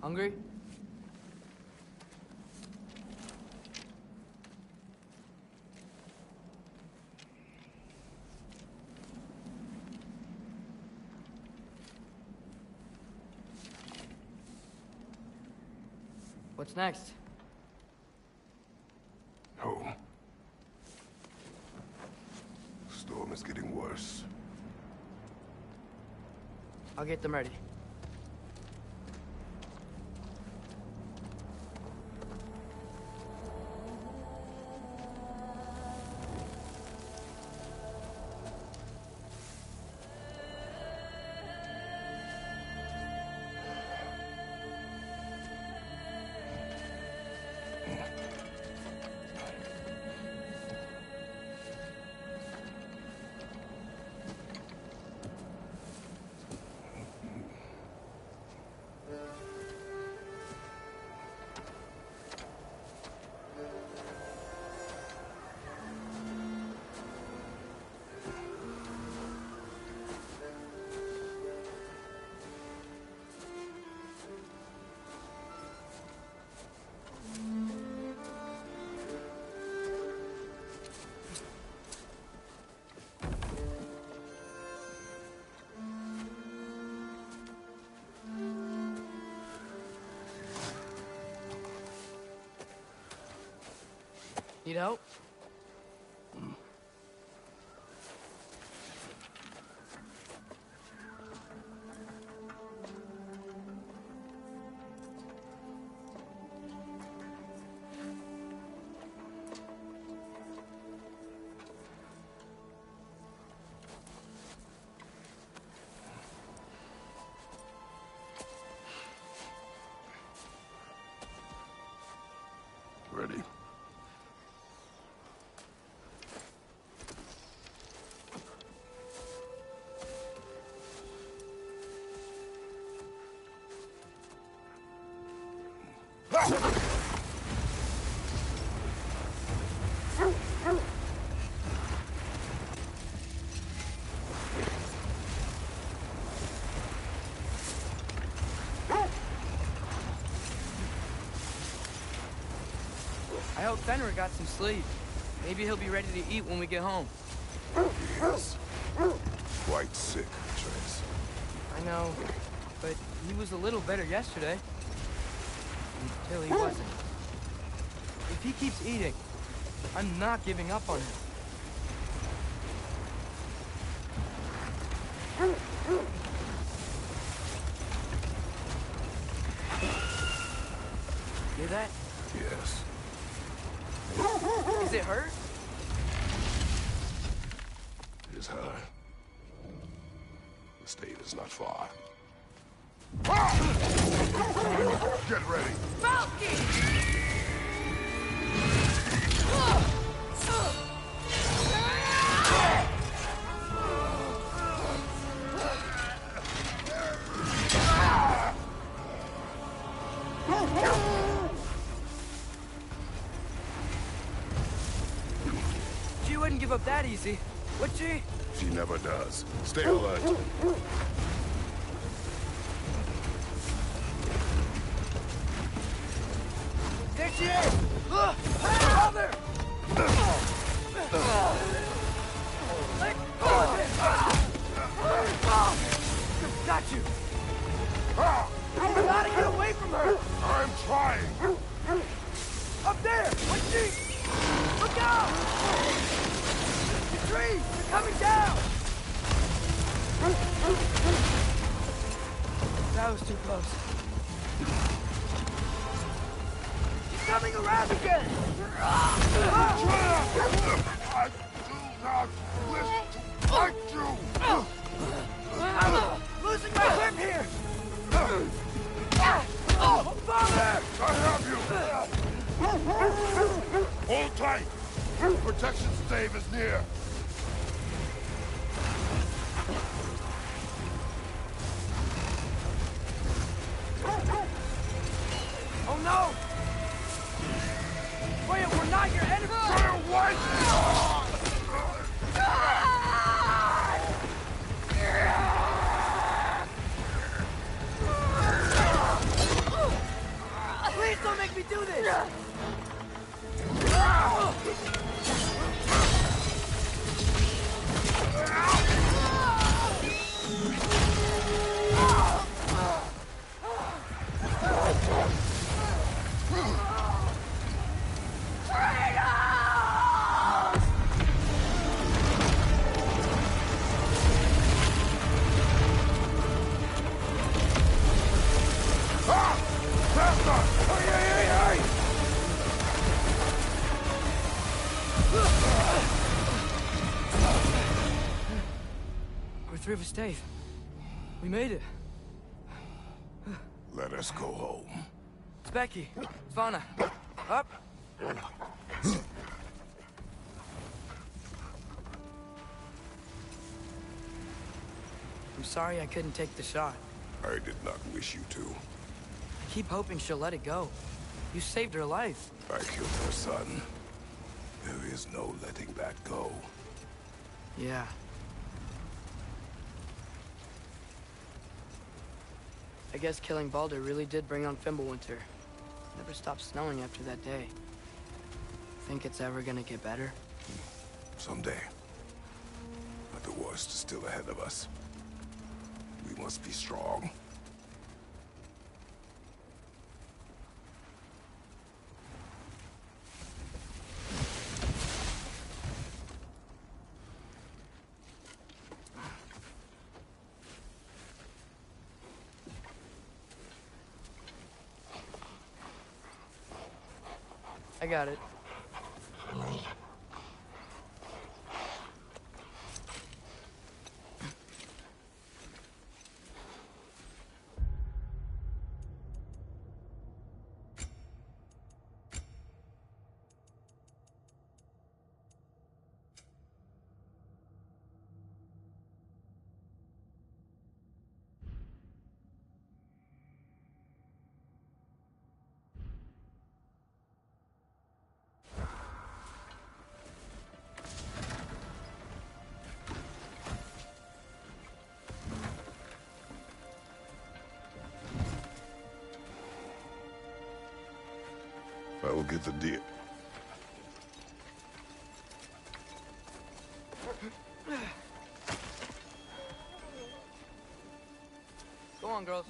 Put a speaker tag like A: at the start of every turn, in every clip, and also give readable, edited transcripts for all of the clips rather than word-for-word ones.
A: Hungry? What's next?
B: Home. Storm is getting worse.
A: I'll get them ready. Need help?
B: Ready?
A: I hope Fenrir got some sleep. Maybe he'll be ready to eat when we get home.
B: He is quite sick, Atreus.
A: I know, but he was a little better yesterday. Until he wasn't. If he keeps eating, I'm not giving up on him. Hear that?
B: Yes.
A: Is it hurt?
B: It is her. The state is not far. Get ready!
A: She wouldn't give up that easy, would she?
B: She never does. Stay alert.
A: There she is! Brother! Let go of him! Got you! You gotta get away from her!
B: I'm trying!
A: Up there! What's she? Look out! The trees! They're coming down! That was too close. She's coming around again!
B: I do not wish to fight you!
A: I'm losing my grip here! Father!
B: I have you! Hold tight! Protection stave is near!
A: Oh no! Wait, we're not your enemy!
B: What?
A: make me do this! We're through with Dave. We made it.
B: Let us go home.
A: It's Becky. Svana. Up. I'm sorry I couldn't take the shot.
B: I did not wish you to.
A: I keep hoping she'll let it go. You saved her life.
B: I killed her son. There is no letting that go.
A: Yeah. I guess killing Baldur really did bring on Fimbulwinter. Never stopped snowing after that day. Think it's ever gonna get better?
B: Someday. But the worst is still ahead of us. We must be strong.
A: I got it.
B: I will get the deal.
A: Go on, girls.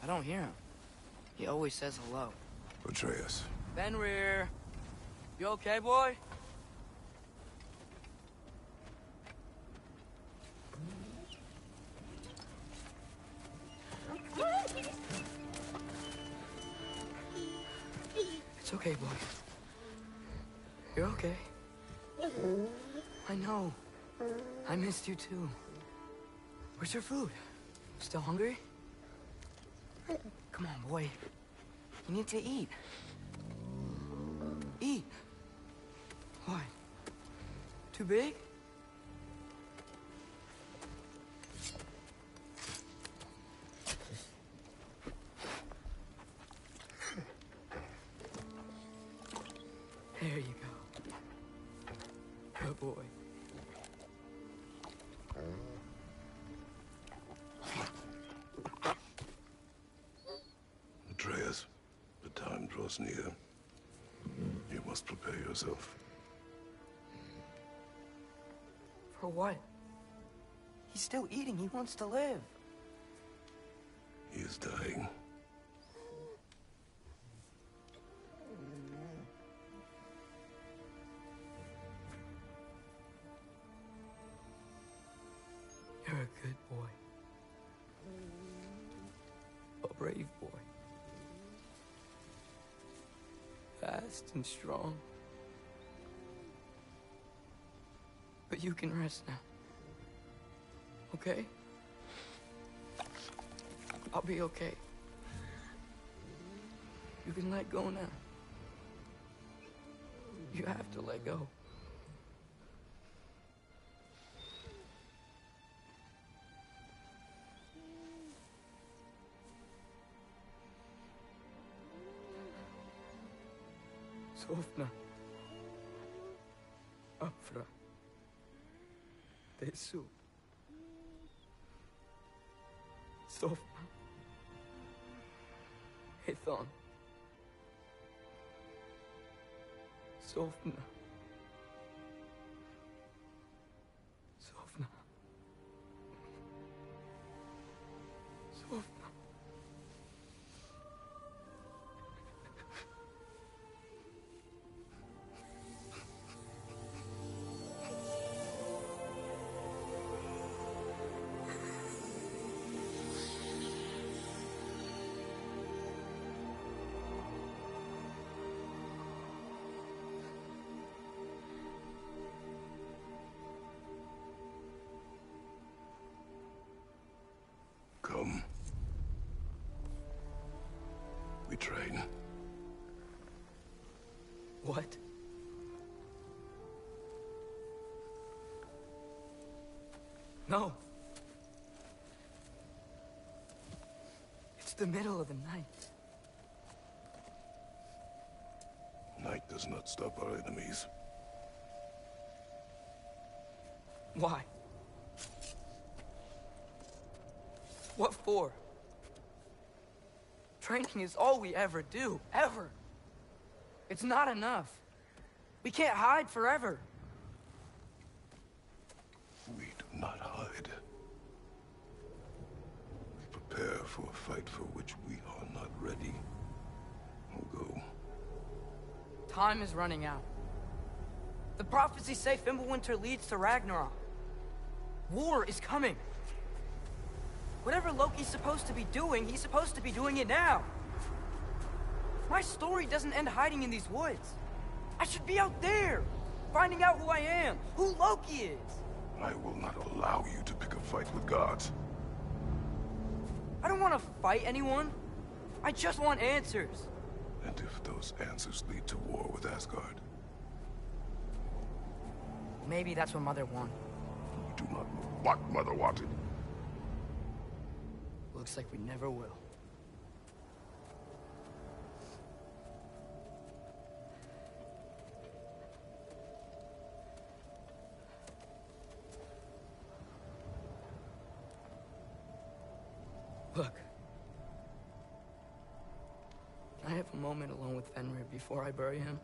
A: I don't hear him. He always says hello.
B: Atreus.
A: Fenrir. You okay, boy? It's okay, boy. You're okay. I know. I missed you too. Where's your food? Still hungry? Come on, boy. You need to eat. Eat. What? Too big? There you go. Good boy.
B: Atreus, the time draws near. You must prepare yourself.
A: For what? He's still eating. He wants to live.
B: He is dying.
A: You're a good boy. A brave boy. Fast and strong. But you can rest now. Okay? I'll be okay. You can let go now. You have to let go. Sofna. Afra. Tesu. Sofna. Ethon. Sofna. Sofna. Sofna.
B: Come. We train.
A: What? No. It's the middle of the night.
B: Night does not stop our enemies.
A: Why? What for? Training is all we ever do, ever. It's not enough. We can't hide forever.
B: We do not hide. We prepare for a fight for which we are not ready. We'll go.
A: Time is running out. The prophecies say Fimbulwinter leads to Ragnarok. War is coming. Whatever Loki's supposed to be doing, he's supposed to be doing it now. My story doesn't end hiding in these woods. I should be out there, finding out who I am, who Loki is.
B: I will not allow you to pick a fight with gods.
A: I don't want to fight anyone. I just want answers.
B: And if those answers lead to war with Asgard?
A: Maybe that's what Mother wanted.
B: We do not know what Mother wanted.
A: Looks like we never will. Look. Can I have a moment alone with Fenrir before I bury him?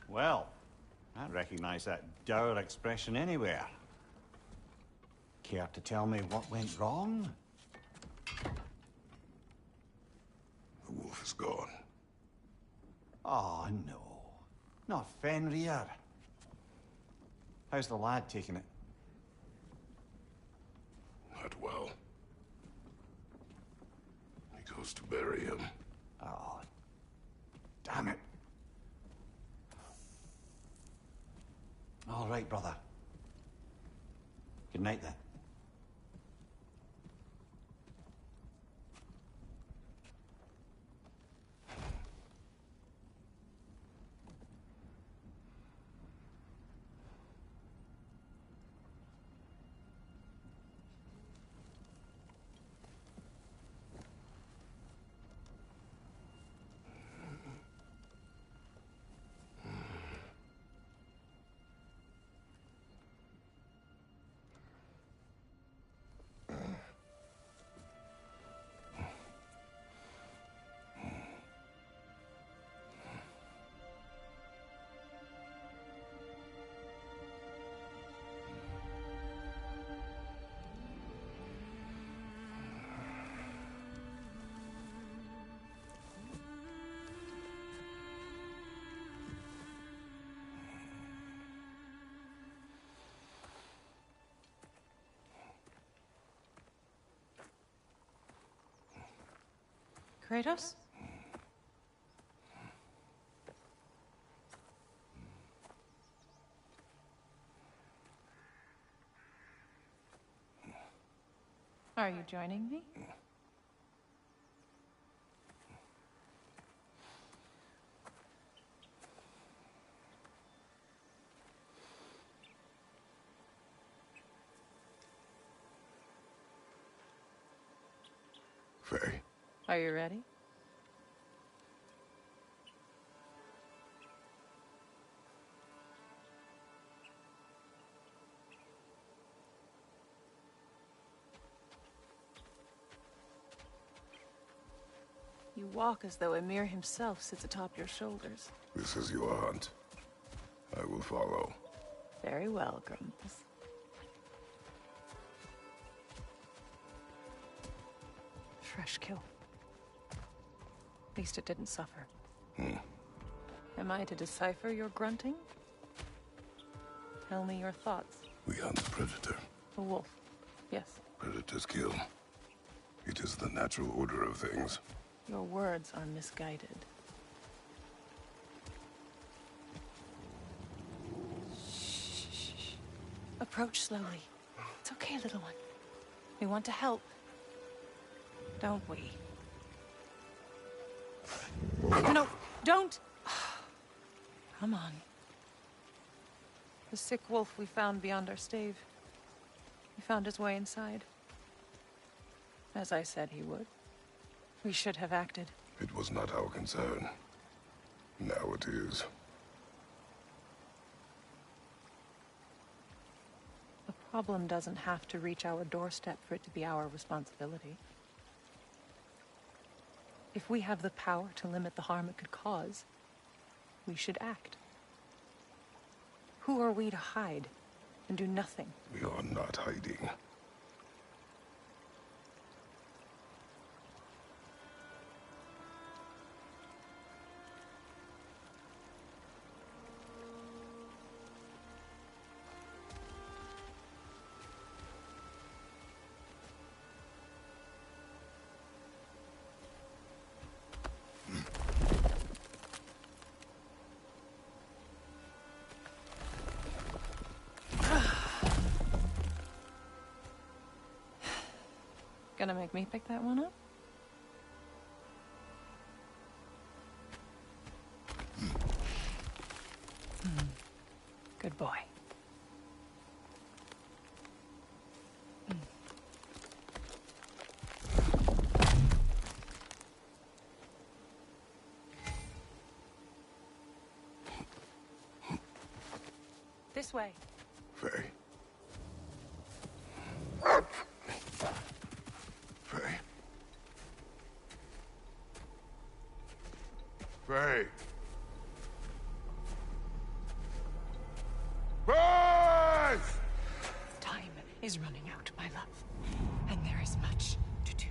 C: Well, I recognize that dour expression anywhere. Care to tell me what went wrong?
B: The wolf is gone.
C: Oh, no. Not Fenrir. How's the lad taking it?
B: Not well. He goes to bury him.
C: Oh, damn it. All right, brother. Good night, then.
D: Kratos? Are you joining me?
B: Faye.
D: Are you ready? You walk as though Ymir himself sits atop your shoulders.
B: This is your hunt. I will follow.
D: Very well, Grumpus. Fresh kill. At least it didn't suffer. Am I to decipher your grunting? Tell me your thoughts.
B: We hunt the predator.
D: A wolf. Yes.
B: Predators kill. It is the natural order of things.
D: Your words are misguided. Shh. Approach slowly. It's okay, little one. We want to help. Don't we? No, don't! Come on. The sick wolf we found beyond our stave. He found his way inside. As I said he would. We should have acted.
B: It was not our concern. Now it is.
D: The problem doesn't have to reach our doorstep for it to be our responsibility. If we have the power to limit the harm it could cause, we should act. Who are we to hide and do nothing?
B: We are not hiding.
D: Gonna make me pick that one up? Good boy. This way.
B: Faye. Faye. Faye. Faye!
D: Time is running out, my love. And there is much to do.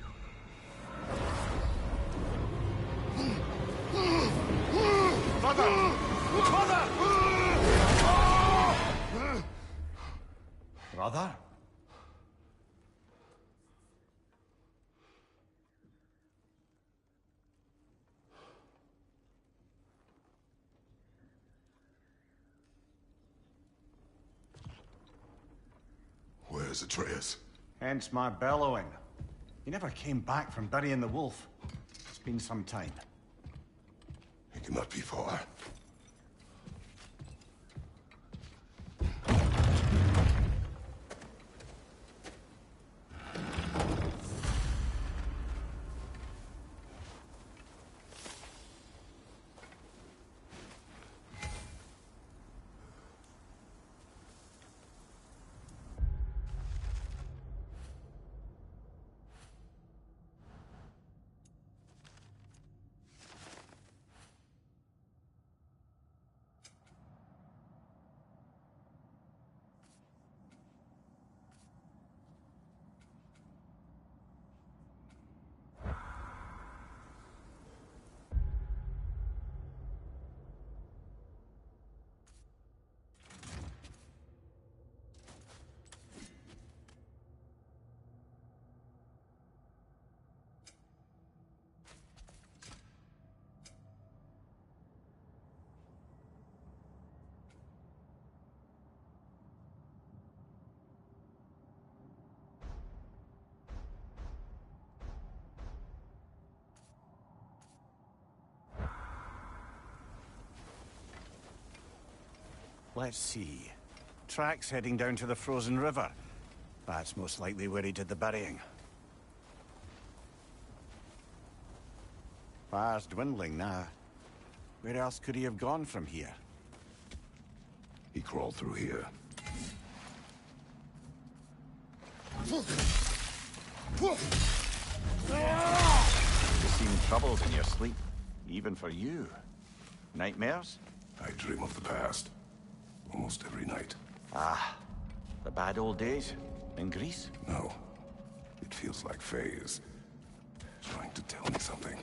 B: Mother! Mother!
C: Brother?
B: Where's Atreus?
C: Hence my bellowing. He never came back from burying the wolf. It's been some time.
B: He cannot be far.
C: Let's see. Tracks heading down to the frozen river. That's most likely where he did the burying. Fire's dwindling now. Where else could he have gone from here?
B: He crawled through here.
C: You seem troubled in your sleep, even for you. Nightmares?
B: I dream of the past. Almost every night.
C: Ah, the bad old days? In Greece?
B: No. It feels like Faye is trying to tell me something.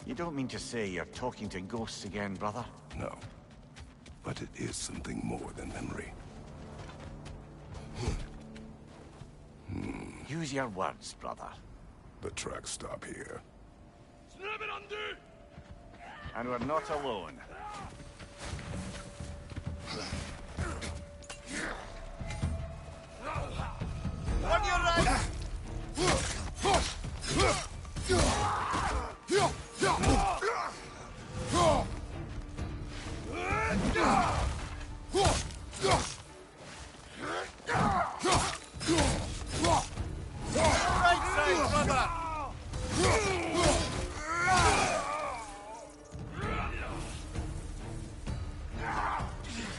C: You don't mean to say you're talking to ghosts again, brother?
B: No. But it is something more than memory.
C: Use your words, brother.
B: The tracks stop here.
C: And we're not alone. On your right! Right side, brother!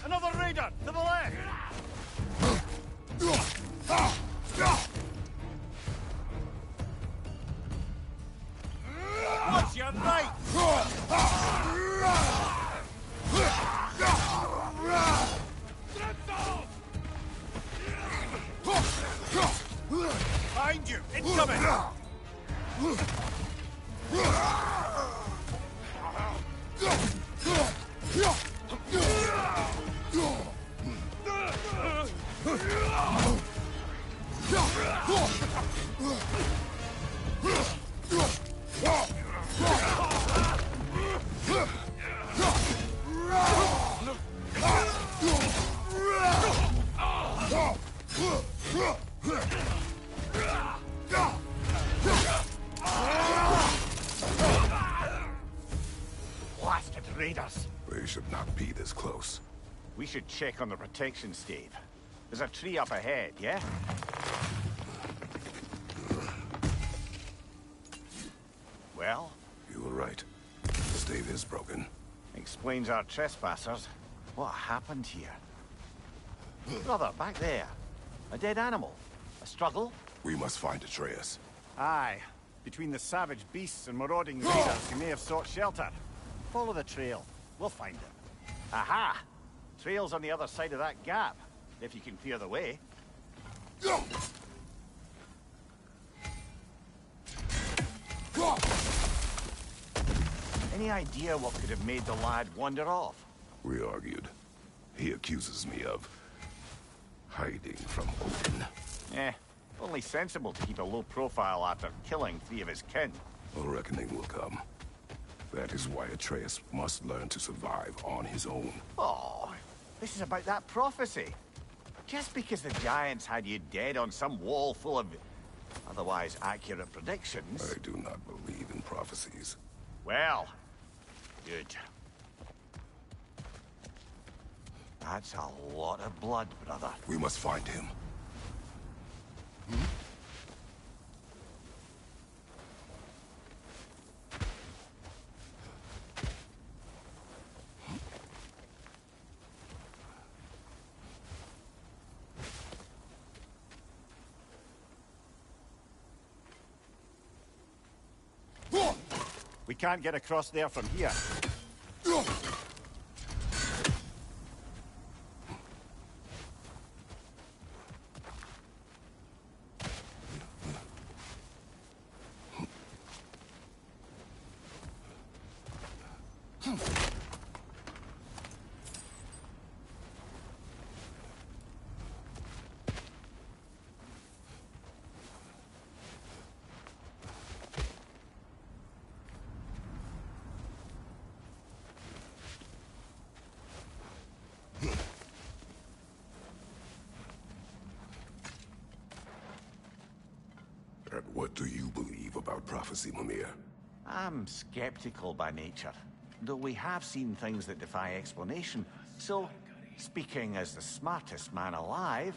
C: Another raider, to the left! Watch your right! Behind you! Incoming! Blasted raiders!
B: They should not be this close.
C: We should check on the protection stave. There's a tree up ahead, yeah? Well?
B: You were right. The stave is broken.
C: Explains our trespassers. What happened here? Brother, back there. A dead animal. A struggle?
B: We must find Atreus.
C: Aye. Between the savage beasts and marauding raiders, he may have sought shelter. Follow the trail. We'll find him. Aha! Trail's on the other side of that gap, if you can clear the way. Any idea what could have made the lad wander off?
B: We argued. He accuses me of hiding from Odin.
C: Only sensible to keep a low profile after killing 3 of his kin.
B: A reckoning will come. That is why Atreus must learn to survive on his own.
C: Oh, this is about that prophecy. Just because the giants had you dead on some wall full of otherwise accurate predictions...
B: I do not believe in prophecies.
C: Well, good. That's a lot of blood, brother.
B: We must find him.
C: We can't get across there from here.
B: And what do you believe about prophecy, Mimir?
C: I'm skeptical by nature, though we have seen things that defy explanation, so Speaking as the smartest man alive,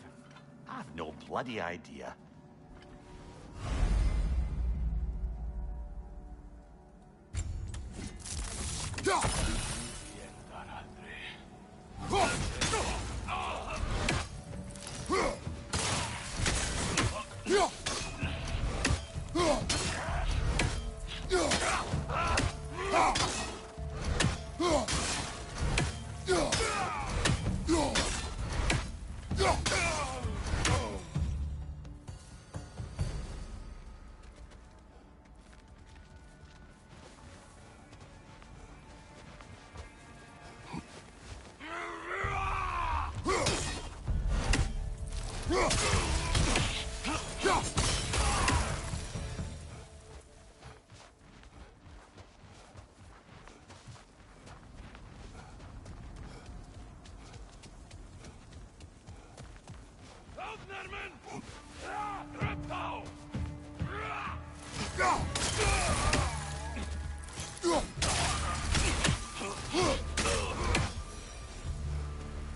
C: I've no bloody idea.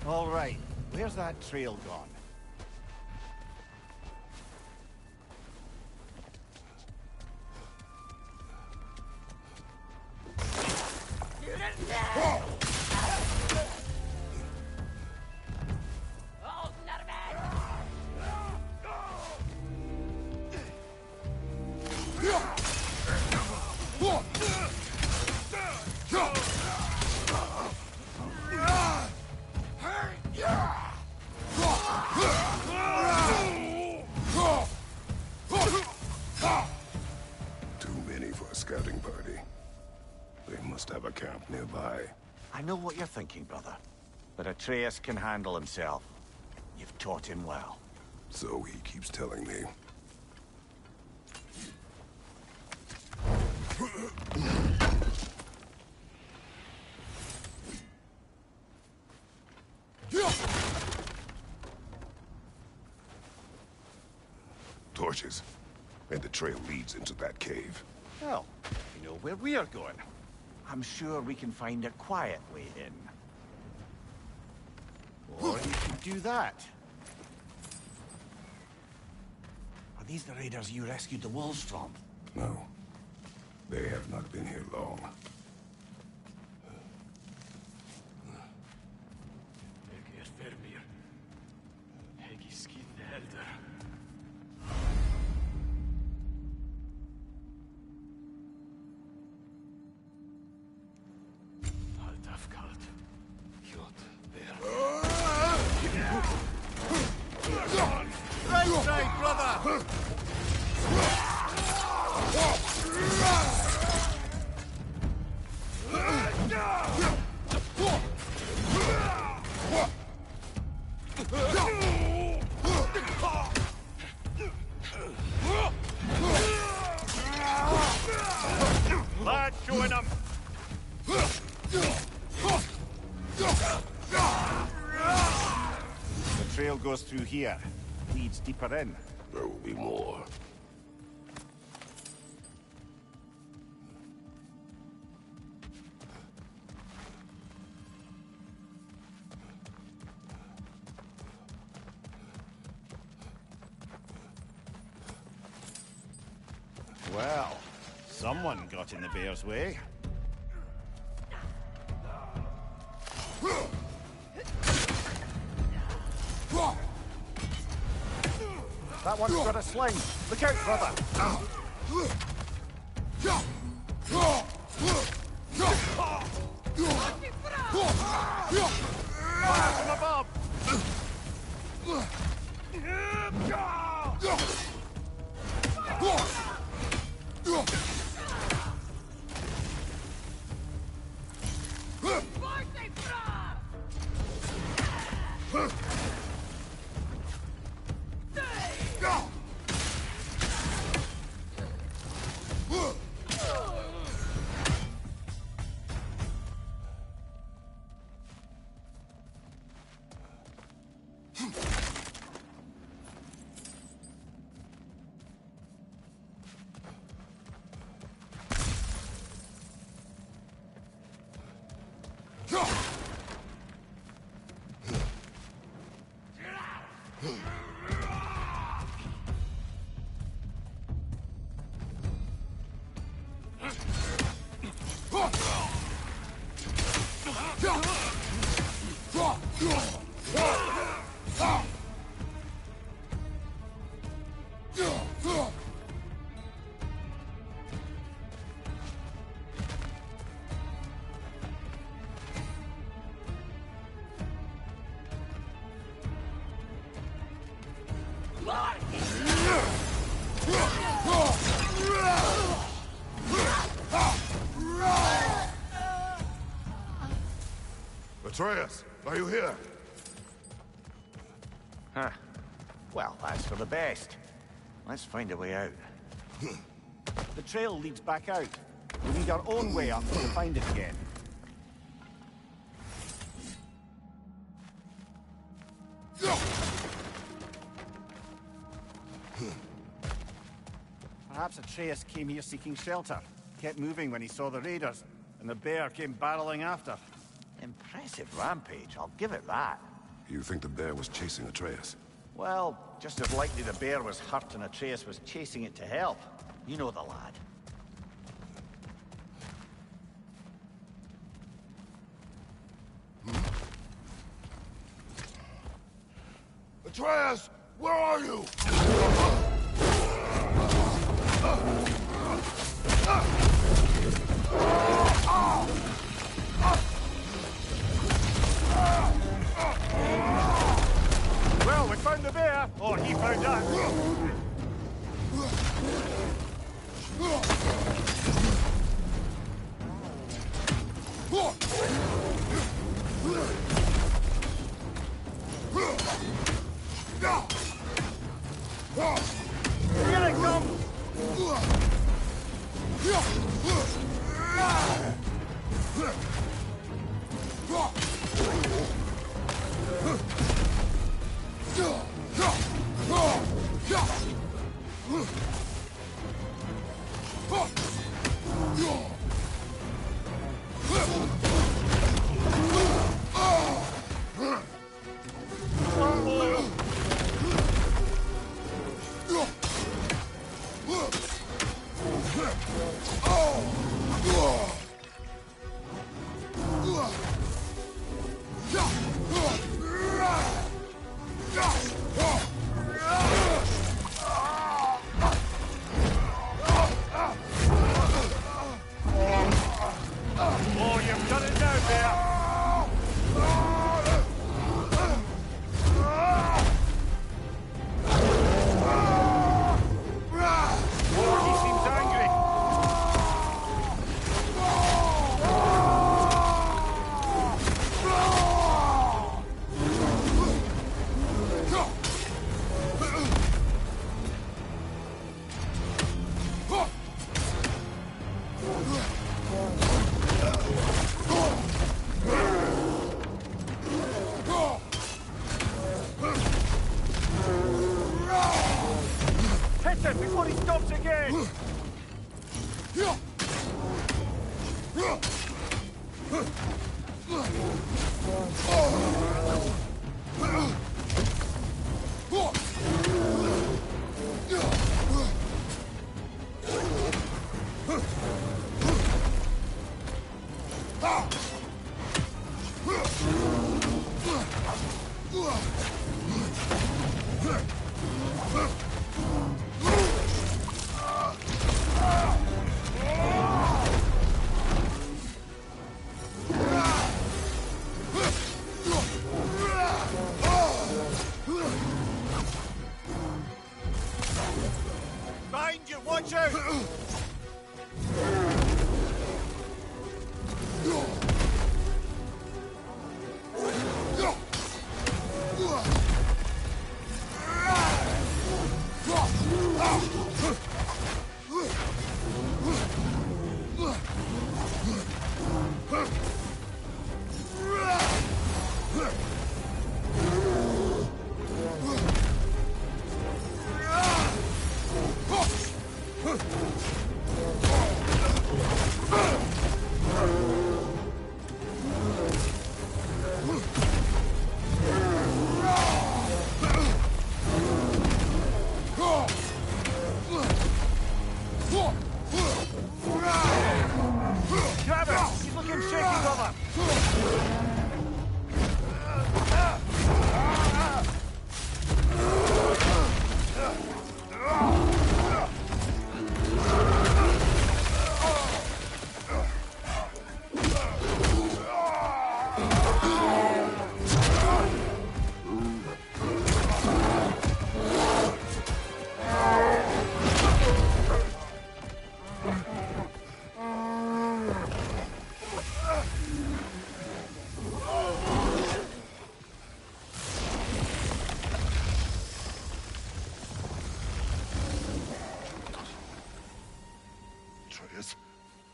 C: All right, where's that trail gone? I know what you're thinking, brother. But Atreus can handle himself. You've taught him well.
B: So he keeps telling me. Torches. And the trail leads into that cave.
C: Well, you know where we are going. I'm sure we can find a quiet way in. Or you could do that. Are these the raiders you rescued the wolves from?
B: No. They have not been here long.
C: Goes through here. Leads deeper in.
B: There will be more.
C: Well, someone got in the bear's way. That one's got a sling. Look out, brother. Fire from above.
B: Atreus, are you here?
C: Huh. Well, that's for the best. Let's find a way out. The trail leads back out. We need our own way up to find it again. Perhaps Atreus came here seeking shelter. Kept moving when he saw the raiders, and the bear came barreling after. Impressive rampage, I'll give it that.
B: You think the bear was chasing Atreus?
C: Well, just as likely the bear was hurt and Atreus was chasing it to help. You know the lad.
B: Atreus, where are you?
C: Well, we found the bear, or he found us. Here it comes! Before he stops again! Behind you, watch out!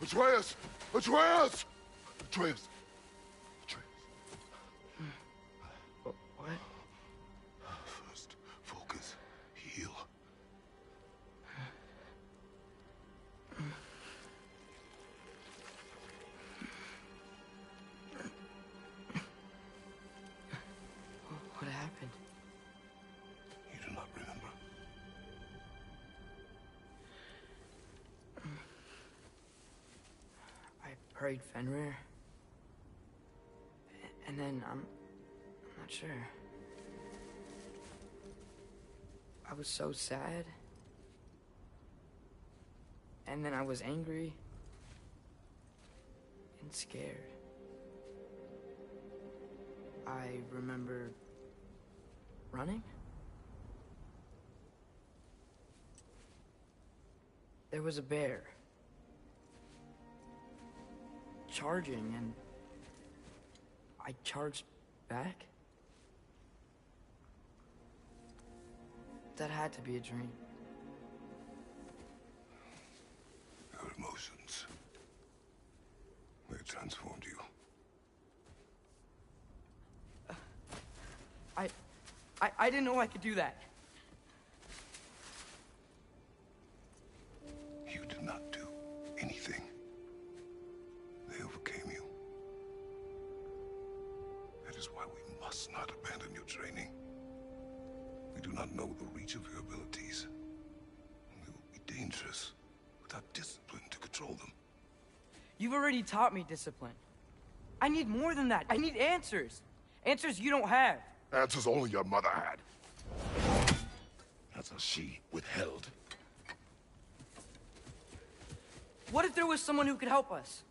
B: Atreus! Atreus! Atreus! Atreus.
A: What?
B: First, focus. Heal.
A: What happened?
B: You do not remember.
A: I prayed Fenrir. And then I'm not sure. I was so sad. And then I was angry. And scared. I remember running. There was a bear. Charging, and I charged back. That had to be a dream.
B: Your emotions. They transformed you.
A: I didn't know I could do that.
B: You did not do anything. They overcame you. That is why we must not abandon your training. We do not know the reach of your abilities. They will be dangerous without discipline to control them.
A: You've already taught me discipline. I need more than that. I need answers. Answers you don't have.
B: Answers only your mother had. Answers she withheld.
A: What if there was someone who could help us?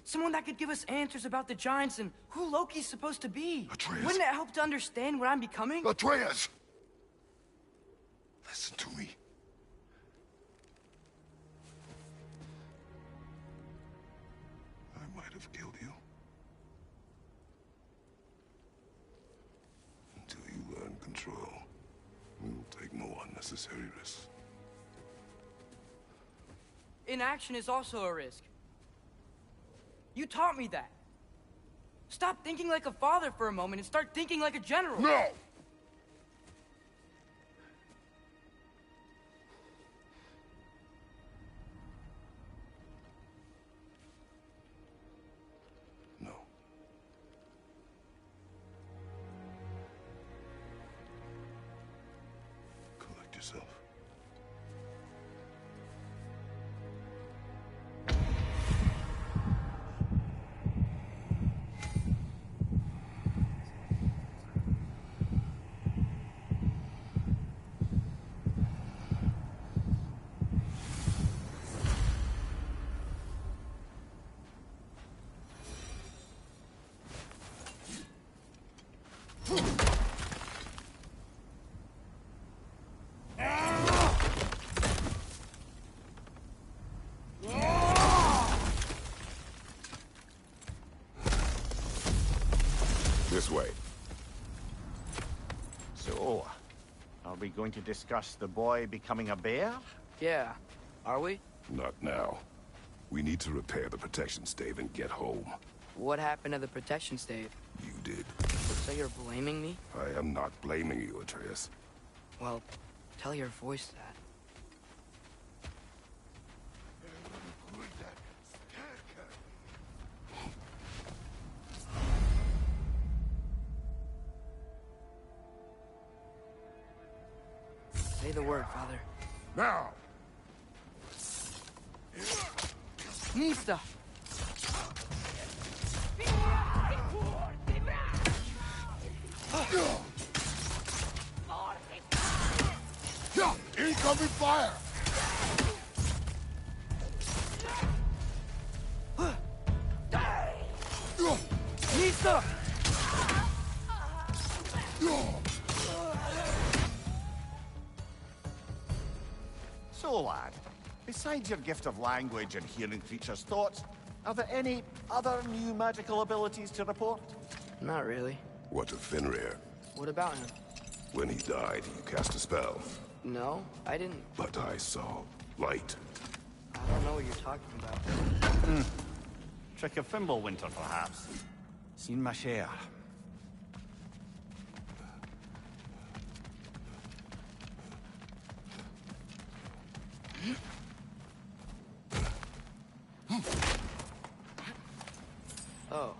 A: Someone that could give us answers about the giants and who Loki's supposed to be.
B: Atreus.
A: Wouldn't it help to understand what I'm becoming?
B: Atreus! Listen to me. I might have killed you. Until you learn control, we will take no unnecessary risks.
A: Inaction is also a risk. You taught me that. Stop thinking like a father for a moment and start thinking like a general.
B: No! No. Collect yourself. This way.
C: So, are we going to discuss the boy becoming a bear?
A: Yeah, are we?
B: Not now. We need to repair the protection stave and get home.
A: What happened to the protection stave?
B: You did.
A: So you're blaming me?
B: I am not blaming you, Atreus.
A: Well, tell your voice that. Say the word, Father.
B: Now!
A: Nista!
B: Incoming fire!
A: Nista!
C: So, lad, besides your gift of language and hearing creatures' thoughts, are there any other new magical abilities to report?
A: Not really.
B: What of Fenrir?
A: What about him?
B: When he died, you cast a spell.
A: No, I didn't.
B: But I saw light.
A: I don't know what you're talking about.
C: Trick of Fimbulwinter, perhaps. Seen my share.
A: Oh,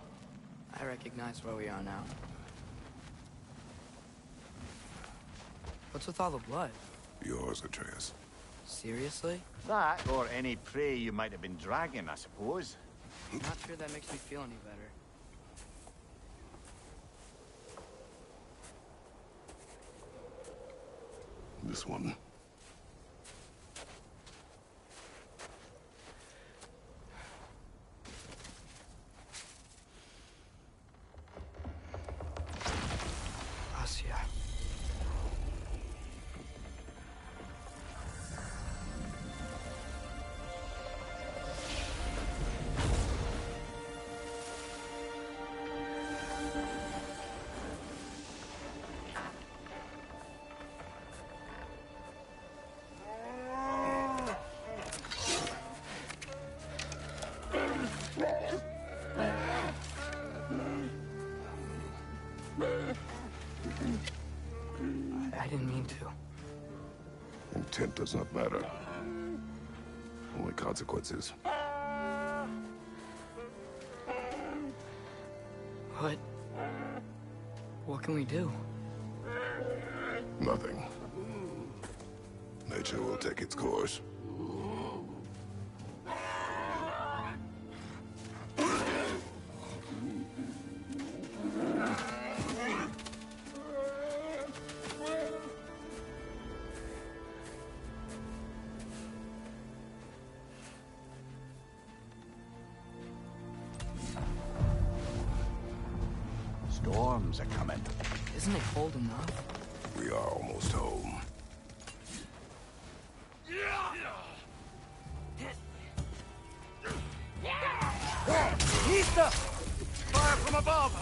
A: I recognize where we are now. What's with all the blood?
B: Yours, Atreus.
A: Seriously?
C: That, or any prey you might have been dragging, I suppose.
A: Not sure that makes me feel any better.
B: This one.
A: Asya. I didn't mean to.
B: Intent does not matter. Only consequences.
A: What can we do?
B: Nothing. Nature will take its course.
C: Storms are coming.
A: Isn't it cold enough?
B: We are almost home.
A: Nista!
C: Fire from above!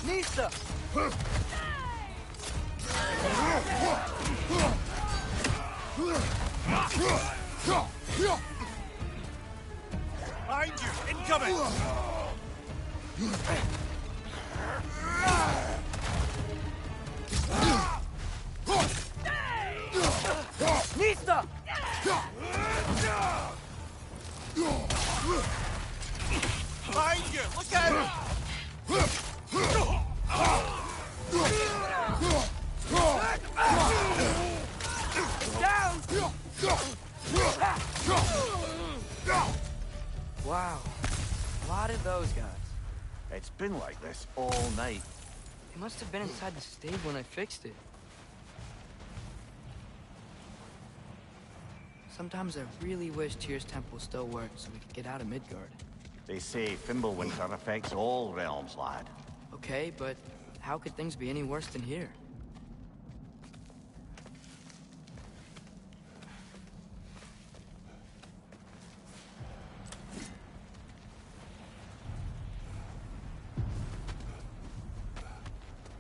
A: Nista!
C: Behind you! Incoming!
A: Nista!
C: Behind you! Look out!
A: Down! Wow. A lot of those guys.
C: It's been like this all night.
A: They must have been inside the stave when I fixed it. Sometimes I really wish Tyr's temple still worked so we could get out of Midgard.
C: They say Fimbulwinter affects all realms, lad.
A: Okay, but how could things be any worse than here?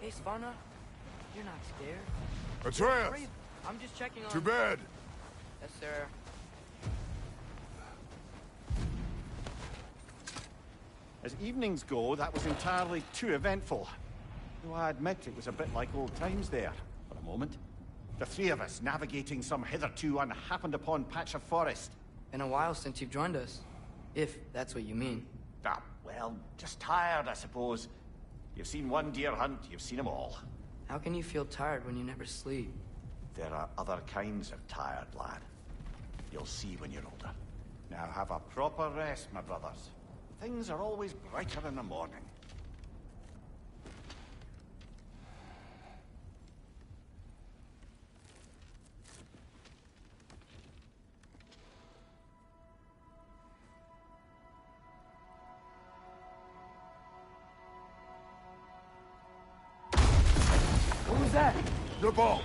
A: Hey, Svanna, you're not scared.
B: Atreus!
A: Breathe. I'm just checking on...
B: To bed!
A: Yes, sir.
C: As evenings go, that was entirely too eventful. Though I admit it was a bit like old times there, for a moment. The three of us navigating some hitherto unhappened-upon patch of forest.
A: Been a while since you've joined us. If that's what you mean.
C: Ah, well, just tired, I suppose. You've seen one deer hunt, you've seen them all.
A: How can you feel tired when you never sleep?
C: There are other kinds of tired, lad. You'll see when you're older. Now have a proper rest, my brothers. Things are always brighter in the morning.
A: that?
B: Your ball!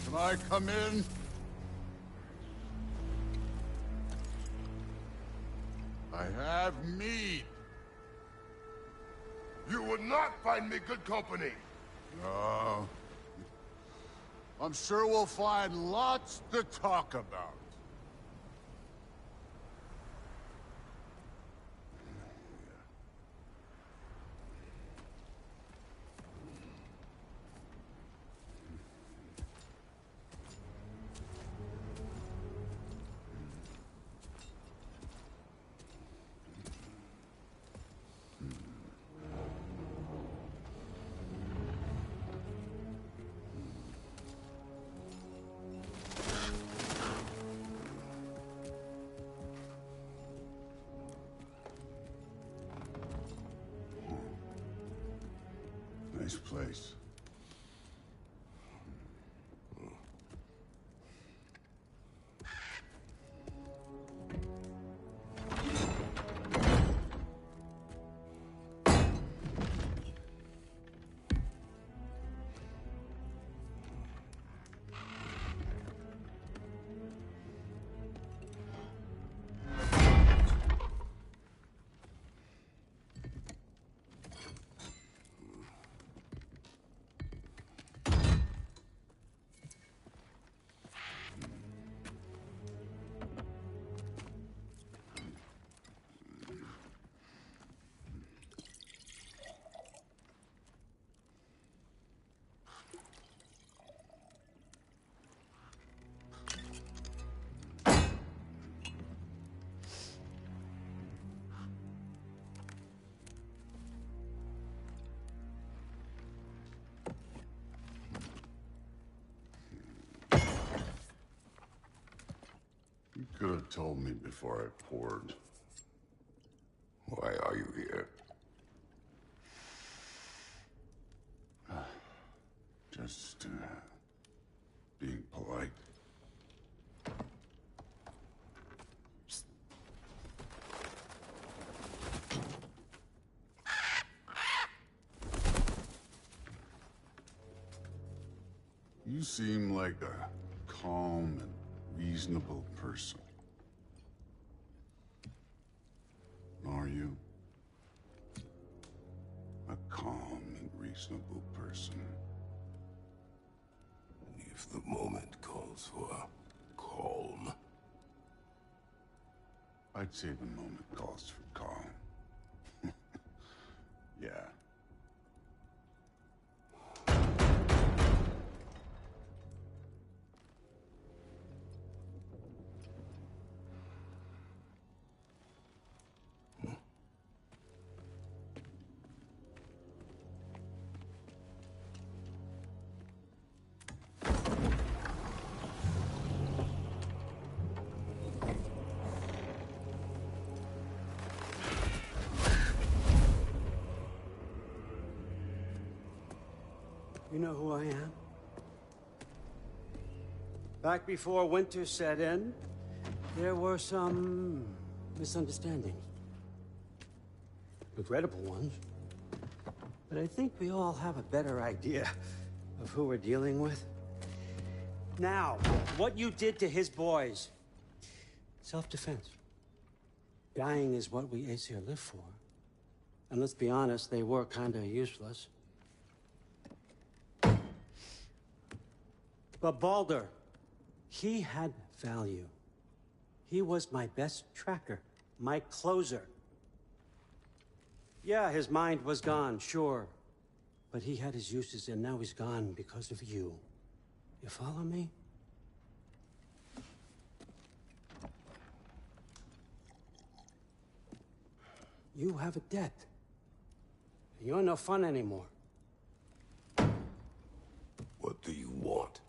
E: Can I come in? I have mead.
B: You would not find me good company!
E: No. I'm sure we'll find lots to talk about. Nice place. You could have told me before I poured.
B: Why are you here?
E: Just, being polite. You seem like a calm and reasonable person. Are you? A calm and reasonable person.
B: If the moment calls for calm.
E: I'd say the moment calls for calm. Yeah.
F: You know who I am? Back before winter set in, there were some misunderstandings. Regrettable ones. But I think we all have a better idea of who we're dealing with. Now, what you did to his boys. Self-defense. Dying is what we Aesir live for. And let's be honest, they were kinda useless. But Baldur, he had value. He was my best tracker, my closer. Yeah, his mind was gone, sure. But he had his uses, and now he's gone because of you. You follow me? You have a debt. You're no fun anymore.
G: want.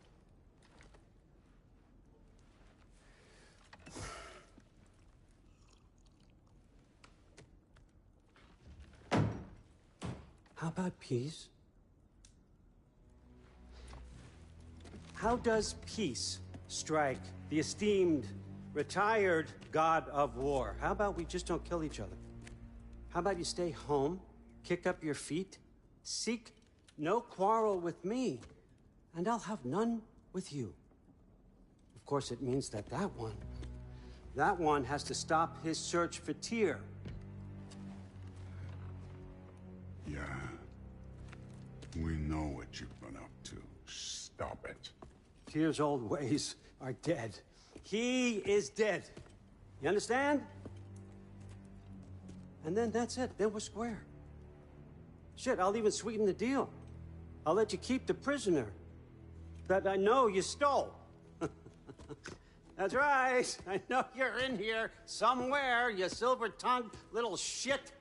F: How about peace? How does peace strike the esteemed, retired god of war? How about we just don't kill each other? How about you stay home, kick up your feet, seek no quarrel with me, and I'll have none with you. Of course, it means that that one has to stop his search for Tyr.
E: Yeah. We know what you've been up to. Stop it.
F: Tyr's old ways are dead. He is dead. You understand? And then that's it. Then we're square. Shit, I'll even sweeten the deal. I'll let you keep the prisoner that I know you stole. That's right. I know you're in here somewhere, you silver-tongued little shit.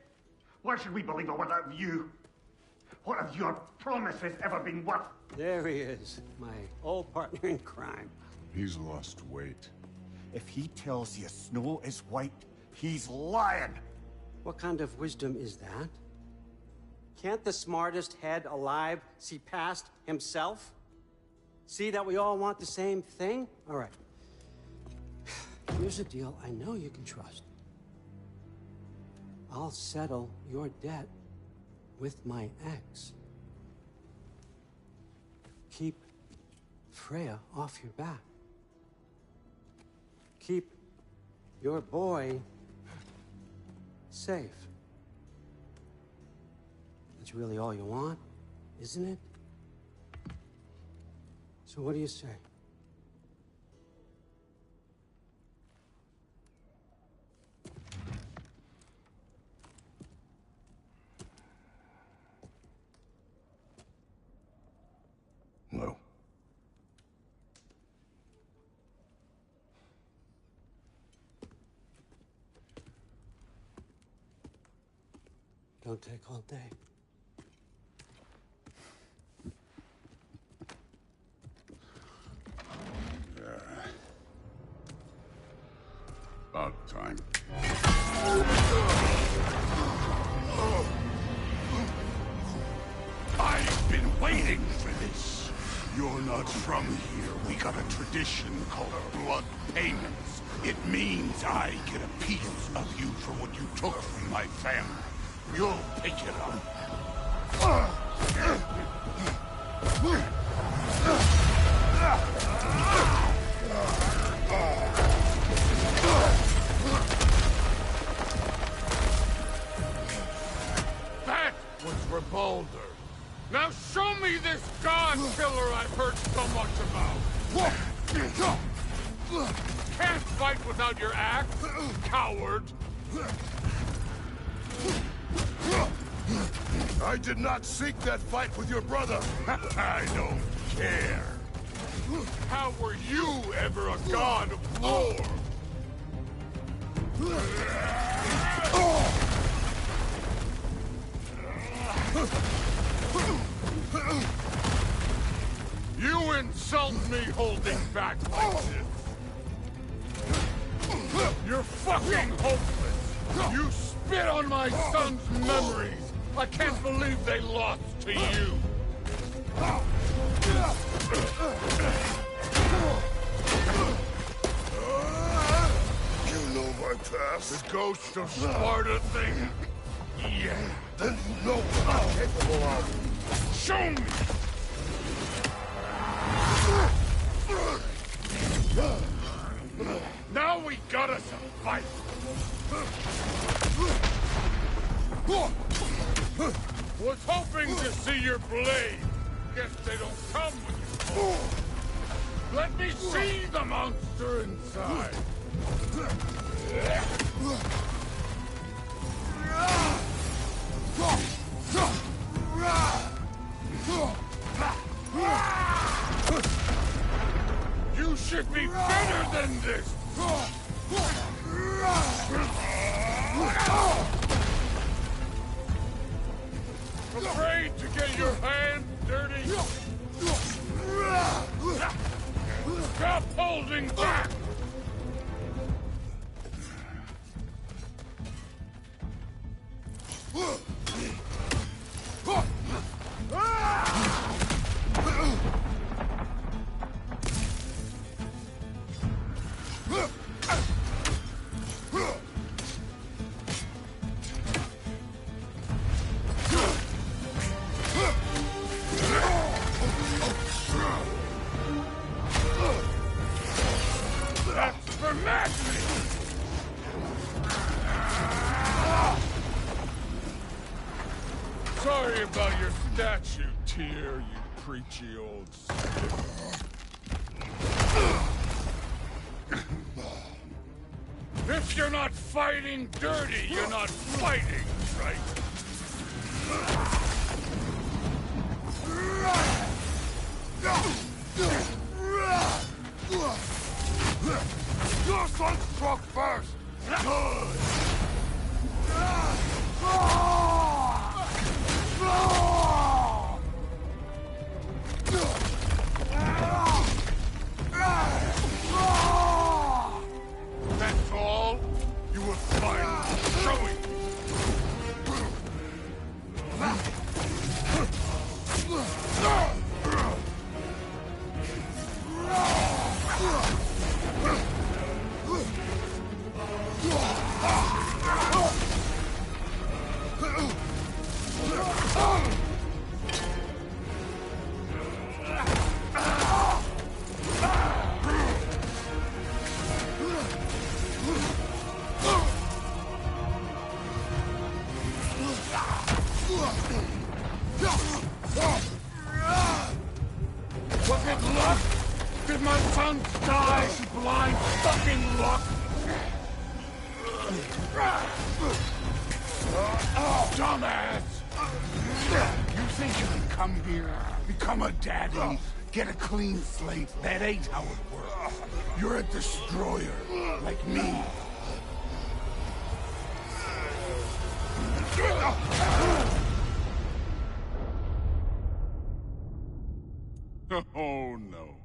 H: Why should we believe a word of you? What have your promises ever been worth?
F: There he is, my old partner in crime.
E: He's lost weight.
H: If he tells you snow is white, he's lying.
F: What kind of wisdom is that? Can't the smartest head alive see past himself? See that we all want the same thing? All right. Here's a deal I know you can trust. I'll settle your debt with my ex. Keep Freya off your back. Keep your boy safe. That's really all you want, isn't it? So what do you say?
B: No.
F: Don't take all day.
E: About time.
B: I've been waiting for this. You're not from here. We got a tradition called blood payments. It means I get a piece of you for what you took from my family. You'll pick it up.
I: That was for Baldur. Now show me this god killer I've heard so much about. Can't fight without your axe, coward.
B: I did not seek that fight with your brother. I don't care.
I: How were you ever a god of war? You insult me holding back like this. You're fucking hopeless. You spit on my son's memories. I can't believe they lost to you.
B: You know my past.
I: The ghost of Sparta thing? Yeah.
B: Then you know what I'm capable of.
I: Show me! Now we got us a fight! Was hoping to see your blade. Guess they don't come with you. Let me see the monster inside. You should be better than this! Afraid to get your hands dirty? Stop holding back! Sorry about your statue, Tyr, you preachy old stiff. If you're not fighting dirty, you're not fighting, right?
B: Your son struck first! Good!
I: That's all? You were fine. Show it! Was it luck? Did my son die to blind fucking luck? Dumbass!
B: You think you can come here, become a daddy, get a clean slate? That ain't how it works. You're a destroyer, like me.
I: Oh no.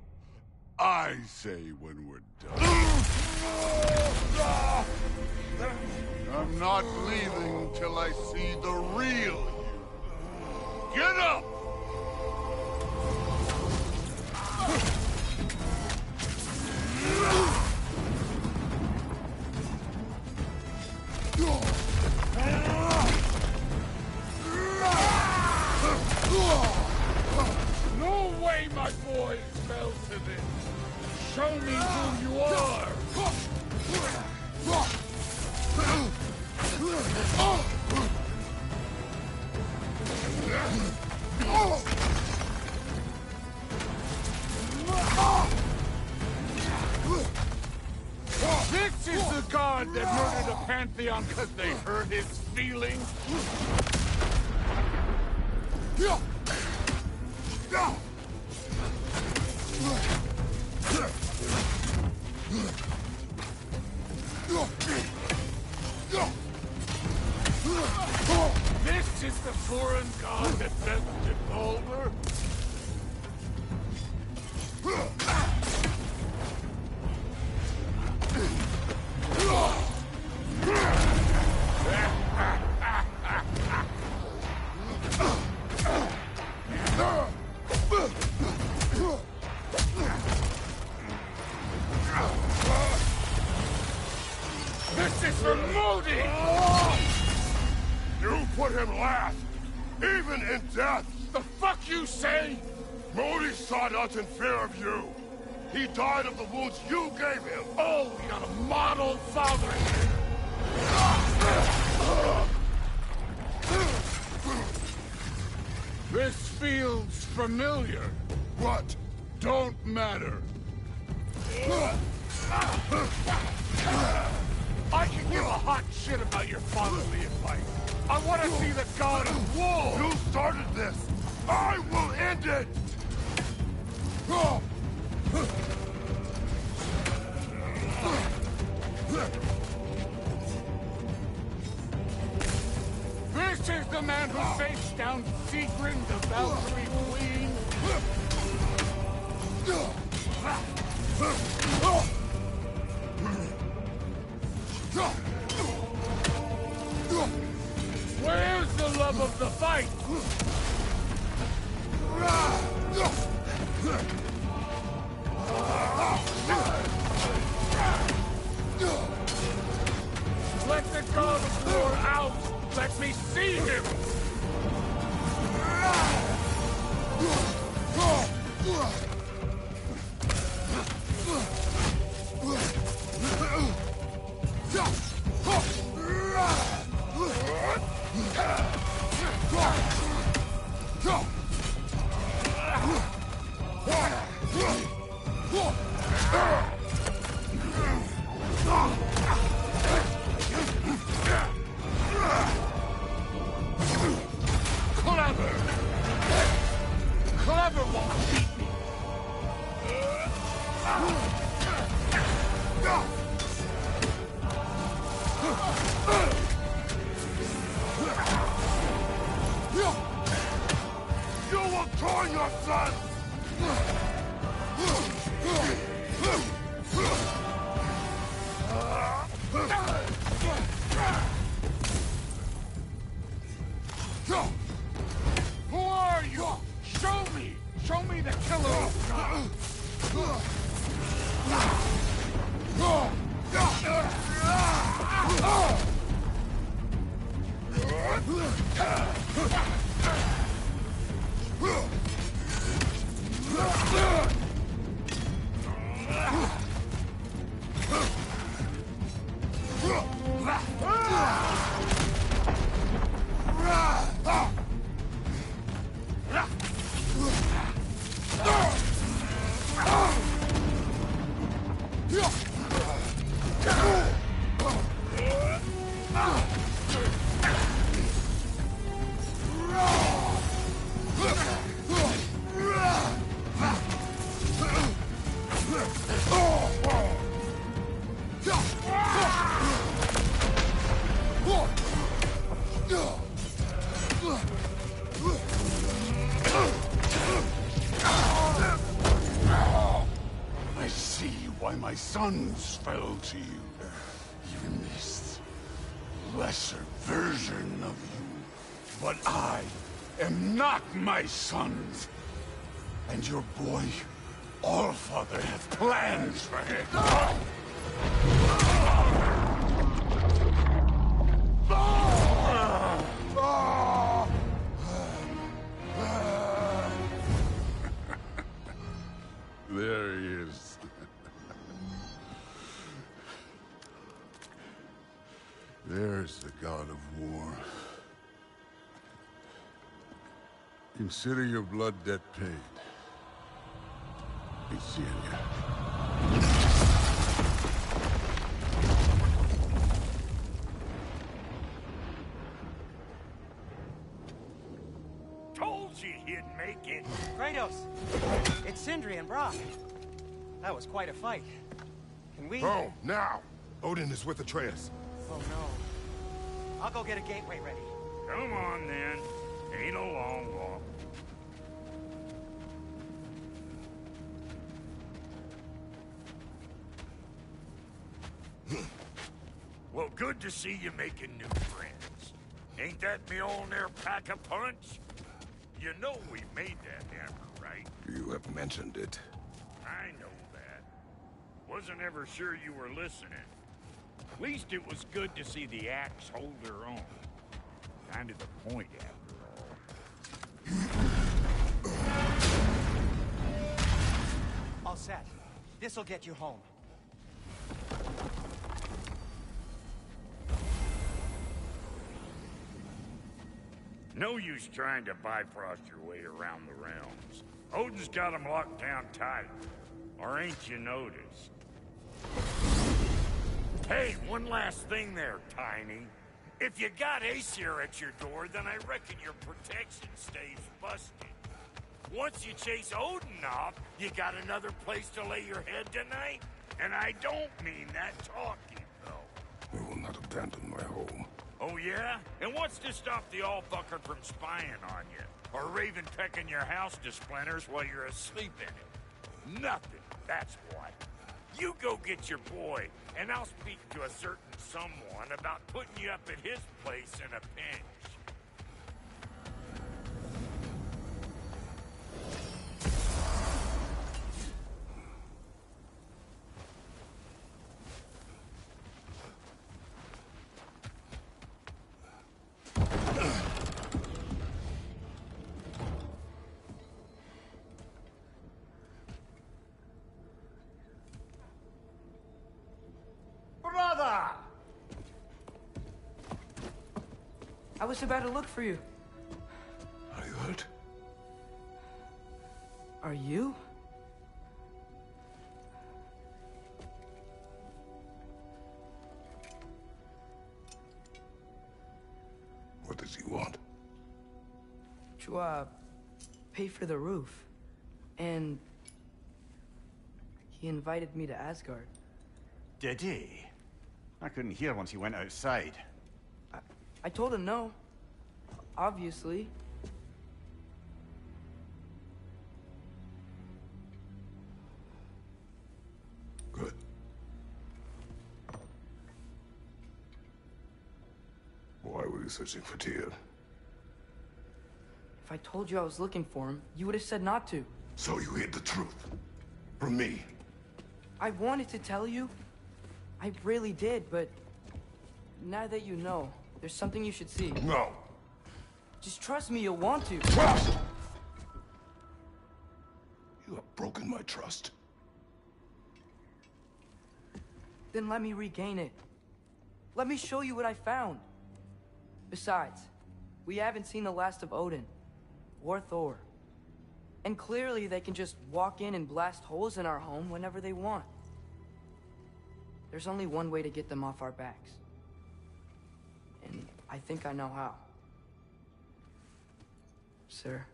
I: I say when we're done. I'm not leaving till I see the real you. Get up! No way my boys fell to this. Show me who you are. This is the god that murdered a pantheon because they hurt his feelings? This is the foreign god that bested Boulder? This is for Modi!
B: You put him last, even in death.
I: The fuck you say?
B: Modi sought us in fear of you. He died of the wounds you gave him.
I: Oh, we got a model father here. This feels familiar.
B: What?
I: Don't matter. I can give a hot shit about your fatherly advice. I want to see the god of war.
B: You started this. I will end it.
I: This is the man who faced down Sigrun, the Valkyrie queen. Where's the love of the fight? Let the god of war out! Let me see him! Clever won't beat me! You will join your son! Who are you? Show me! Show me the killer of God! I see why my sons fell to you. Even this lesser version of you. But I am not my sons. And your boy, Allfather, have plans for him. There he is. There's the god of war. Consider your blood debt paid. Be seeing ya.
B: Told you he'd make it.
G: Kratos! It's Sindri and Brock. That was quite a fight. Can we...
E: Oh, now! Odin is with Atreus.
G: Oh, no. I'll go get a gateway ready.
B: Come on, then. Ain't a long walk. Well, good to see you making new friends. Ain't that me old there pack a punch? You know we made that hammer, right?
E: You have mentioned it.
B: I know that. Wasn't ever sure you were listening. At least it was good to see the axe hold her own. Kind of the point, after all.
G: All set. This'll get you home.
B: No use trying to bifrost your way around the realms. Odin's got them locked down tight. Or ain't you noticed? Hey, one last thing there, Tiny. If you got Aesir at your door, then I reckon your protection stays busted. Once you chase Odin off, you got another place to lay your head tonight? And I don't mean that talking, though.
E: I will not abandon my home.
B: Oh, yeah? And what's to stop the all-fucker from spying on you? Or Raven pecking your house to splinters while you're asleep in it? Nothing.
J: That's what. You go get your boy, and I'll speak to a certain someone about putting you up at his place in a pinch.
C: Brother!
A: I was about to look for you.
I: Are you hurt?
A: Are you?
I: What does he want?
A: To, pay for the roof. And he invited me to Asgard.
C: Did he? I couldn't hear once he went outside.
A: I told him no. Obviously.
I: Good. Why were you searching for Tyr?
A: If I told you I was looking for him, you would have said not to.
I: So you hid the truth. From me.
A: I wanted to tell you. I really did, but now that you know, there's something you should see.
I: No.
A: Just trust me, you'll want to.
I: Trust! You have broken my trust.
A: Then let me regain it. Let me show you what I found. Besides, we haven't seen the last of Odin. Or Thor. And clearly they can just walk in and blast holes in our home whenever they want. There's only one way to get them off our backs. And I think I know how. Sir.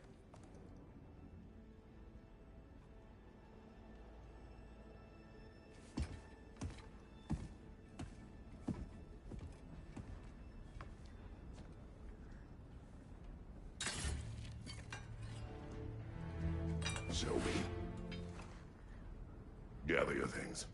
I: Show me. Gather your things.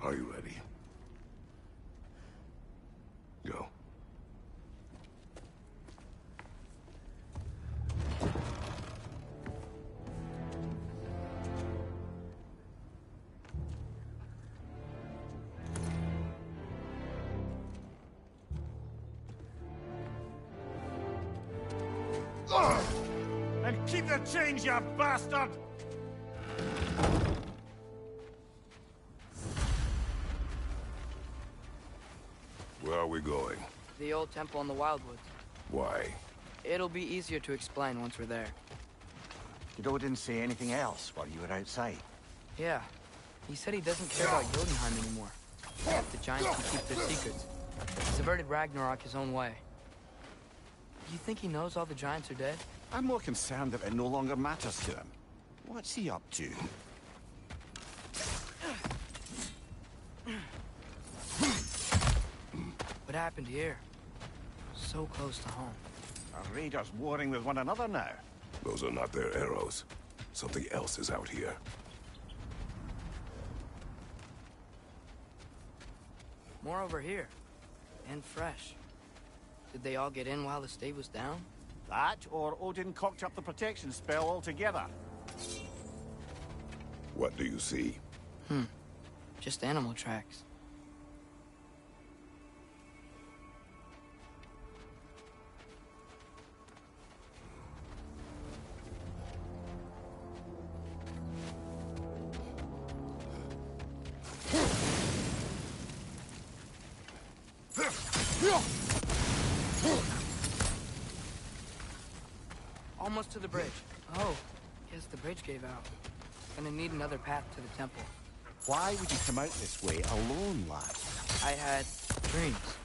K: Are you ready? Go.
C: And keep the change, you bastard!
K: Where are we going?
A: The old temple in the Wildwoods.
K: Why?
A: It'll be easier to explain once we're there.
C: Did Odin say anything else while you were outside?
A: Yeah. He said he doesn't care about Jotunheim anymore. If the giants can keep their secrets. He subverted Ragnarok his own way. Do you think he knows all the giants are dead?
C: I'm more concerned that it no longer matters to him. What's he up to?
A: What happened here? So close to home.
C: Our raiders warring with one another now.
K: Those are not their arrows. Something else is out here.
A: More over here. And fresh. Did they all get in while the stave was down?
C: That, or Odin cocked up the protection spell altogether.
K: What do you see?
A: Just animal tracks. Almost to the bridge. Oh, guess the bridge gave out. Gonna need another path to the temple.
C: Why would you come out this way alone, lad?
A: I had dreams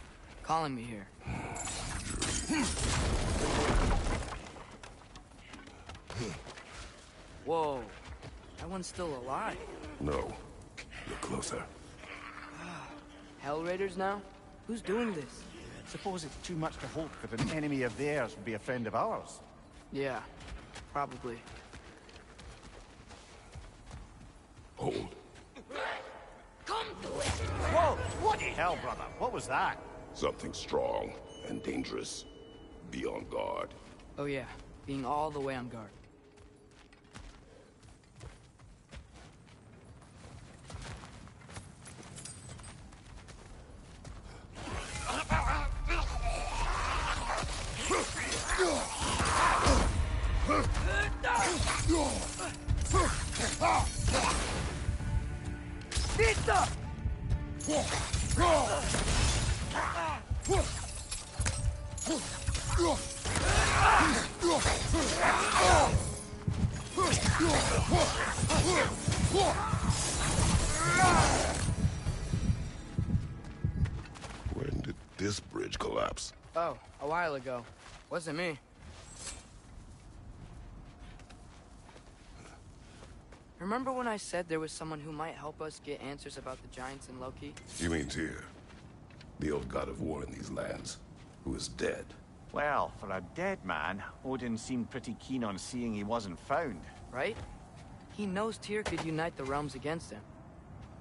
A: calling me here. Whoa, that one's still alive.
K: No. Look closer.
A: Hell Raiders now? Who's doing this?
C: Suppose it's too much to hope that an enemy of theirs would be a friend of ours.
A: Yeah, probably.
K: Hold.
A: Come to it!
C: Whoa! What the hell, brother? What was that?
K: Something strong and dangerous. Be on guard.
A: Oh yeah, being all the way on guard. Pizza!
K: When did this bridge collapse?
A: Oh, a while ago. Wasn't me. Remember when I said there was someone who might help us get answers about the giants and Loki?
K: You mean Tyr? The old god of war in these lands, who is dead.
C: Well, for a dead man, Odin seemed pretty keen on seeing he wasn't found.
A: Right? He knows Tyr could unite the realms against him.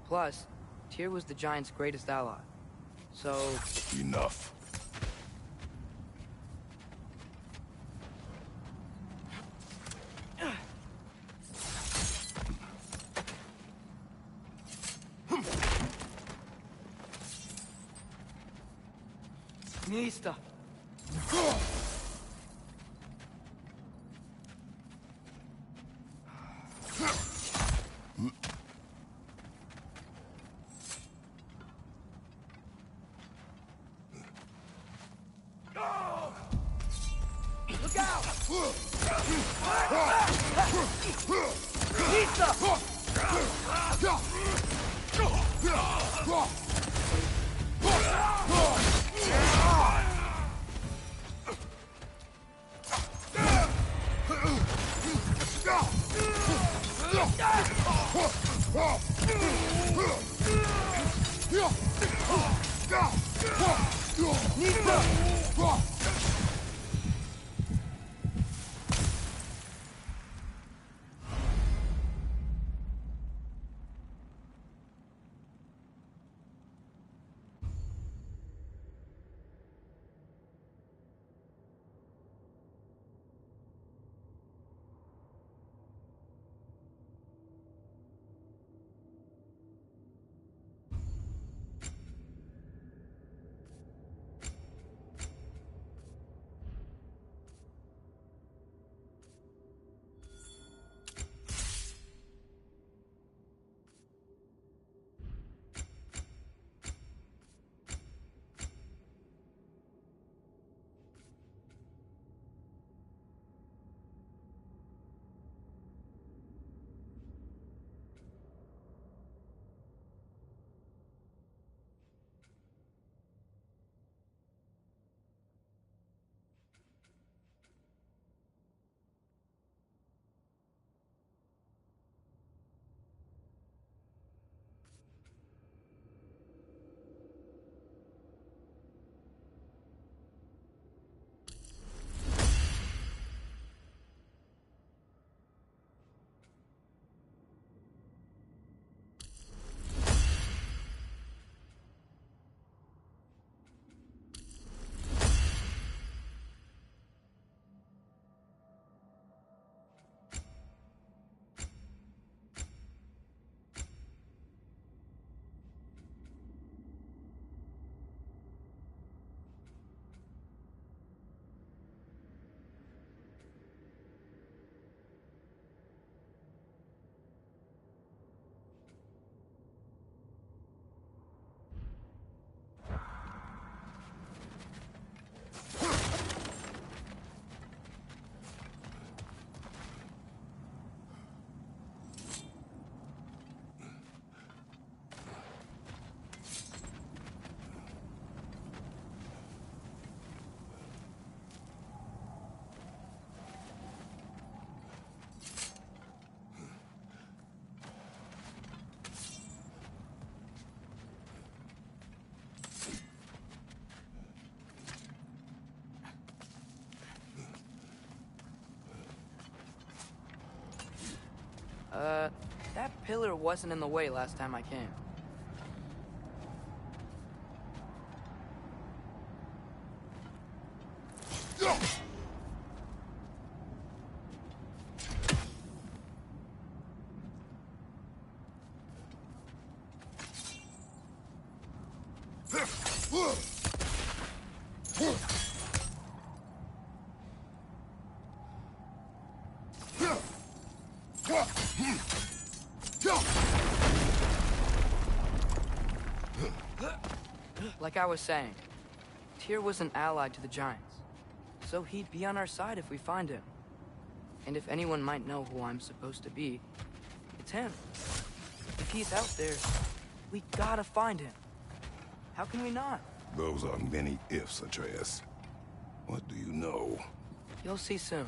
A: Plus, Tyr was the giants' greatest ally. So...
K: Enough.
A: Nista. Look out! That pillar wasn't in the way last time I came. Like I was saying, Tyr was an ally to the Giants, so he'd be on our side if we find him. And if anyone might know who I'm supposed to be, it's him. If he's out there, we gotta find him. How can we not?
K: Those are many ifs, Atreus. What do you know?
A: You'll see soon.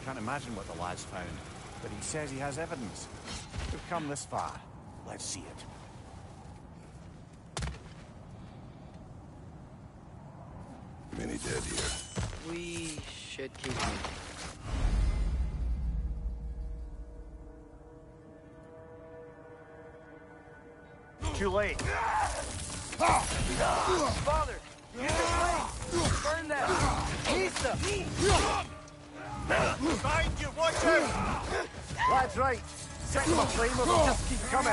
C: Can't imagine what the lad's found, but he says he has evidence. We've come this far. Let's see it.
K: Many dead here.
A: We should keep moving.
C: Too late.
A: Father! Use the flame! Burn that! Lisa!
C: Behind you, watch out! Lad's right. Set them aflame or they'll just keep coming.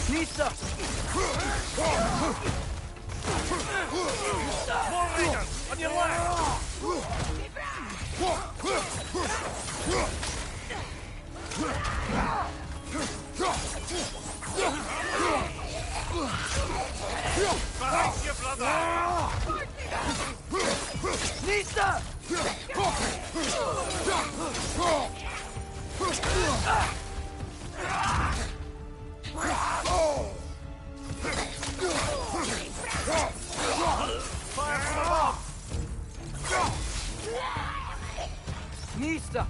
A: Nisa!
J: More leaders! On your left! Behind you, brother!
A: Nisa!
C: Fire from above!
A: Nisa!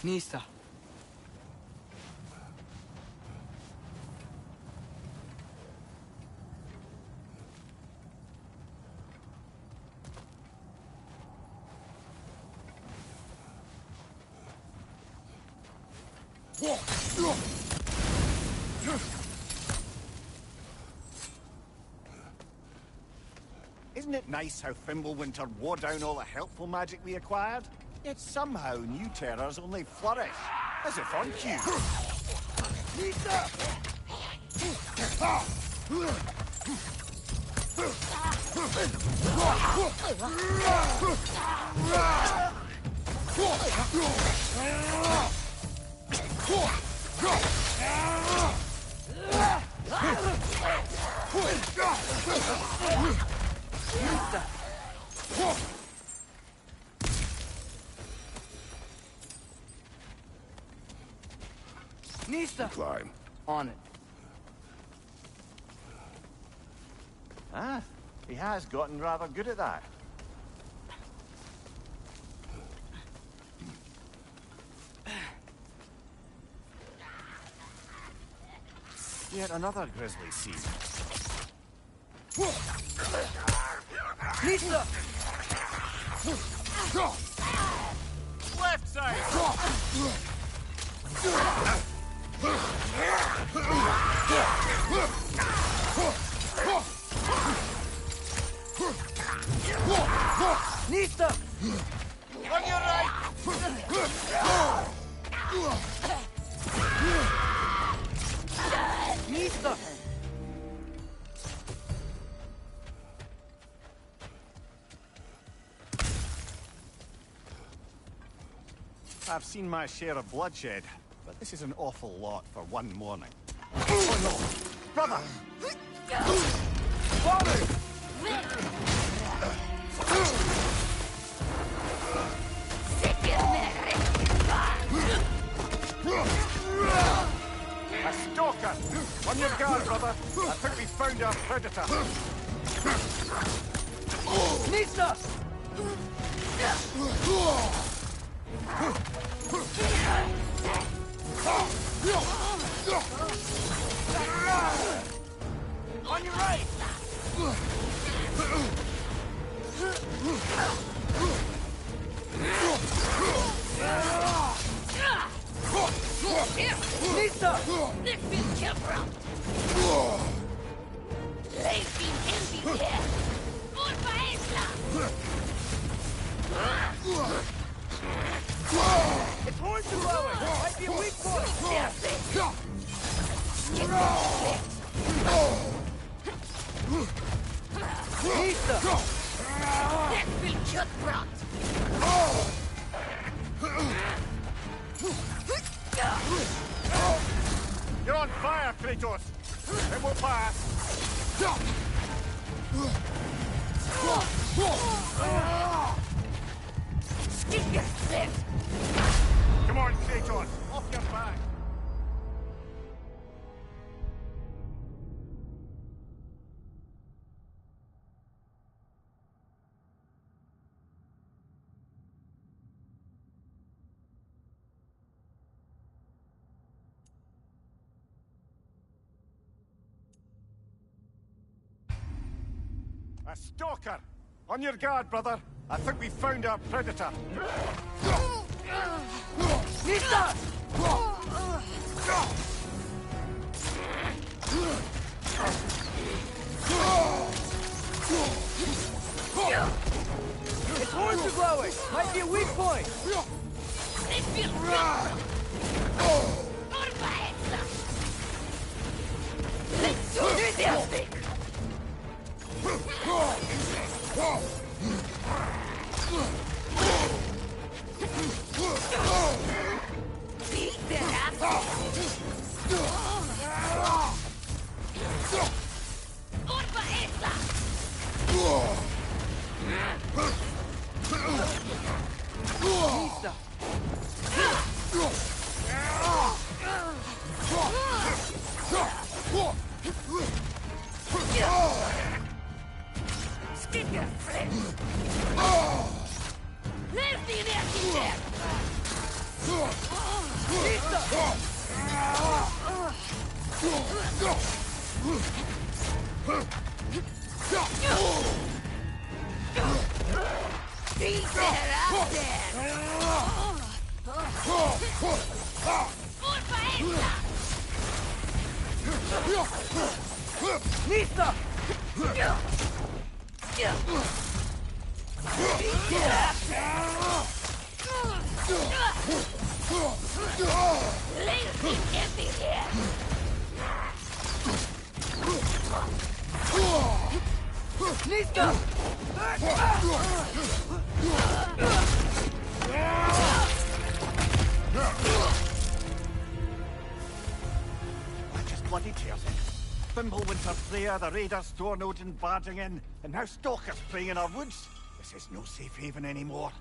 A: Nisa.
C: Isn't it nice how Fimbulwinter wore down all the helpful magic we acquired? Yet somehow new terrors only flourish, as if on cue.
A: Nista!
K: Climb.
A: On it.
C: Ah, he has gotten rather good at that. Yet another grisly scene.
A: Nista!
C: Left side!
A: Nista!
C: On your right!
A: Nista!
C: I've seen my share of bloodshed, but this is an awful lot for one morning. Oh no! Brother! Father! A stalker! On your guard, brother! I think we found our predator!
A: Nista! On your right! Nista!
L: Ich bin gebraucht! Ich bin entweder unverhältnismäßig!
A: Its horns are glowing! Might be a weak point! Nista!
L: Ich bin gebraucht!
C: You're on fire, Kratos! It will pass! Come on, Kratos! Off your back! A stalker! On your guard, brother! I think we found our predator!
A: Nista! Its horns are glowing! Might be a weak point!
L: Ich bin gebraucht! Unverhältnismäßig! Enthusiastic! Beat that ass!
A: Nista!
L: Leave the nasty death! Beat that up there!
A: Nista!
L: empty here. Let's go.
C: That just bloody tears it. Fimbulwinter Freya, the raiders, Stornodin barging in, and now stalkers preying in our woods. This is no safe haven anymore.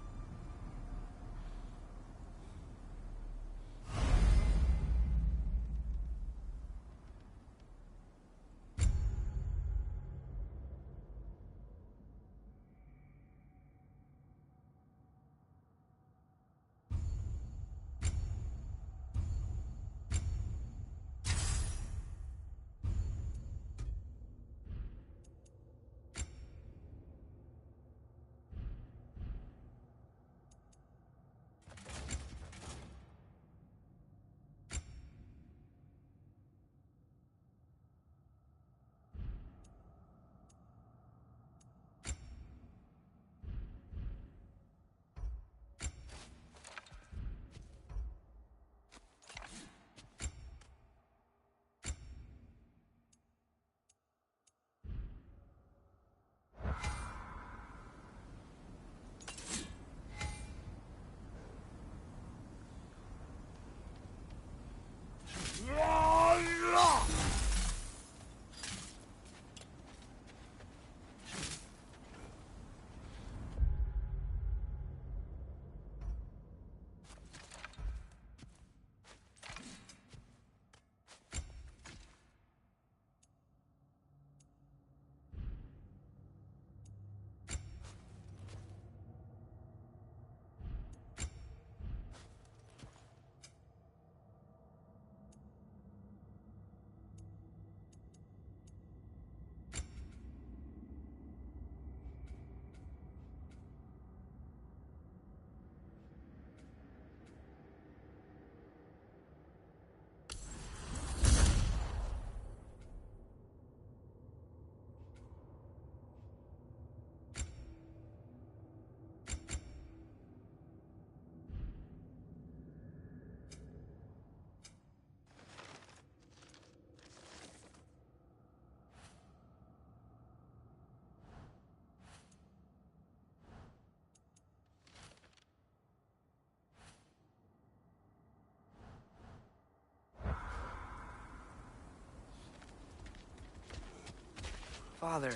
A: Father,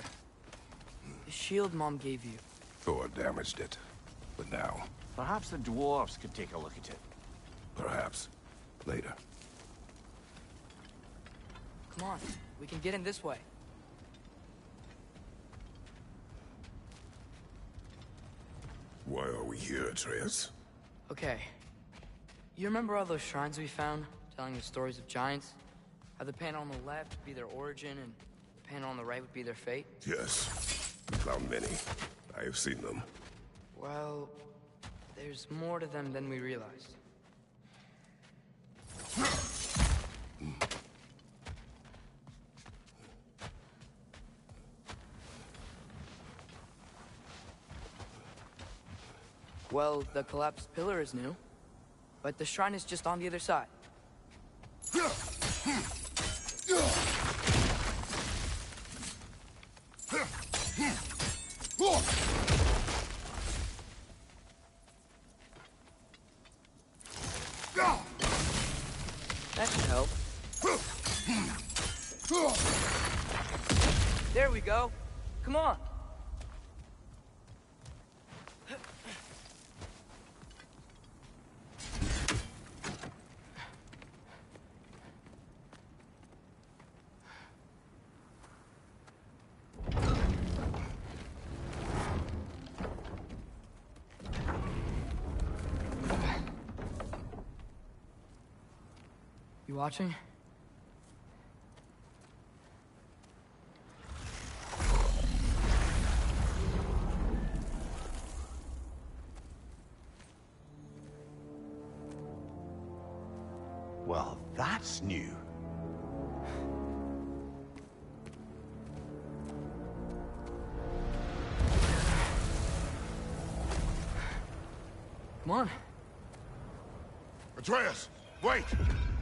A: the shield Mom gave you.
K: Thor damaged it. But now,
C: Perhaps the dwarves could take a look at it.
K: perhaps, later.
A: Come on, we can get in this way.
K: Why are we here, Atreus?
A: Okay. You remember all those shrines we found, telling the stories of giants? How the panel on the left would be their origin, and the panel on the right would be their fate?
K: Yes. We found many. I have seen them.
A: Well, there's more to them than we realized. Well, the collapsed pillar is new, but the shrine is just on the other side. That should help. There we go. Come on. You watching?
C: Well, that's new.
A: Come on.
I: Atreus, wait!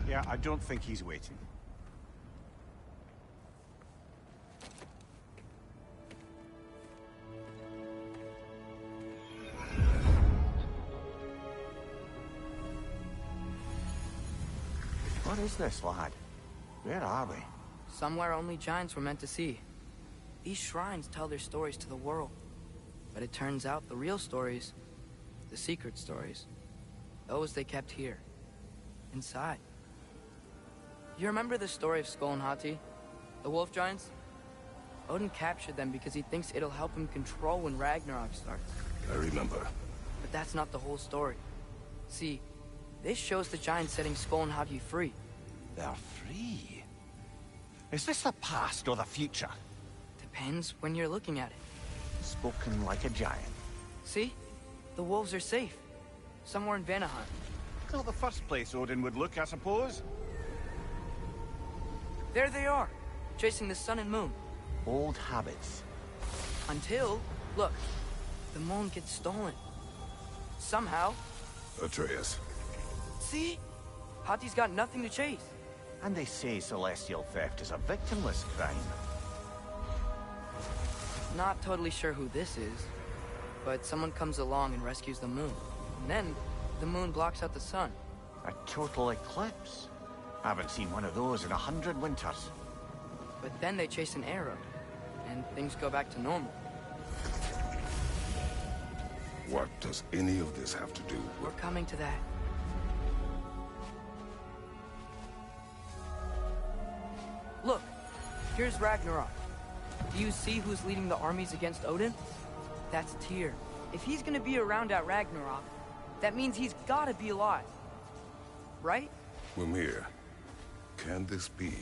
C: Yeah, I don't think he's waiting. What is this, lad? Where are we?
A: Somewhere only giants were meant to see. These shrines tell their stories to the world. But it turns out the real stories, the secret stories, those they kept here, inside. You remember the story of Skull and Hati, the wolf giants? Odin captured them because he thinks it'll help him control when Ragnarok starts.
K: I remember.
A: But that's not the whole story. See, this shows the giants setting Skull and Hati free.
C: They're free? Is this the past or the future?
A: Depends when you're looking at it.
C: Spoken like a giant.
A: See? The wolves are safe. Somewhere in Vanaheim.
C: Not the first place Odin would look, I suppose.
A: There they are, chasing the sun and moon.
C: Old habits.
A: Until, look, the moon gets stolen. Somehow.
K: Atreus.
A: See? Hati's got nothing to chase.
C: And they say celestial theft is a victimless crime.
A: Not totally sure who this is, but someone comes along and rescues the moon. And then, the moon blocks out the sun.
C: A total eclipse. Haven't seen one of those in 100 winters.
A: But then they chase an arrow, and things go back to normal.
K: What does any of this have to do with...
A: We're coming to that. Look, here's Ragnarok. Do you see who's leading the armies against Odin? That's Tyr. If he's gonna be around at Ragnarok, that means he's gotta be alive. Right?
K: Mimir, can this be?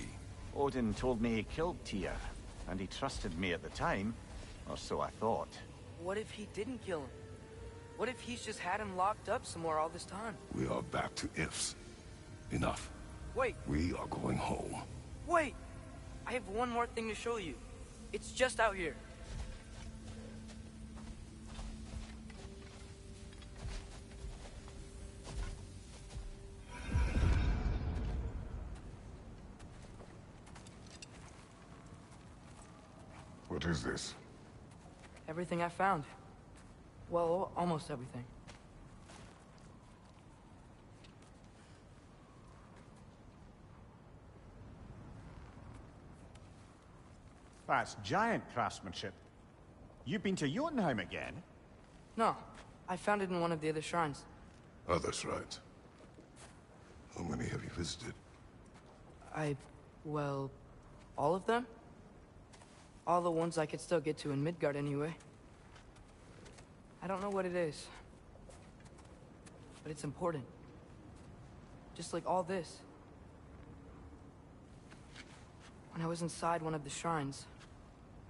C: Odin told me he killed Tyr, and he trusted me at the time, or so I thought.
A: What if he didn't kill him? What if he's just had him locked up somewhere all this time?
K: We are back to ifs. Enough.
A: Wait.
K: We are going home.
A: Wait! I have one more thing to show you. It's just out here.
K: What is this?
A: Everything I found. Well, almost everything.
C: That's giant craftsmanship. You've been to Jotunheim again?
A: No, I found it in one of the other shrines.
K: Other shrines? How many have you visited?
A: Well, all of them? All the ones I could still get to in Midgard anyway. I don't know what it is. But it's important. Just like all this. When I was inside one of the shrines,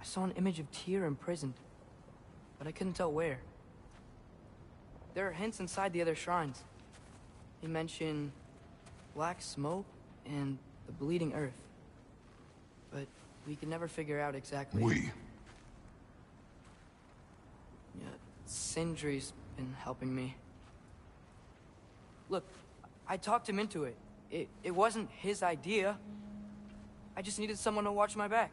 A: I saw an image of Tyr imprisoned, but I couldn't tell where. There are hints inside the other shrines. They mention black smoke and the bleeding earth. But we could never figure out exactly.
K: We?
A: Yeah, Sindri's been helping me. Look, I talked him into it. It wasn't his idea. I just needed someone to watch my back.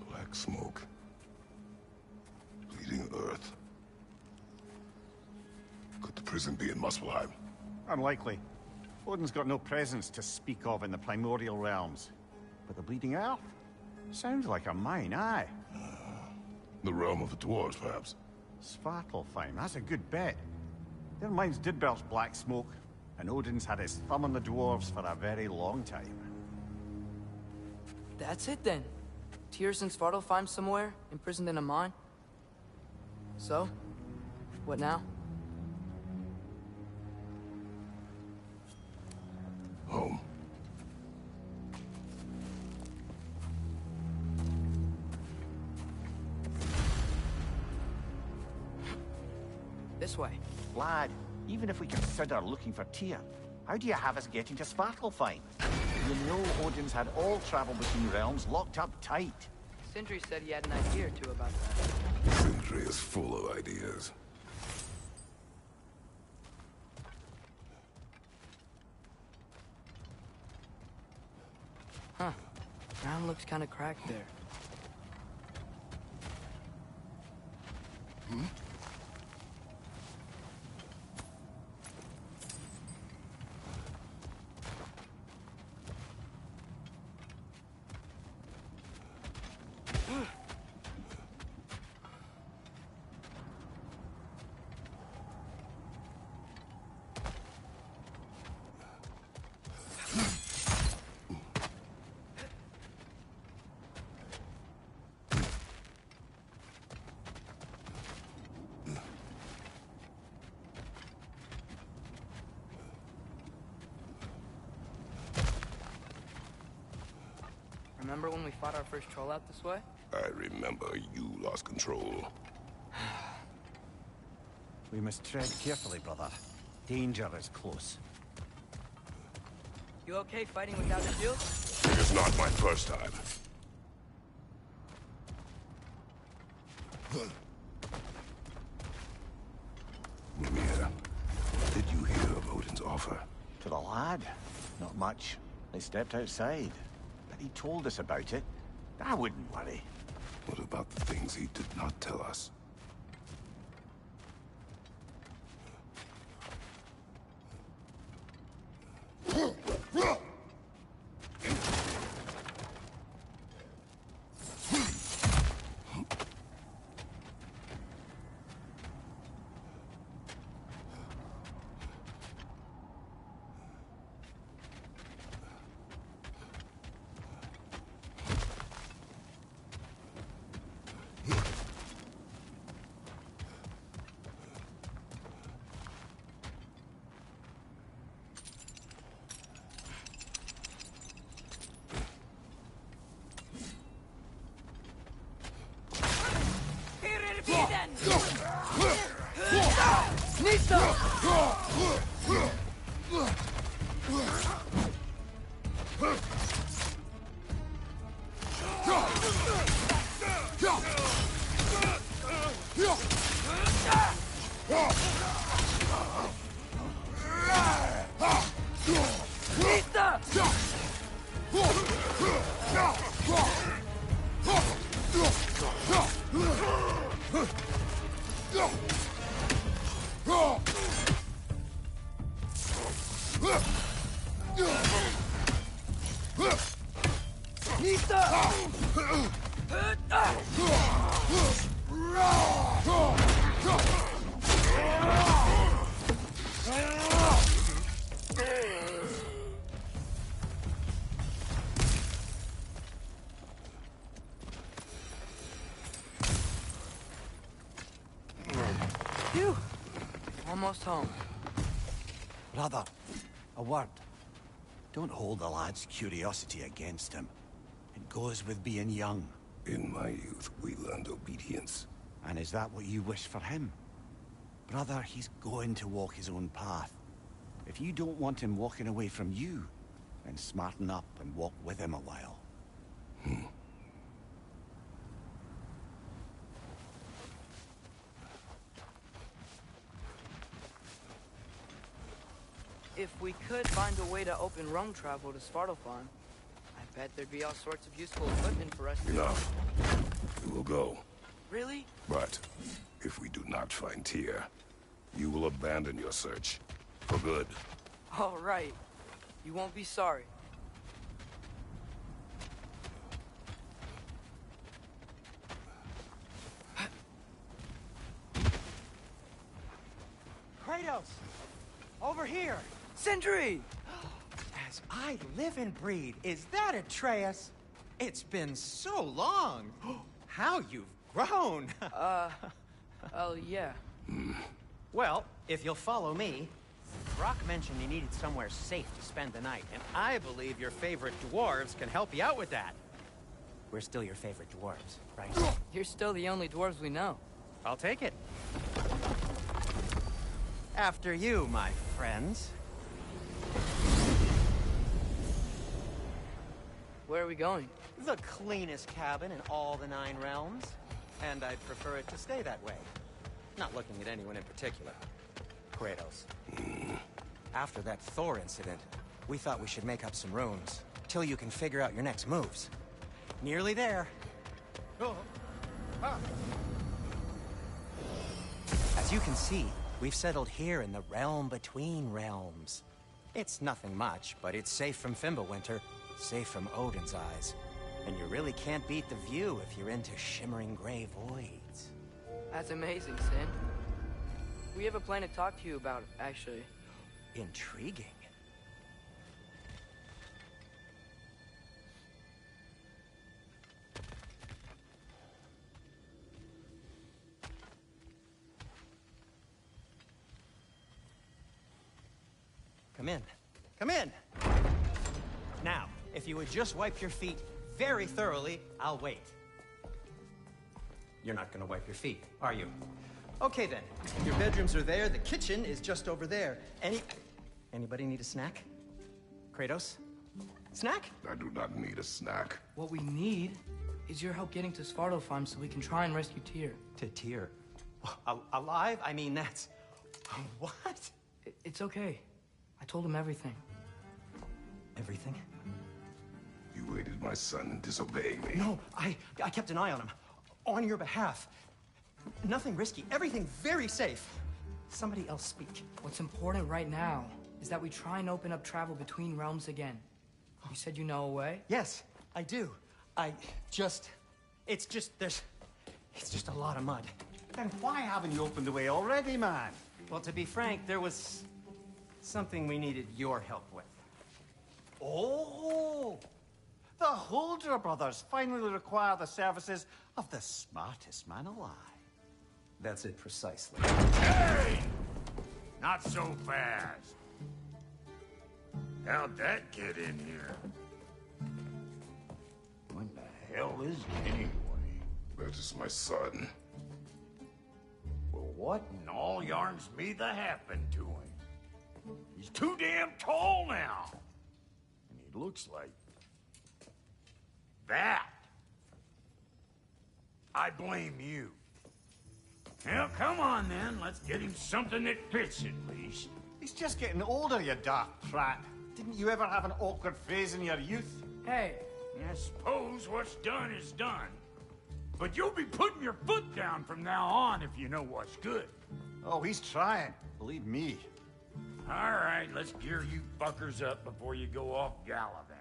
K: Black smoke. Bleeding earth. Could the prison be in Muspelheim?
C: Unlikely. Odin's got no presence to speak of in the primordial realms. But the bleeding earth? Sounds like a mine, aye.
K: The realm of the dwarves, perhaps.
C: Svartalfheim, that's a good bet. Their mines did belch black smoke, and Odin's had his thumb on the dwarves for a very long time.
A: That's it then. Tyr's in Svartalfheim somewhere, imprisoned in a mine. So, what now?
K: Home.
A: This way.
C: Lad, even if we consider looking for Tyr, how do you have us getting to Svartalfheim? You know Odin's had all travel between realms locked up tight.
A: Sindri said he had an idea or two about that.
K: Sindri is full of ideas.
A: Huh. Ground looks kind of cracked there.
K: Hmm?
A: Remember when we fought our first troll out this way?
K: I remember you lost control.
C: We must tread carefully, brother. Danger is close.
A: You okay fighting without a shield?
K: It is not my first time. Mimir, did you hear of Odin's offer?
C: To the lad? Not much. They stepped outside. But he told us about it. I wouldn't worry.
K: What about the things he did not tell us?
A: Phew! Almost home.
C: Brother, a word. Don't hold the lad's curiosity against him. It goes with being young.
K: In my youth, we learned obedience.
C: And is that what you wish for him? Brother, he's going to walk his own path. If you don't want him walking away from you, then smarten up and walk with him a while.
A: If we could find a way to open roam travel to Svartalfheim, I bet there'd be all sorts of useful equipment for us to...
K: Enough. We will go.
A: Really?
K: But if we do not find Tyr, you will abandon your search. For good.
A: All right. You won't be sorry.
G: Kratos! Over here!
A: Sindri!
G: As I live and breathe, is that Atreus? It's been so long! How you've grown!
A: Oh, yeah.
G: Well, if you'll follow me, Brock mentioned you needed somewhere safe to spend the night, and I believe your favorite dwarves can help you out with that. We're still your favorite dwarves, right?
A: You're still the only dwarves we know.
G: I'll take it. After you, my friends.
A: Where are we going?
G: The cleanest cabin in all the 9 realms. And I'd prefer it to stay that way. Not looking at anyone in particular. Kratos. After that Thor incident, we thought we should make up some runes, till you can figure out your next moves. Nearly there. As you can see, we've settled here in the realm between realms. It's nothing much, but it's safe from Fimbulwinter, safe from Odin's eyes. And you really can't beat the view if you're into shimmering gray voids.
A: That's amazing, Sin. We have a plan to talk to you about, actually.
G: Intriguing. Come in. Come in! Now, if you would just wipe your feet very thoroughly, I'll wait. You're not gonna wipe your feet, are you? Okay then. Your bedrooms are there, the kitchen is just over there. Anybody need a snack? Kratos? Snack?
K: I do not need a snack.
A: What we need is your help getting to Svartalfheim so we can try and rescue Tyr.
G: To Tyr? Alive? I mean, that's... What?
A: It's okay. I told him everything.
G: Everything?
K: You aided my son in disobeying me.
G: No, I kept an eye on him. On your behalf. Nothing risky. Everything very safe. Somebody else speak.
A: What's important right now is that we try and open up travel between realms again. You said you know a way?
G: Yes, I do. It's just a lot of mud.
C: Then why haven't you opened the way already, man?
G: Well, to be frank, there was something we needed your help with.
C: Oh! The Holder brothers finally require the services of the smartest man alive.
G: That's it precisely.
J: Hey! Not so fast. How'd that get in here? What the hell is it anyway?
K: That is my son.
J: Well, what in all yarns me that happened to him? He's too damn tall now. And he looks like... that. I blame you. Well, come on then. Let's get him something that fits at least.
C: He's just getting older, you daft prat. Didn't you ever have an awkward phase in your youth?
A: Hey.
J: I suppose what's done is done. But you'll be putting your foot down from now on if you know what's good.
C: Oh, he's trying. Believe me.
J: All right, let's gear you fuckers up before you go off gallivanting.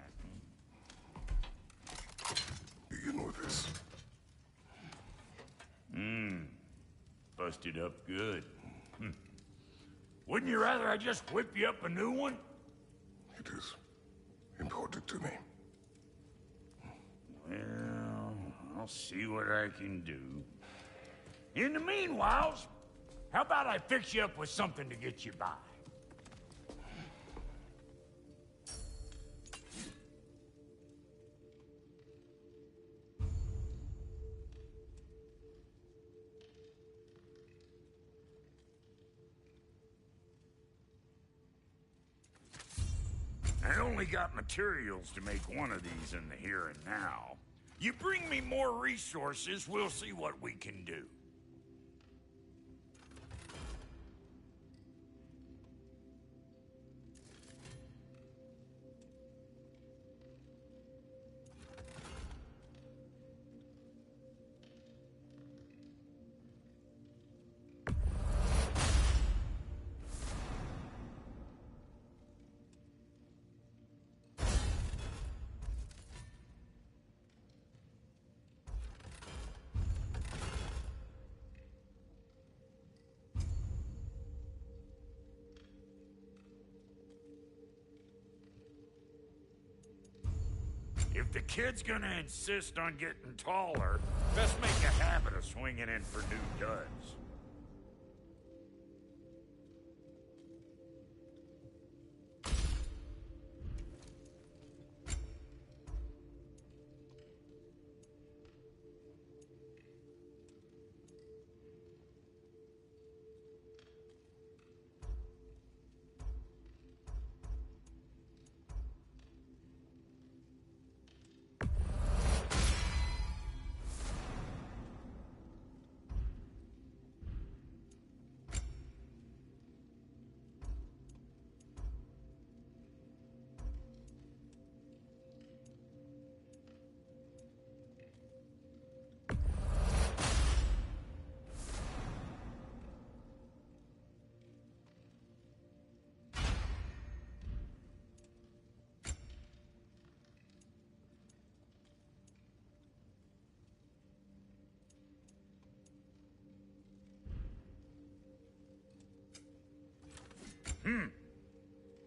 K: Begin with this.
J: Busted up good. Wouldn't you rather I just whip you up a new one?
K: It is important to me.
J: Well, I'll see what I can do. In the meanwhile, how about I fix you up with something to get you by? I only got materials to make one of these in the here and now. You bring me more resources, we'll see what we can do. If the kid's gonna insist on getting taller, best make a habit of swinging in for new duds.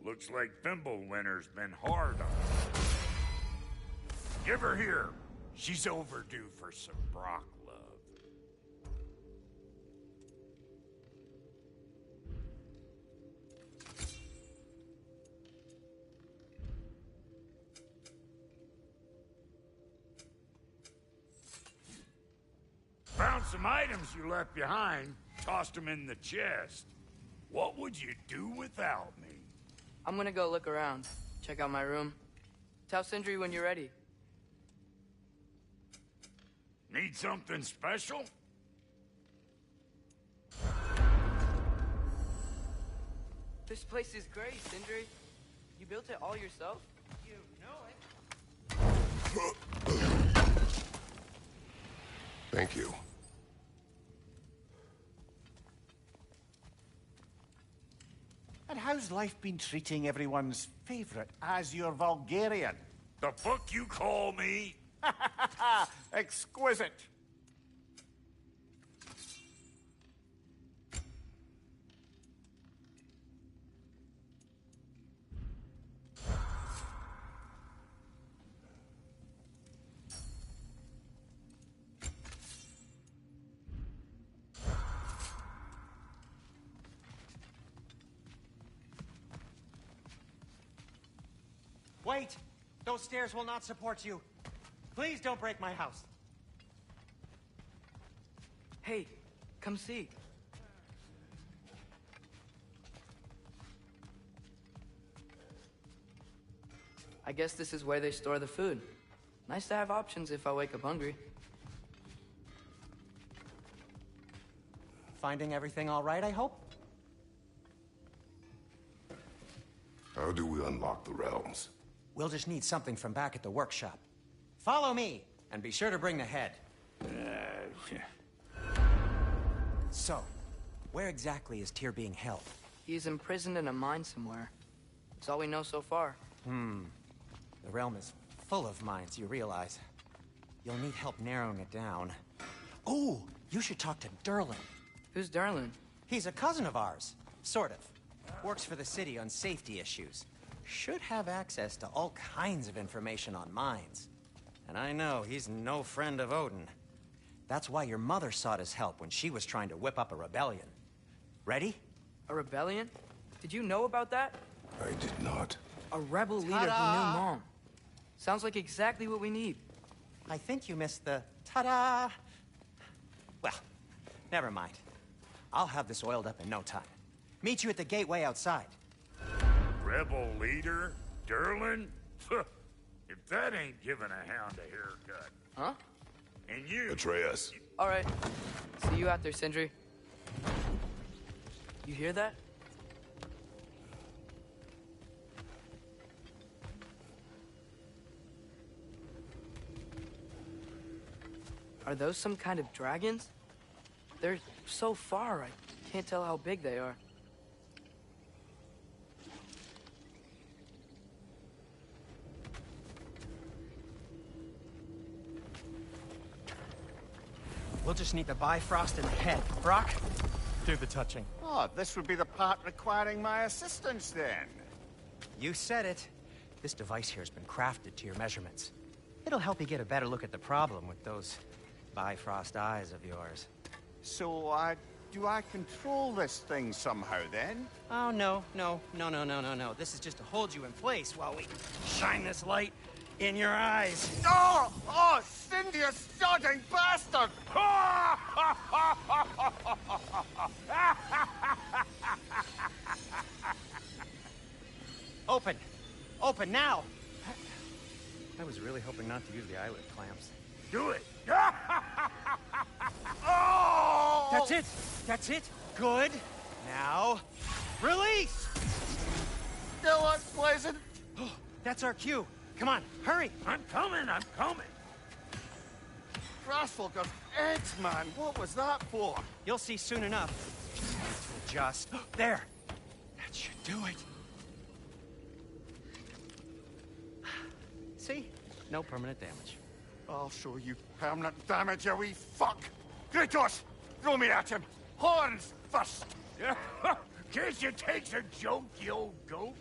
B: Looks like Fimbulwinter's been hard on her. Give her here. She's overdue for some Brock love. Found some items you left behind, tossed them in the chest. What would you do without me?
A: I'm gonna go look around, check out my room. Tell Sindri when you're ready.
B: Need something special?
A: This place is great, Sindri. You built it all yourself? You know it.
K: Thank you.
C: And how's life been treating everyone's favorite Azure Vulgarian?
B: The fuck you call me?
C: Exquisite.
G: Wait! Those stairs will not support you. Please don't break my house.
A: Hey, come see. I guess this is where they store the food. Nice to have options if I wake up hungry.
G: Finding everything all right, I hope?
K: How do we unlock the realms?
G: We'll just need something from back at the workshop. Follow me, and be sure to bring the head. So, where exactly is Tyr being held?
A: He's imprisoned in a mine somewhere. That's all we know so far.
G: The realm is full of mines, you realize. You'll need help narrowing it down. Oh, you should talk to Durlin.
A: Who's Durlin?
G: He's a cousin of ours. Sort of. Works for the city on safety issues. Should have access to all kinds of information on mines. And I know he's no friend of Odin. That's why your mother sought his help when she was trying to whip up a rebellion. Ready?
A: A rebellion? Did you know about that?
K: I did not.
A: A rebel leader who knew Mom. Sounds like exactly what we need.
G: I think you missed the ta-da! Well, never mind. I'll have this oiled up in no time. Meet you at the gateway outside.
B: Rebel leader? Durlin? If that ain't giving a hound a haircut.
A: Huh?
B: And you...
K: Atreus.
A: All right. See you out there, Sindri. You hear that? Are those some kind of dragons? They're so far, I can't tell how big they are.
G: We'll just need the Bifrost in the head. Brock, do the touching.
C: Oh, this would be the part requiring my assistance then.
G: You said it. This device here has been crafted to your measurements. It'll help you get a better look at the problem with those Bifrost eyes of yours.
C: So, do I control this thing somehow then?
G: Oh, no. This is just to hold you in place while we shine this light in your eyes.
C: Oh, Cindy, you sodding bastard!
G: Open now! I was really hoping not to use the eyelid clamps.
B: Do it!
C: Oh!
G: That's it! Good! Now, release!
C: Still unpleasant.
G: That's our cue. Come on, hurry!
B: I'm coming!
C: Frostfolk's eggs, man. What was that for?
G: You'll see soon enough. Just... There! That should do it. See? No permanent damage.
C: I'll show you permanent damage, you wee fuck! Kratos! Throw me at him! Horns first!
B: Can't you take a joke, you old goat?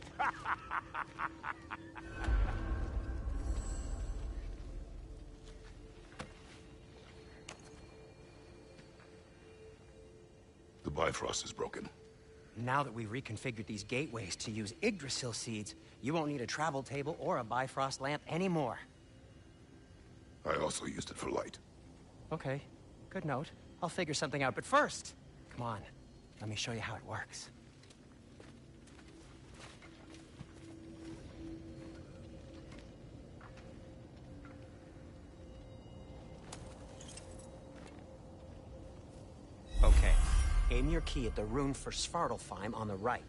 K: The Bifrost is broken.
G: Now that we've reconfigured these gateways to use Yggdrasil seeds, you won't need a travel table or a Bifrost lamp anymore.
K: I also used it for light.
G: Okay, good note. I'll figure something out, but first, come on, let me show you how it works. Okay, aim your key at the rune for Svartalfheim on the right,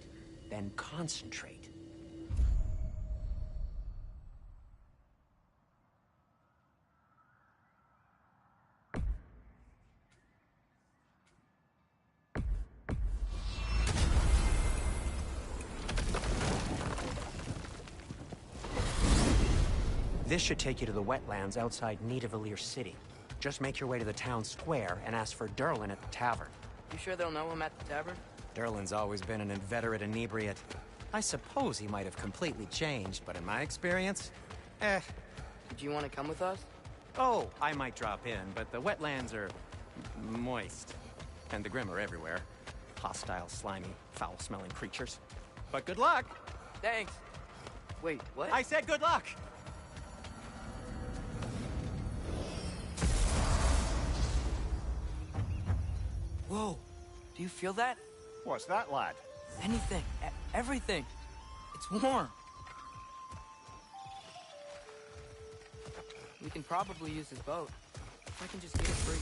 G: then concentrate. This should take you to the wetlands outside Nidavellir City. Just make your way to the town square and ask for Durlin at the tavern.
A: You sure they'll know him at the tavern?
G: Durlin's always been an inveterate inebriate. I suppose he might have completely changed, but in my experience,
A: Do you want to come with us?
G: Oh, I might drop in, but the wetlands are moist. And the Grim are everywhere. Hostile, slimy, foul-smelling creatures. But good luck!
A: Thanks. Wait, what?
G: I said good luck!
A: Whoa, do you feel that?
C: What's that, lad?
A: Anything, everything. It's warm. We can probably use his boat. If I can just get it free.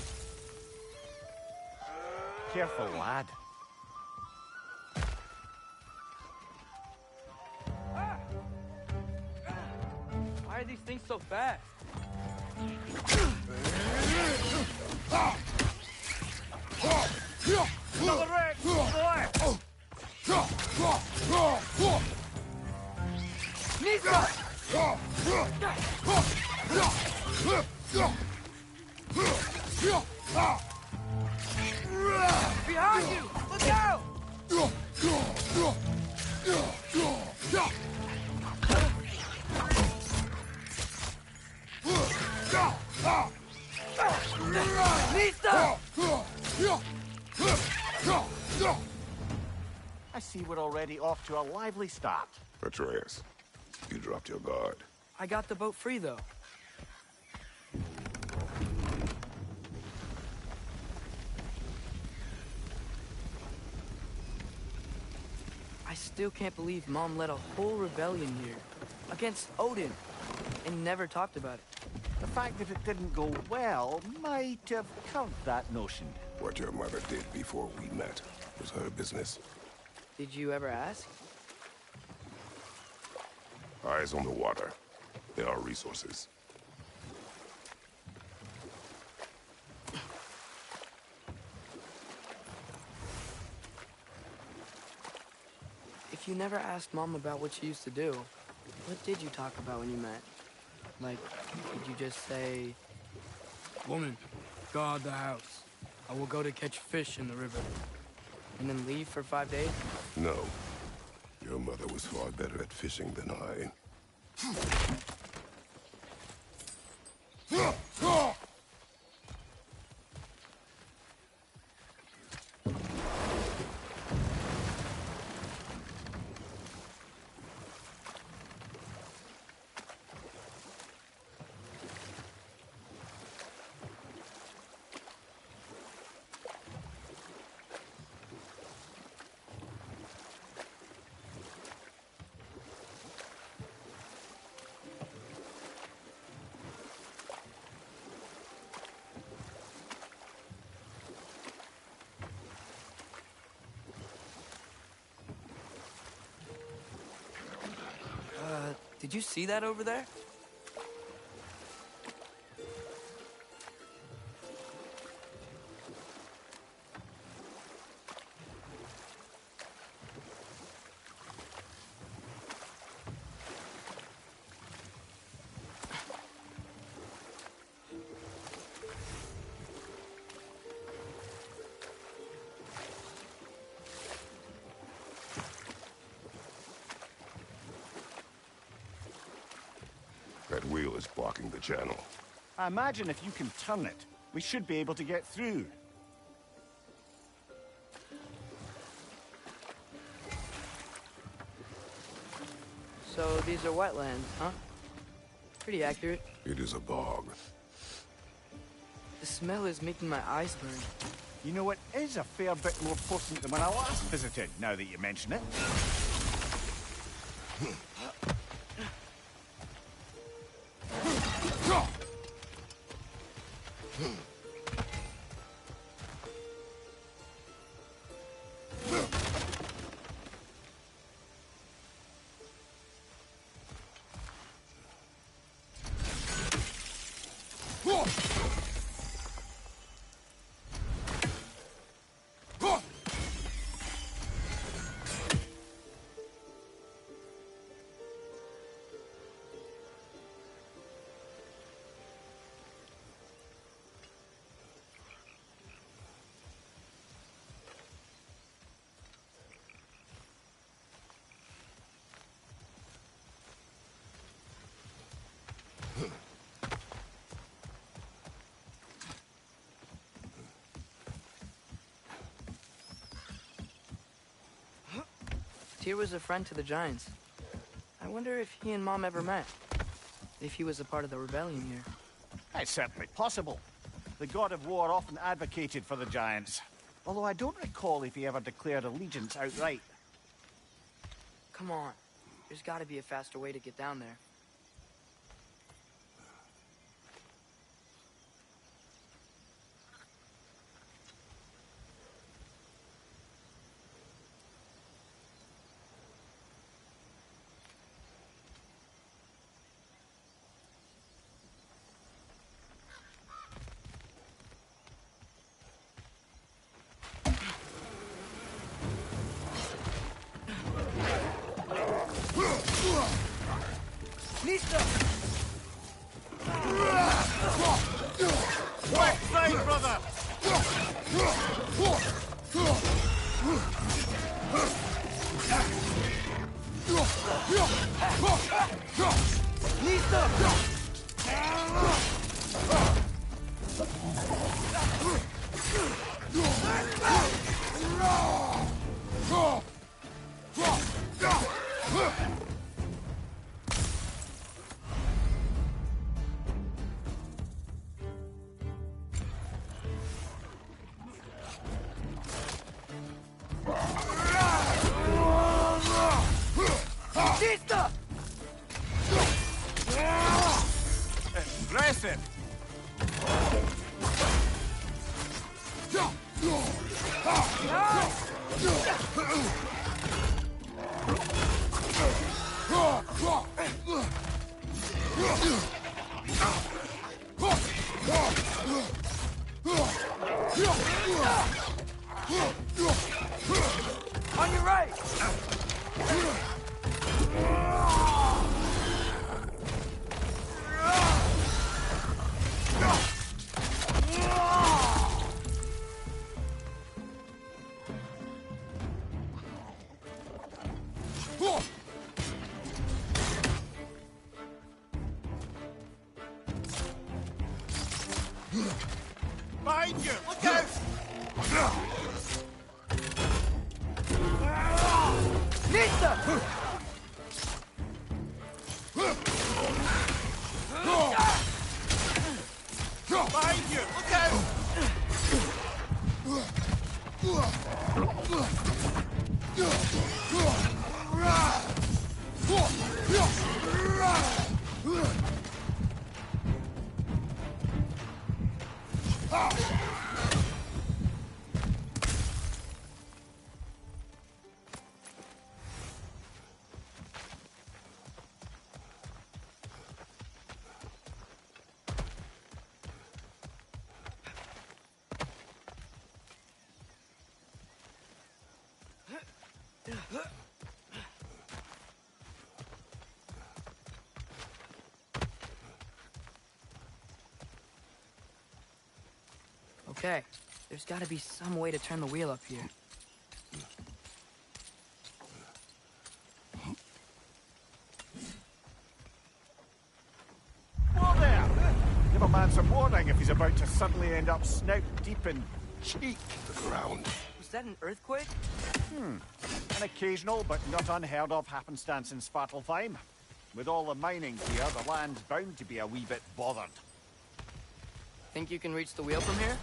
C: Careful, lad.
A: Why are these things so fast?
L: Another wreck! To the left!
A: Behind you! Look out!
C: I see we're already off to a lively start.
K: Atreus, you dropped your guard.
A: I got the boat free, though. I still can't believe Mom led a whole rebellion here. Against Odin. And never talked about it.
C: The fact that it didn't go well might have curbed that notion.
K: What your mother did before we met was her business.
A: Did you ever ask?
K: Eyes on the water. There are resources.
A: If you never asked Mom about what she used to do, what did you talk about when you met? Like, did you just say, "Woman, guard the house. I will go to catch fish in the river." And then leave for 5 days?
K: No. Your mother was far better at fishing than I.
A: Did you see that over there?
K: That wheel is blocking the channel.
C: I imagine if you can turn it, we should be able to get through.
A: So these are wetlands, huh? Pretty accurate.
K: It is a bog.
A: The smell is making my eyes burn.
C: You know, it is a fair bit more potent than when I last visited, now that you mention it.
A: Tyr was a friend to the Giants. I wonder if he and Mom ever met. If he was a part of the rebellion here.
C: It's certainly possible. The god of war often advocated for the Giants. Although I don't recall if he ever declared allegiance outright.
A: Come on. There's gotta be a faster way to get down there.
C: Impressive!
A: On your right!
C: Behind you! Look out!
A: Nista!
C: Behind you! Look out!
A: Okay, there's gotta be some way to turn the wheel up here.
C: man's a warning if he's about to suddenly end up snout deep in cheek.
K: The ground.
A: Was that an earthquake?
C: An occasional but not unheard of happenstance in Svartalfheim. With all the mining here, the land's bound to be a wee bit bothered.
A: Think you can reach the wheel from here?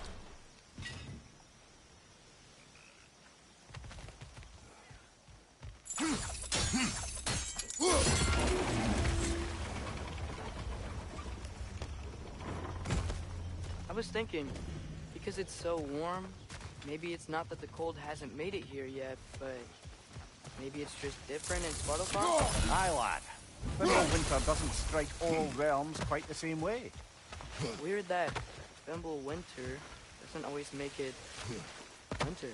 A: I was thinking, because it's so warm, maybe it's not that the cold hasn't made it here yet, but maybe it's just different in Svartalfheim?
C: Aye, lad. Winter doesn't strike all realms quite the same way.
A: Weird that Fimble winter doesn't always make it winter.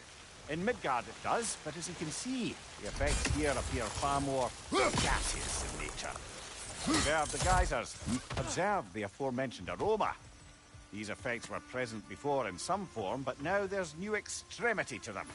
C: In Midgard it does, but as you can see, the effects here appear far more gaseous in nature. Observe the geysers. Observe the aforementioned aroma. These effects were present before in some form, but now there's new extremity to them.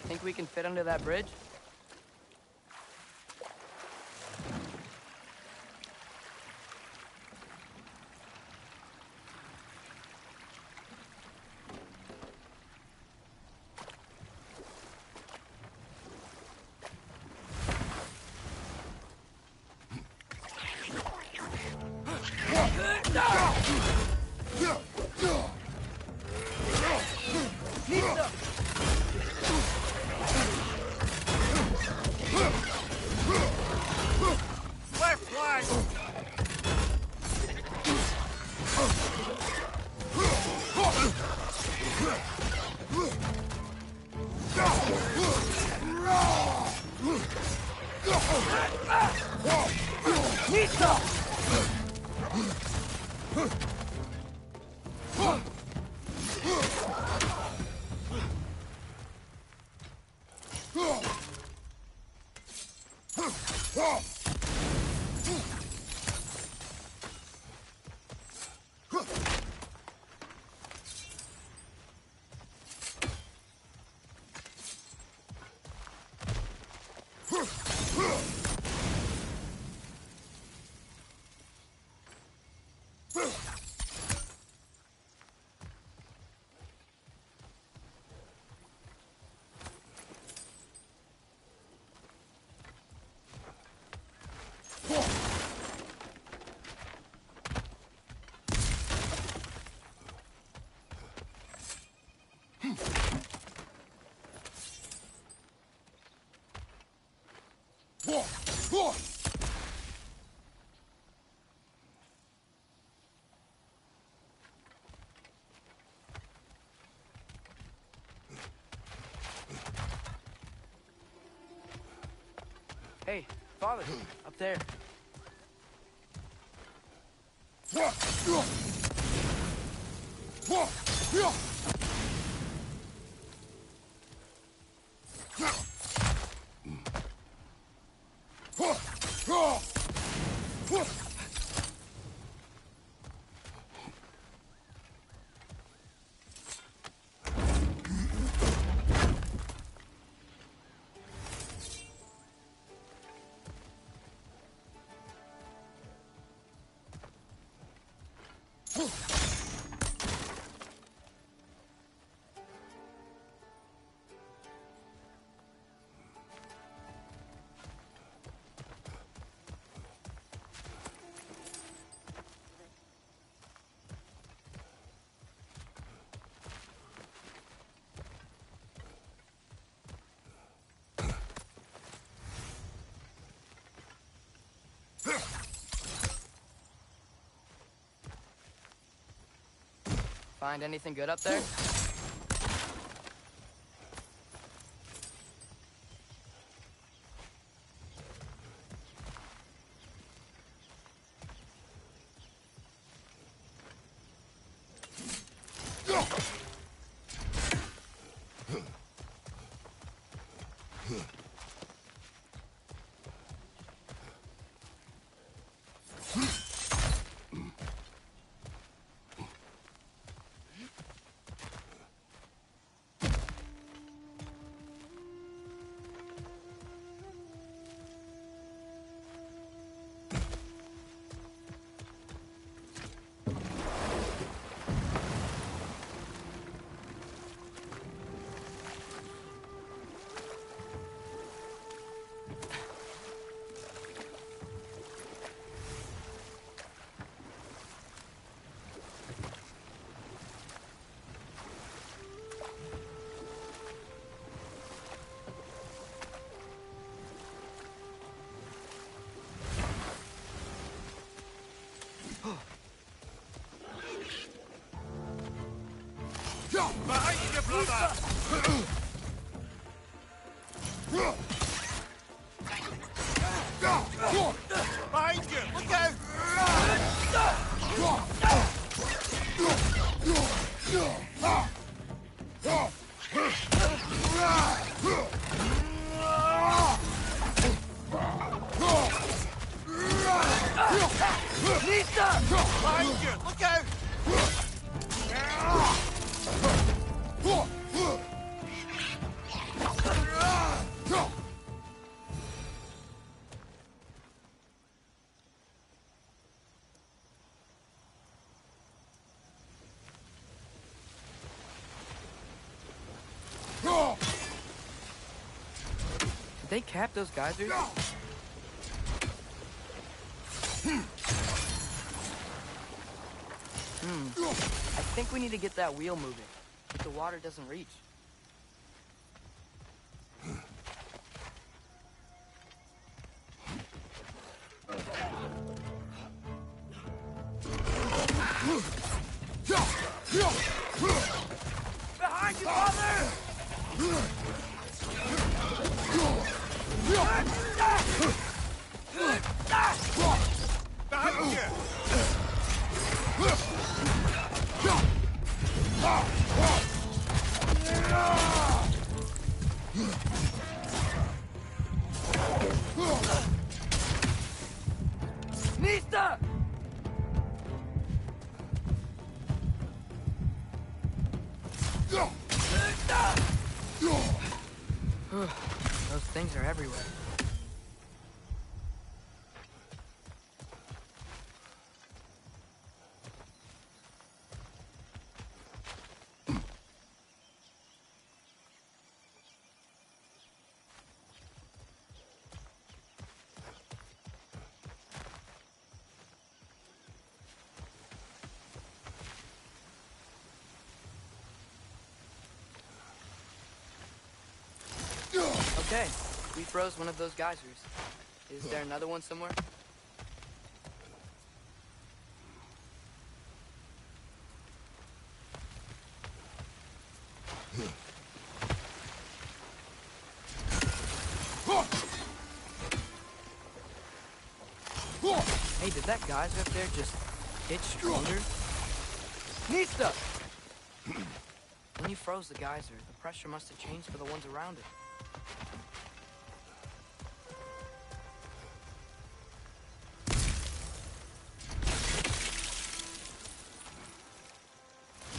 A: Think we can fit under that bridge? Hey, Father, up there. Find anything good up there?
L: Behind you, brother! Behind you! Look out! Lisa! Behind you! Look out!
A: Did they cap those geysers? I think we need to get that wheel moving, but the water doesn't reach.
L: Behind you, father! Behind you!
A: Nista! Those things are everywhere. Okay, we froze one of those geysers. Is there another one somewhere? Hey, did that geyser up there just get stronger? Nista! When you froze the geyser, the pressure must have changed for the ones around it.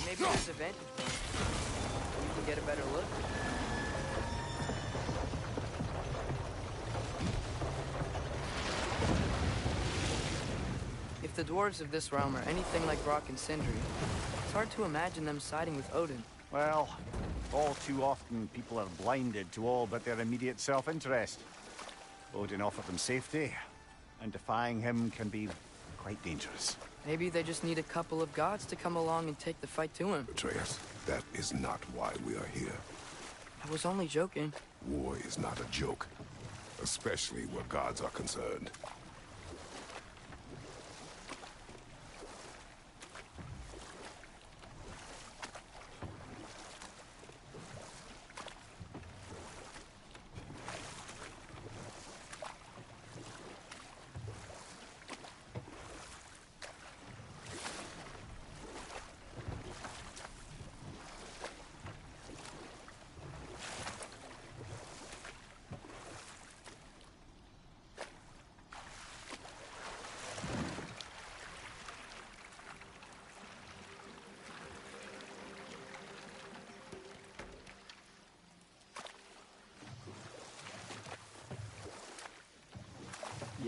A: Maybe there's a vantage point. You can get a better look. If the dwarves of this realm are anything like Brock and Sindri, it's hard to imagine them siding with Odin.
C: Well, all too often people are blinded to all but their immediate self-interest. Odin offered them safety, and defying him can be quite dangerous.
A: Maybe they just need a couple of gods to come along and take the fight to him.
K: Atreus, that is not why we are here.
A: I was only joking.
K: War is not a joke, especially where gods are concerned.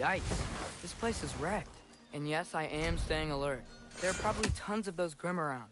A: Yikes. This place is wrecked. And yes, I am staying alert. There are probably tons of those Grim around.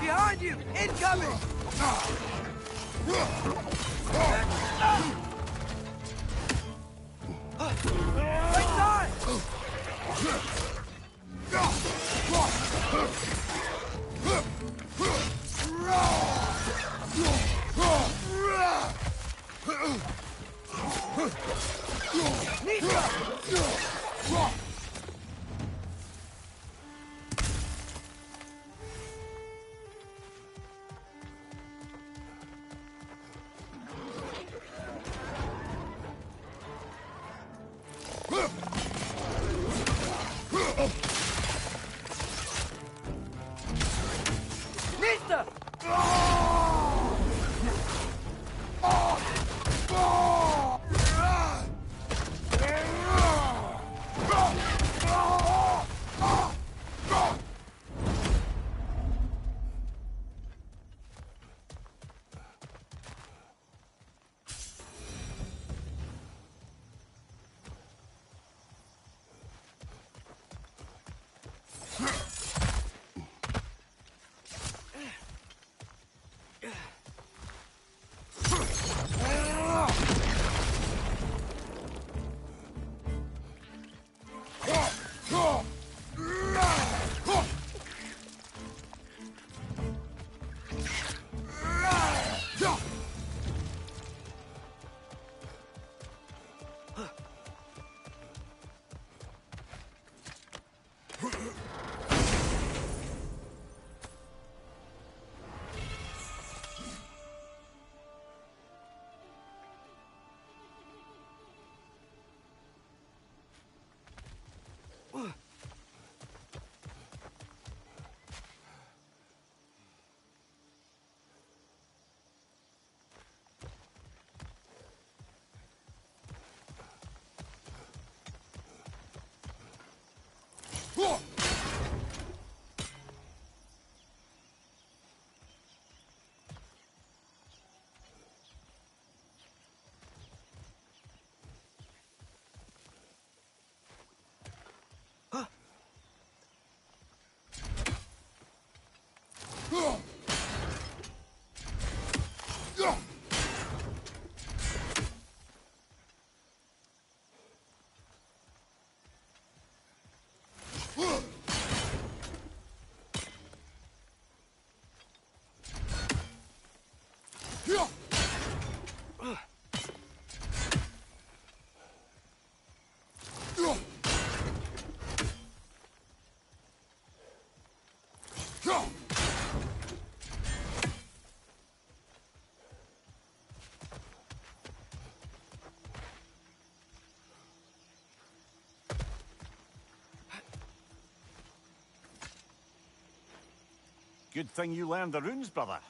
L: Behind you! Incoming! Right side!
C: Good thing you learned the runes, brother.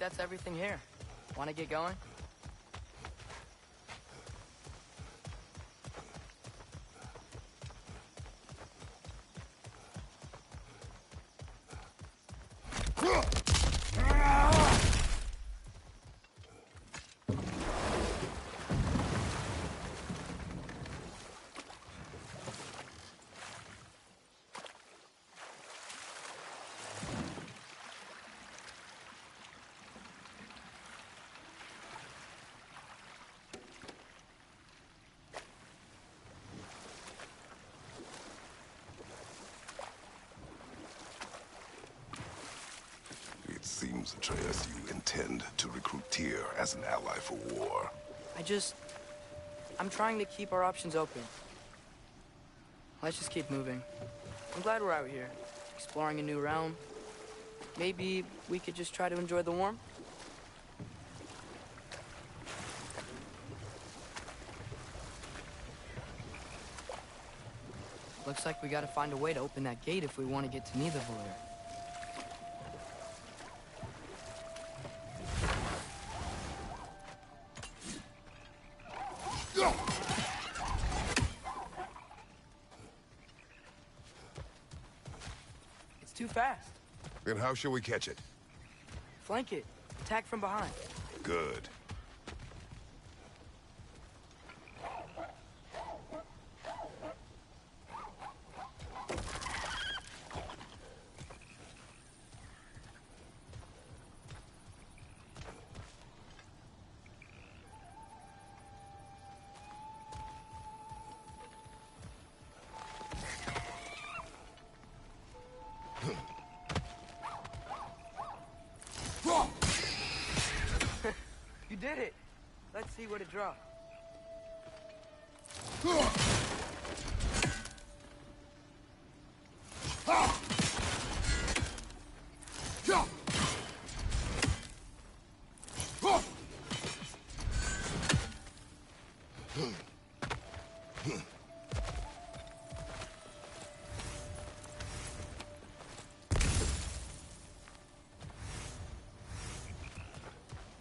A: that's everything here. Want to get going?
K: It seems, Atreus, you intend to recruit Tyr as an ally for war.
A: I'm trying to keep our options open. Let's just keep moving. I'm glad we're out here, exploring a new realm. Maybe we could just try to enjoy the warmth? Looks like we gotta find a way to open that gate if we want to get to Nidavellir. It's too fast.
K: Then how shall we catch it?
A: Flank it. Attack from behind.
K: Good.
A: You did it! Let's see what it dropped.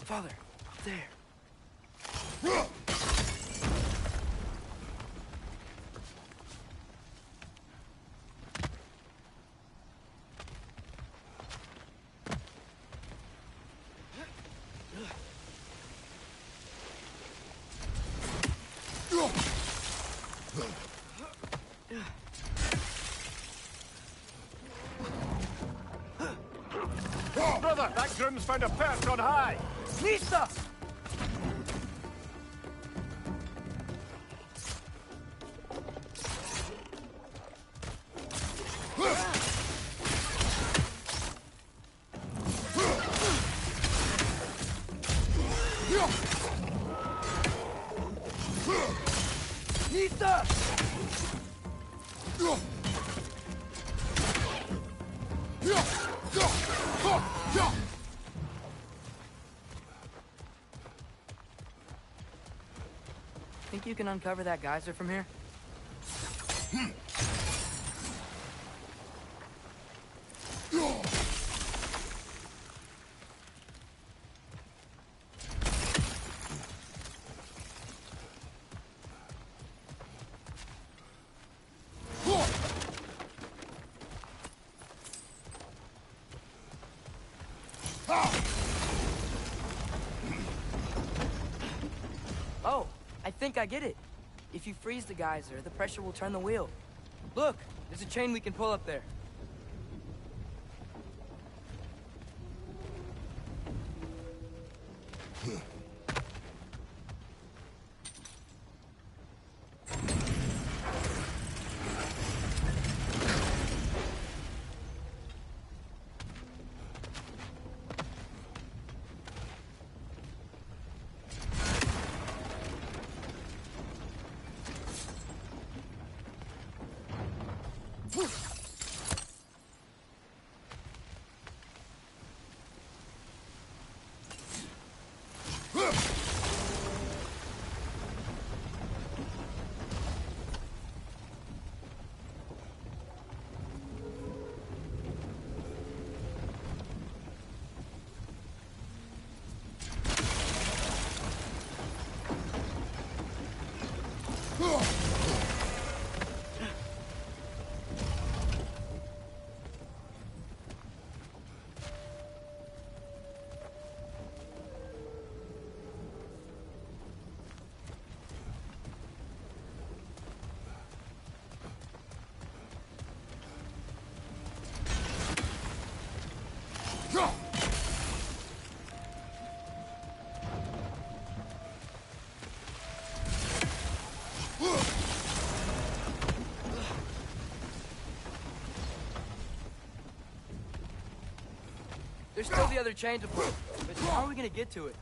A: Father, up there.
C: Brother, that groom's found a perch on high.
A: Nista! Nista! Think you can uncover that geyser from here? Oh, I think I get it. If you freeze the geyser, the pressure will turn the wheel. Look, there's a chain we can pull up there. There's still the other chain to pull, but how are we gonna get to it?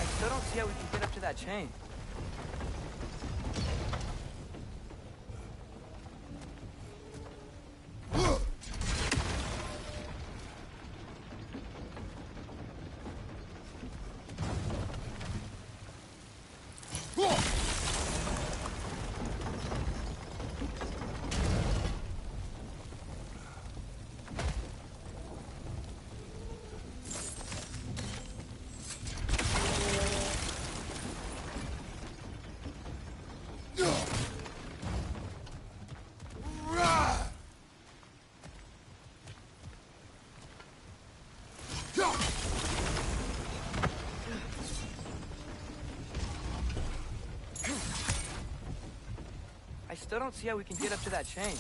A: I still don't see how we can get up to that chain. I still don't see how we can get up to that chain.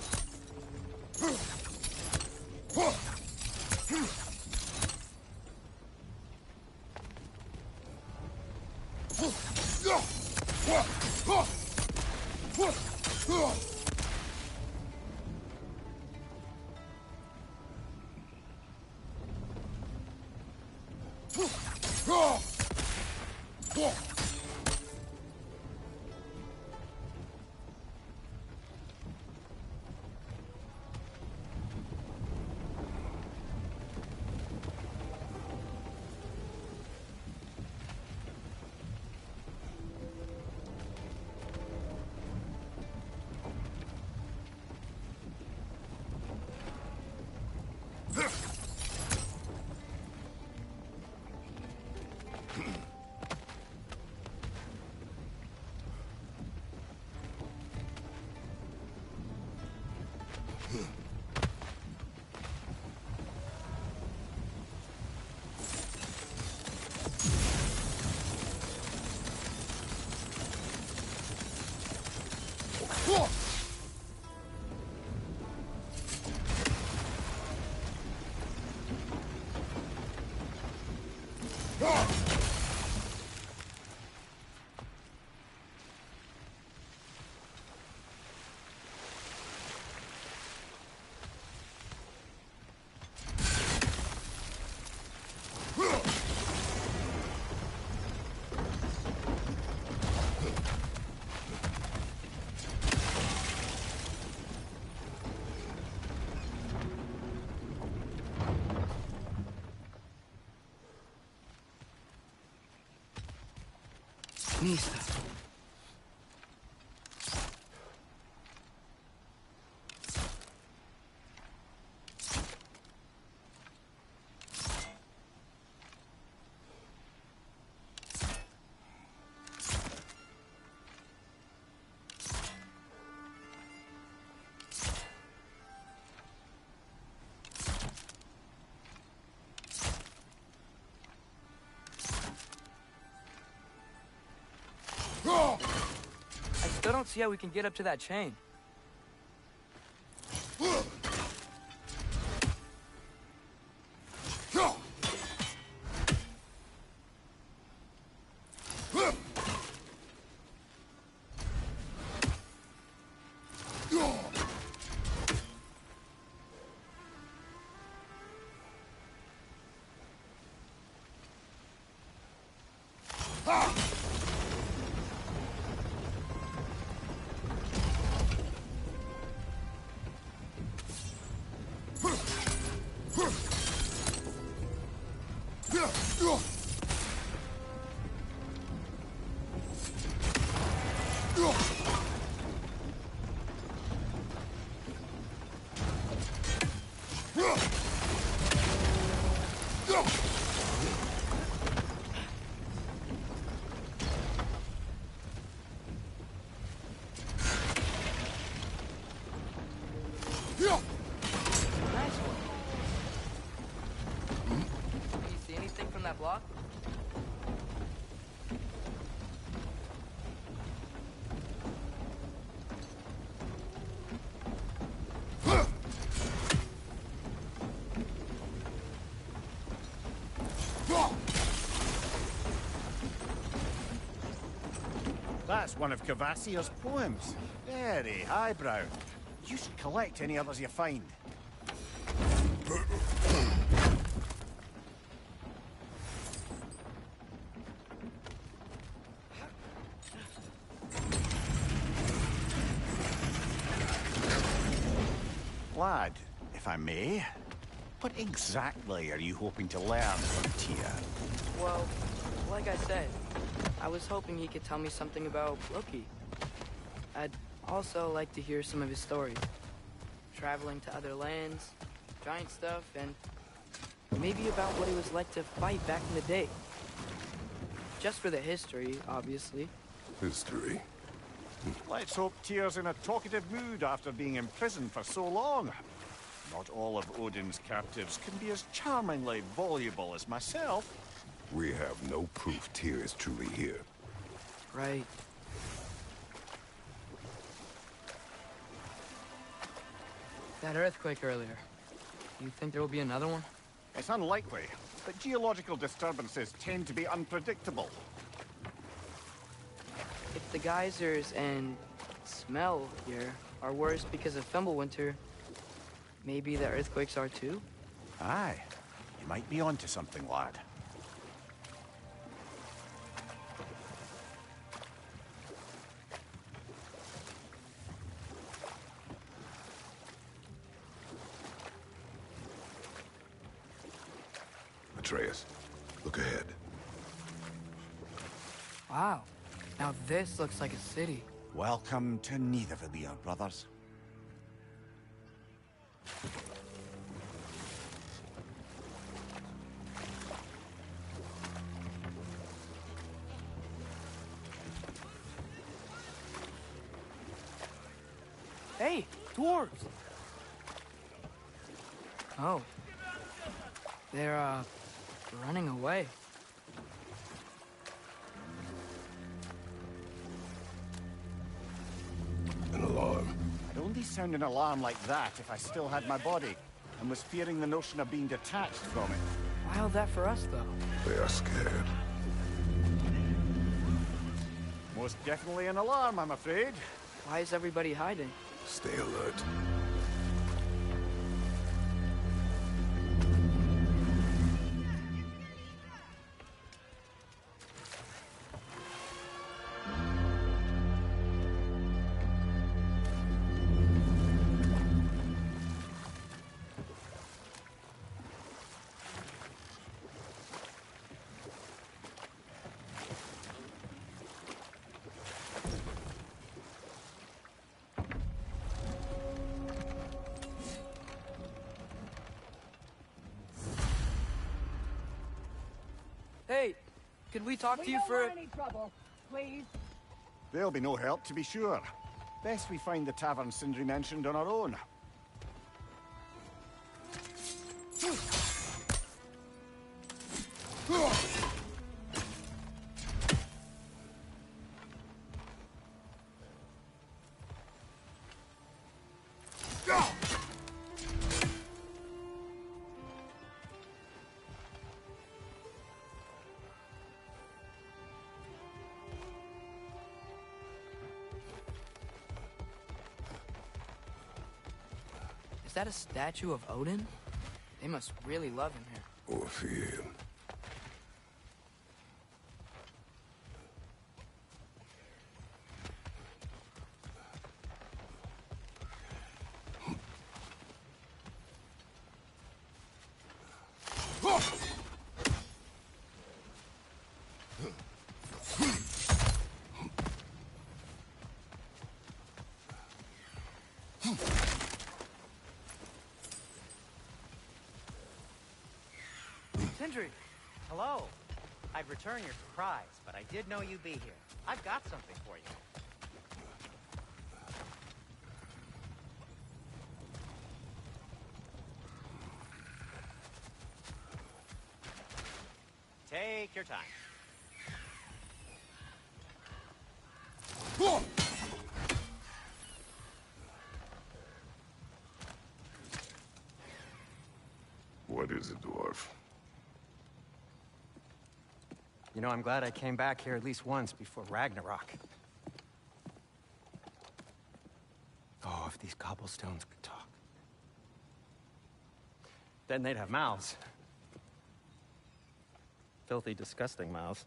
A: Mista. I still don't see how we can get up to that chain. Block?
C: That's one of Kvasir's poems. Very highbrow. You should collect any others you find. Lad, if I may, what exactly are you hoping to learn from Tyr?
A: Well, like I said, I was hoping he could tell me something about Loki. I'd also like to hear some of his stories. Traveling to other lands, giant stuff, and maybe about what it was like to fight back in the day. Just for the history, obviously.
K: History?
C: Let's hope Tyr's in a talkative mood after being imprisoned for so long. Not all of Odin's captives can be as charmingly voluble as myself.
K: We have no proof Tyr is truly here.
A: Right. That earthquake earlier. You think there will be another one?
C: It's unlikely, but geological disturbances tend to be unpredictable.
A: If the geysers and smell here are worse because of Fimbulwinter, maybe the earthquakes are too?
C: Aye. You might be onto something, lad.
K: Atreus, look ahead.
A: Wow. Now this looks like a city.
C: Welcome to Nidavellir, brothers.
A: Hey, dwarves! Oh. They're, running away.
K: An alarm.
C: I'd only sound an alarm like that if I still had my body, and was fearing the notion of being detached from it.
A: Wild that for us, though.
K: They are scared.
C: Most definitely an alarm, I'm afraid.
A: Why is everybody hiding?
K: Stay alert.
A: Hey, could we talk to you for...
L: any trouble, please.
C: There'll be no help, to be sure. Best we find the tavern Sindri mentioned on our own.
A: Is that a statue of Odin? They must really love him here.
K: Or fear him.
A: Sindri!
G: Hello. I'd return your surprise, but I did know you'd be here. I've got something for you. Take your time.
K: What is it, dwarf?
G: You know, I'm glad I came back here at least once before Ragnarok. Oh, if these cobblestones could talk. Then they'd have mouths. Filthy, disgusting mouths.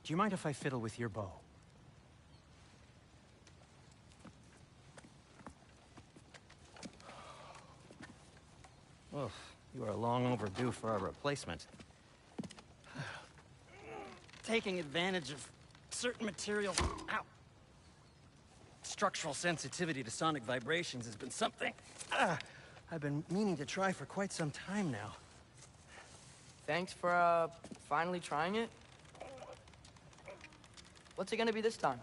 G: Do you mind if I fiddle with your bow? Oh, you are long overdue for a replacement. Taking advantage of certain materials. Ow! Structural sensitivity to sonic vibrations has been something I've been meaning to try for quite some time now.
A: Thanks for, finally trying it. What's it gonna be this time?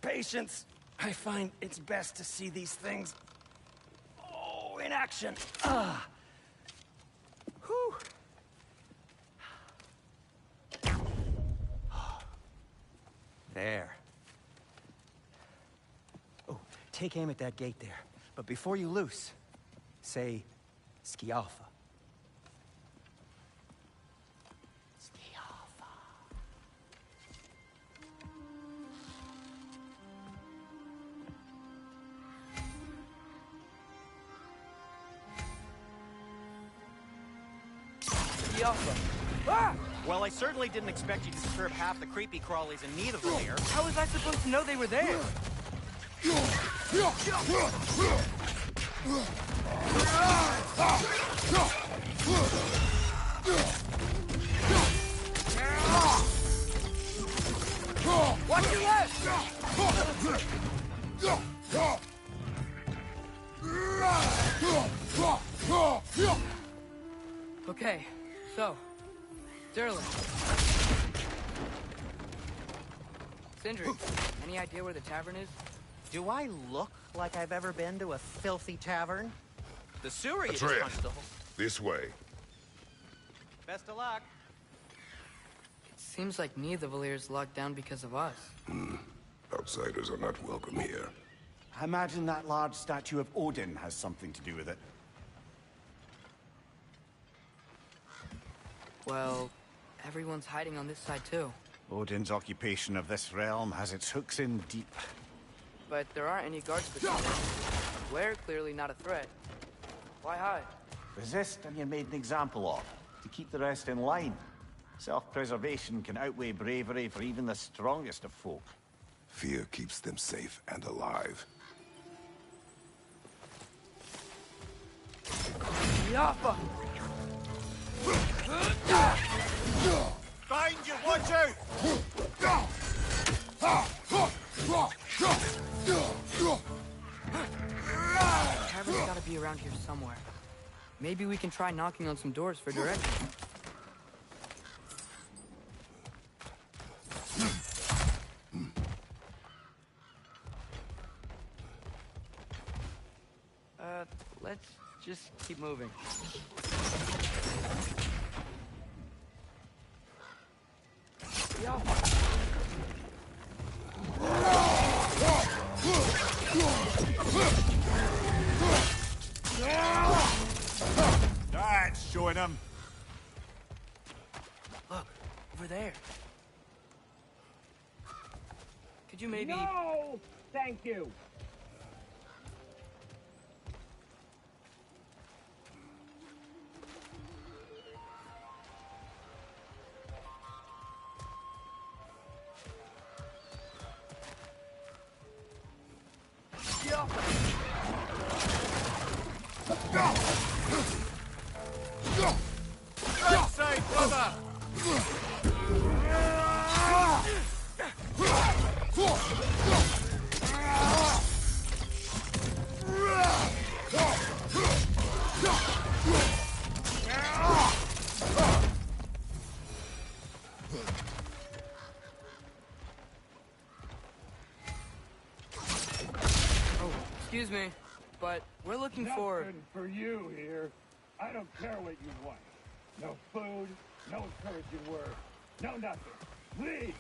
G: Patience. I find it's best to see these things, in action. Whew. There. Oh, take aim at that gate there. But before you loose, say, Skialfa. Skialfa.
A: Skialfa. Ah!
G: Well, I certainly didn't expect you to disturb half the creepy crawlies in need of the lair.
A: How was I supposed to know they were there? Watch your left! Okay, so, Sterling. Sindri, any idea where the tavern is?
G: Do I look like I've ever been to a filthy tavern? The sewer you just
K: Atreus,
G: punched the hole.
K: this way.
G: Best of luck.
A: It seems like neither Valyr's locked down because of us.
K: Outsiders are not welcome here.
C: I imagine that large statue of Odin has something to do with it.
A: Well, everyone's hiding on this side too.
C: Odin's occupation of this realm has its hooks in deep.
A: But there aren't any guards patrolling. We're clearly not a threat. Why hide?
C: Resist and you're made an example of, to keep the rest in line. Self-preservation can outweigh bravery for even the strongest of folk.
K: Fear keeps them safe and alive.
A: Yappa!
C: Find you! Watch out!
A: The tavern's gotta be around here somewhere. Maybe we can try knocking on some doors for direction. Let's just keep moving. Yeah.
C: That's showing him.
A: Look, over there. Could you maybe...
L: No!
M: thank you.
C: Outside, brother!
A: Excuse me, but we're looking for...
H: Nothing for you here. I don't care what you want. No food, no encouraging word, no nothing. Leave!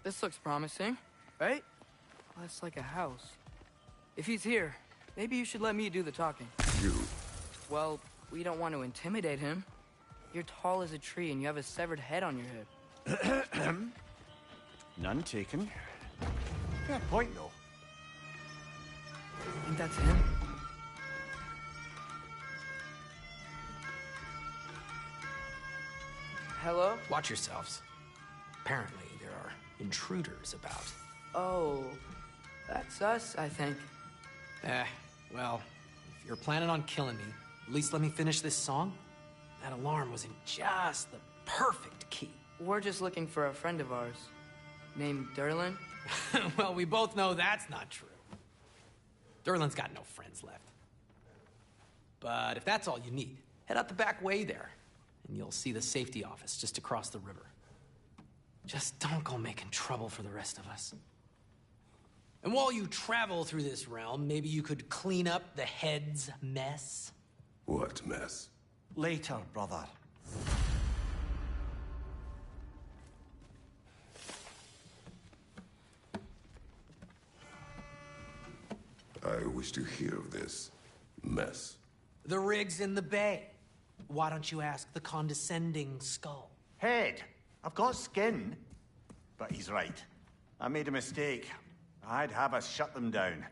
A: This looks promising, right? Less like a house. If he's here, maybe you should let me do the talking.
K: You?
A: Well, we don't want to intimidate him. You're tall as a tree and you have a severed head on your head.
C: None taken. Fair point, though.
A: I think that's him. Hello?
N: Watch yourselves. Apparently, there are intruders about.
A: Oh, that's us, I think.
N: Well, if you're planning on killing me, at least let me finish this song. That alarm was in just the perfect key.
A: We're just looking for a friend of ours, named Durlin.
N: Well, we both know that's not true. Durlin's got no friends left. But if that's all you need, head out the back way there, and you'll see the safety office just across the river. Just don't go making trouble for the rest of us. And while you travel through this realm, maybe you could clean up the head's mess?
K: What mess?
C: Later, brother.
K: I wish to hear of this mess.
N: The rig's in the bay. Why don't you ask the condescending skull?
C: Head. I've got skin. But he's right. I made a mistake. I'd have us shut them down.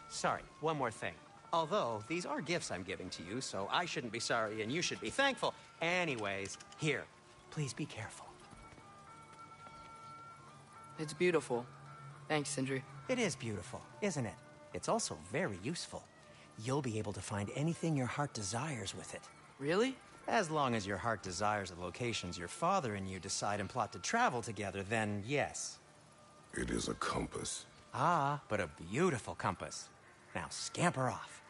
G: Sorry, one more thing. Although, these are gifts I'm giving to you, so I shouldn't be sorry and you should be thankful. Anyways, here, please be careful.
A: It's beautiful. Thanks, Sindri.
G: It is beautiful, isn't it? It's also very useful. You'll be able to find anything your heart desires with it.
A: Really?
G: As long as your heart desires the locations your father and you decide and plot to travel together, then yes.
K: It is a compass.
G: Ah, but a beautiful compass. Now scamper off.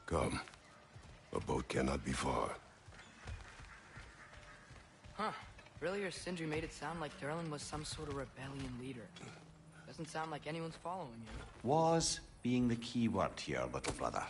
K: Come. A boat cannot be far.
A: Huh. Earlier, Sindri made it sound like Durlin was some sort of rebellion leader. Doesn't sound like anyone's following him.
M: Was being the key word here, little brother.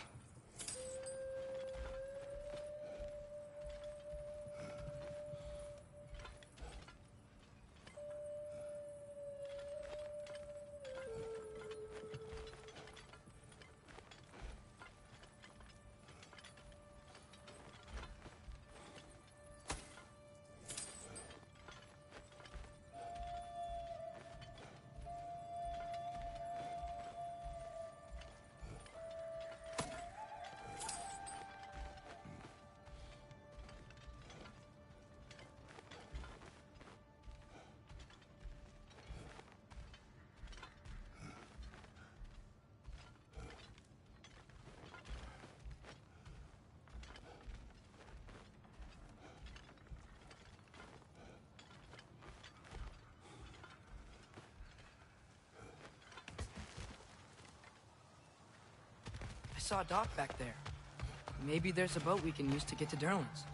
A: I saw a dock back there. Maybe there's a boat we can use to get to Durlin's.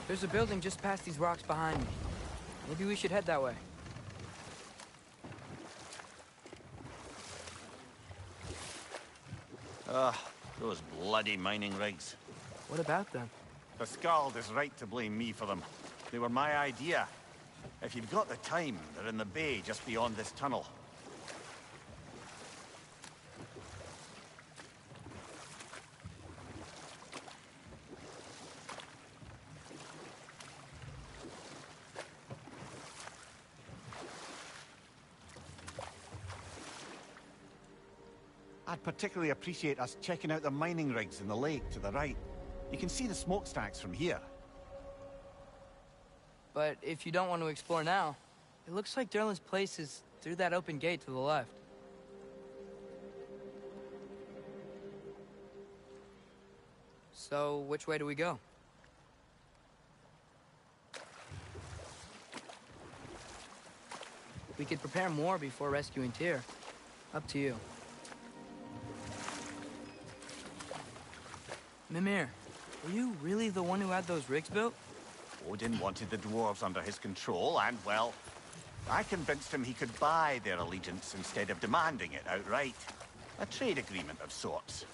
A: There's a building just past these rocks behind me. Maybe we should head that way.
C: Those bloody mining rigs.
A: What about them?
C: The Skald is right to blame me for them. They were my idea. If you've got the time, they're in the bay just beyond this tunnel. I'd particularly appreciate us checking out the mining rigs in the lake to the right. You can see the smokestacks from here.
A: But if you don't want to explore now, it looks like Durlin's place is through that open gate to the left. So, which way do we go? We could prepare more before rescuing Tyr. Up to you. Mimir, were you really the one who had those rigs built?
C: Odin wanted the dwarves under his control, and, well, I convinced him he could buy their allegiance instead of demanding it outright. A trade agreement of sorts.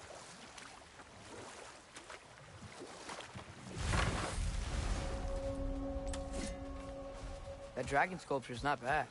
A: That dragon sculpture's not bad.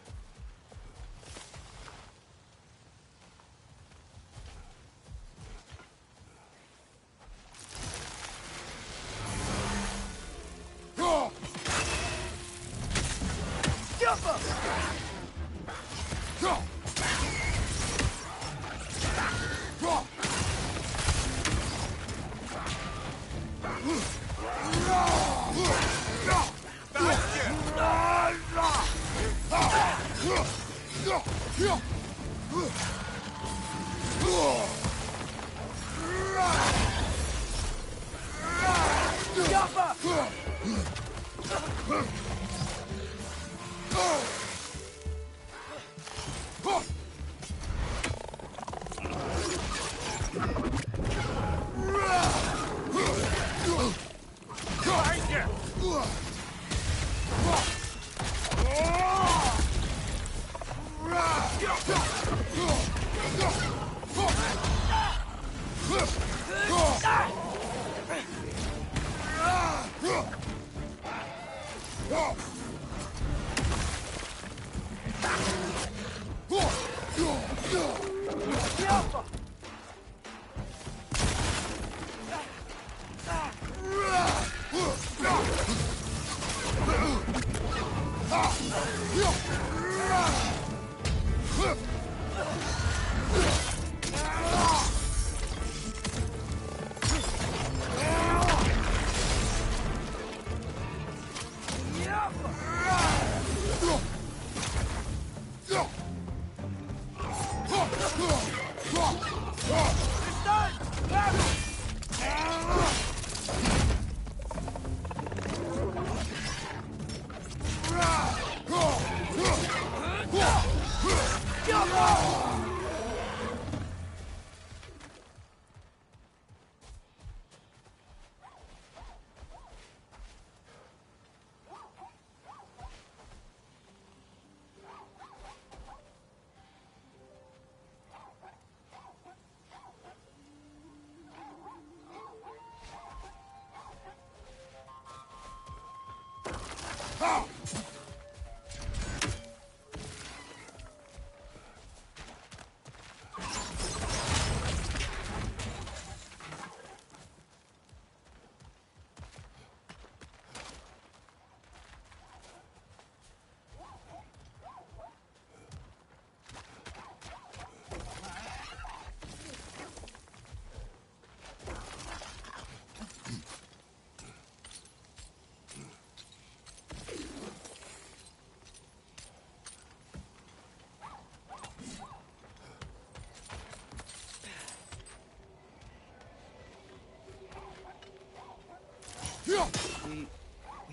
A: We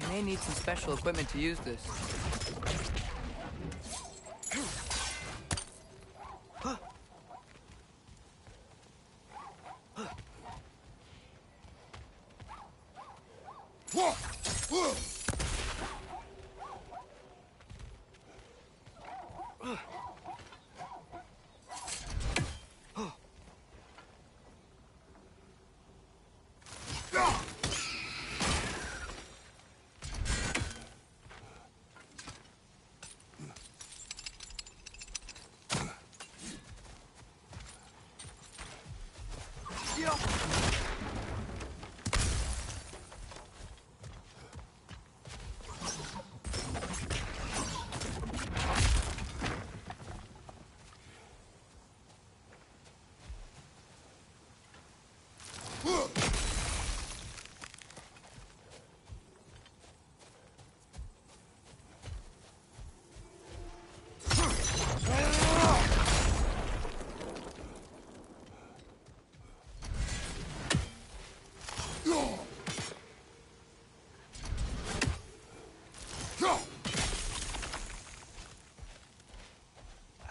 A: may need some special equipment to use this.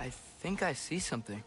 A: I think I see something.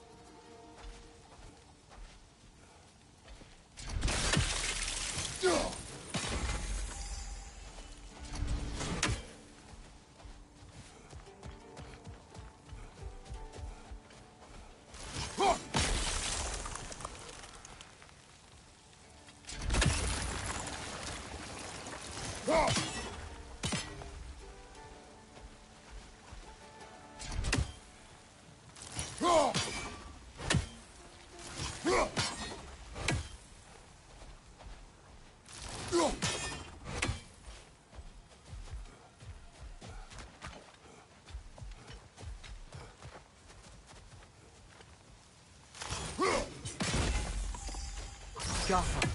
A: Jaffa.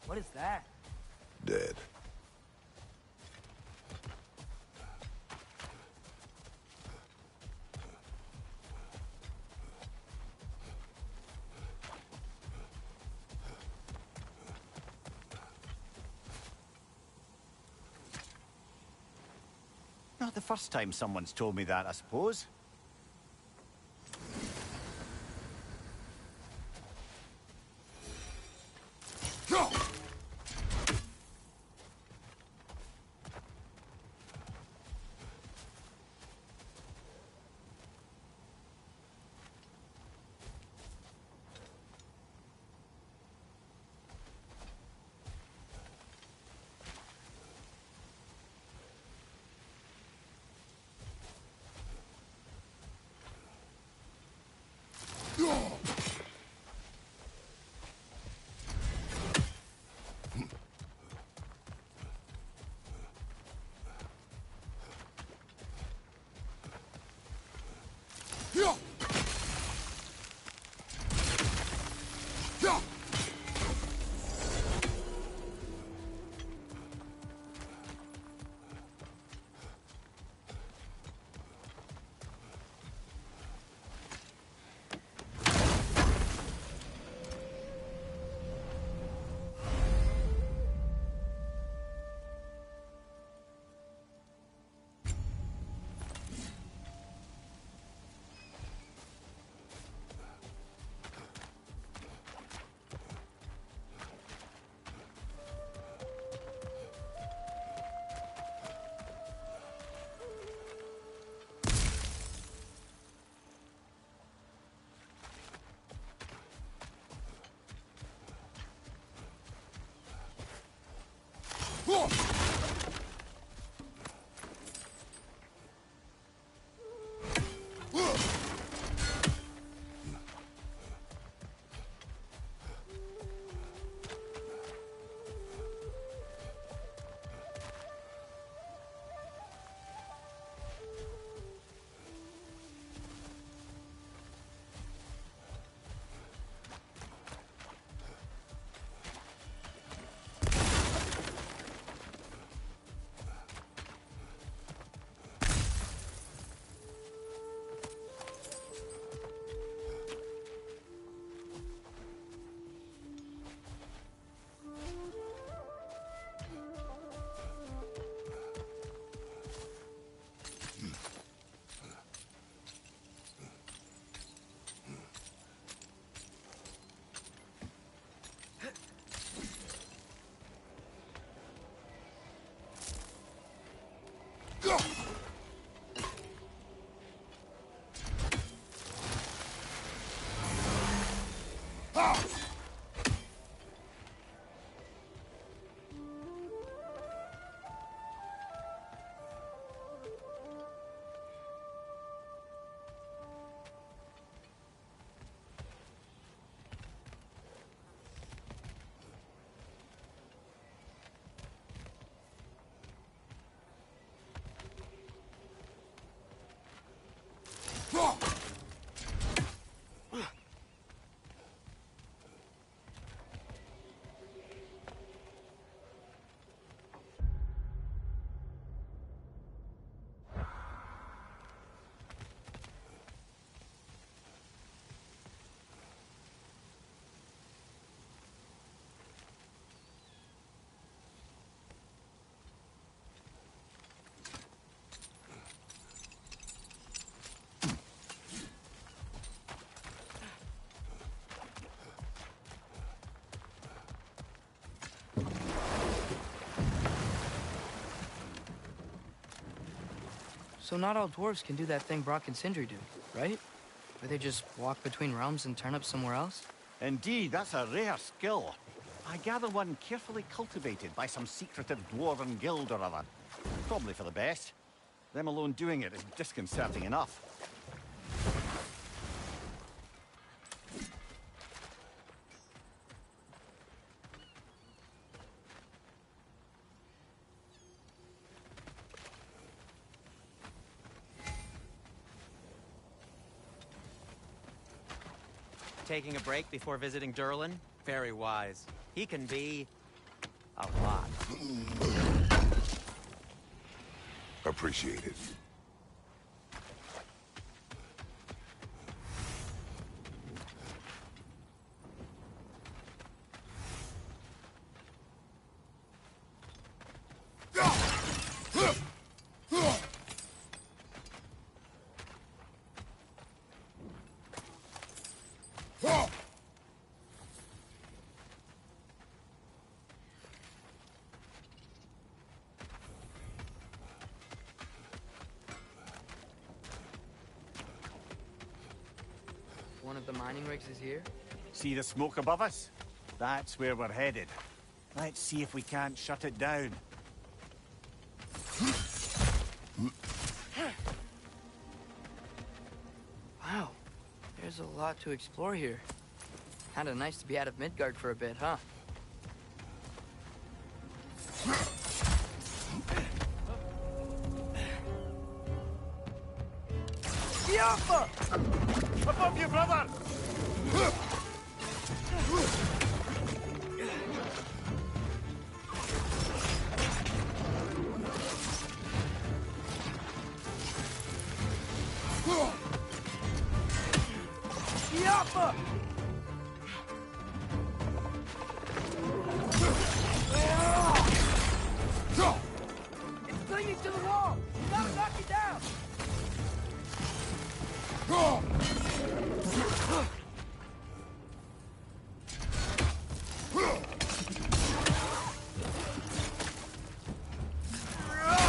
A: What is that?
K: Dead.
C: Not the first time someone's told me that, I suppose.
A: So not all dwarves can do that thing Brock and Sindri do, right? Where they just walk between realms and turn up somewhere else?
C: Indeed, that's a rare skill. I gather one carefully cultivated by some secretive dwarven guild or other. Probably for the best. Them alone doing it is disconcerting enough.
G: Taking a break before visiting Durlin? Very wise. He can be... a lot.
K: Appreciate it.
A: the mining rigs is here?
C: See the smoke above us? That's where we're headed. Let's see if we can't shut it down.
A: Wow, there's a lot to explore here. Kinda nice to be out of Midgard for a bit, huh?
C: Yapa! Above you, brother!
L: Yapa! It's clinging to the wall! You gotta knock it down!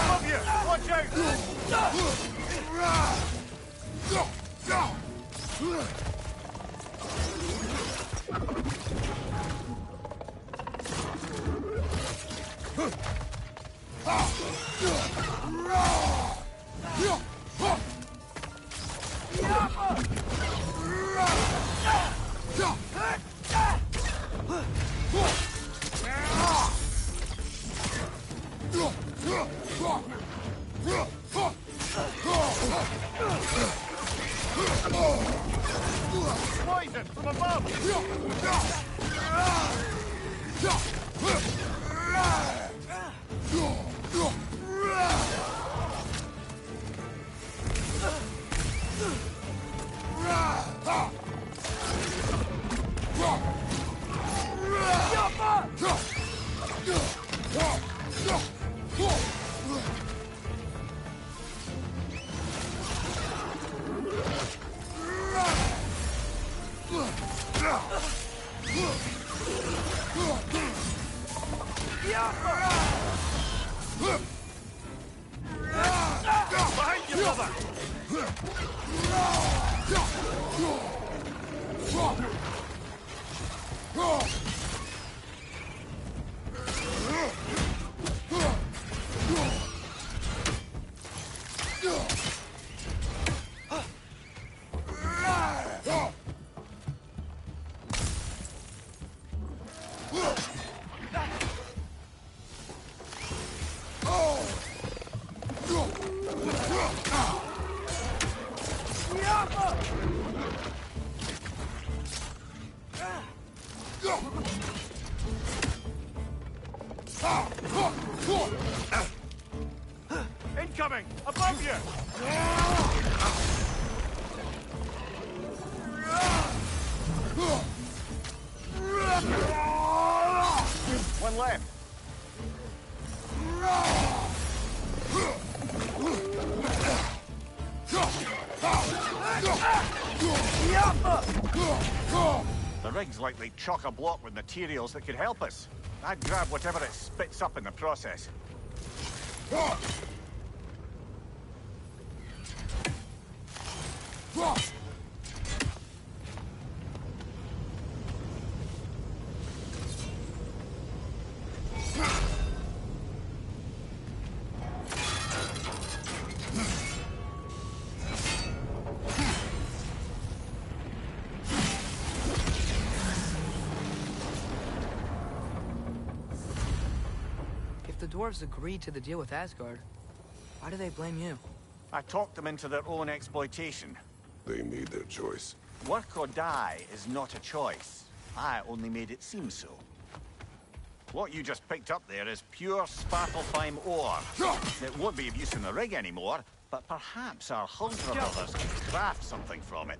C: Above you! Watch out! Poison from above! Behind you, brother! Incoming! Above you! One left. The rig's likely chock-a-block with materials that could help us. I'd grab whatever it spits up in the process.
A: If the dwarves agreed to the deal with Asgard, why do they blame you?
C: I talked them into their own exploitation.
K: They made their choice.
C: Work or die is not a choice. I only made it seem so. What you just picked up there is pure Svartalfheim ore. It won't be of use in the rig anymore, but perhaps our Huldra brothers can craft something from it.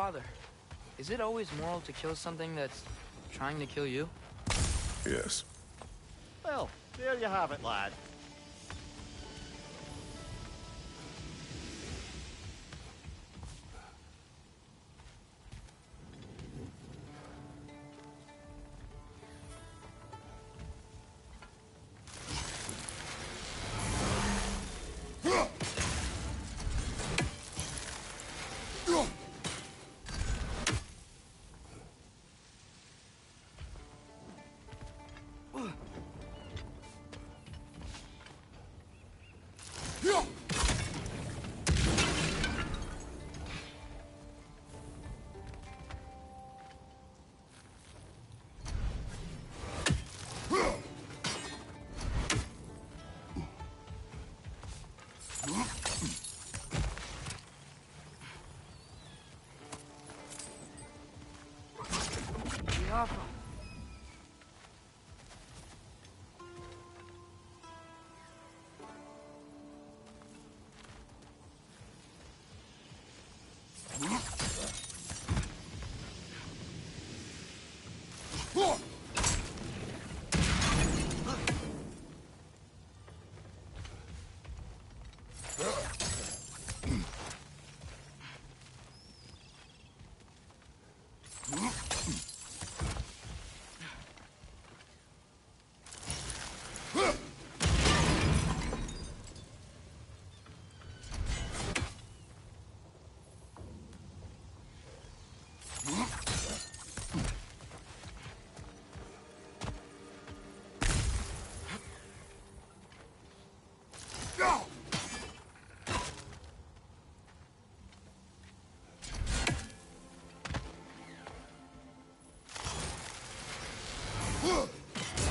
A: father, is it always moral to kill something that's trying to kill you?
K: Yes.
C: Well, there you have it, lad.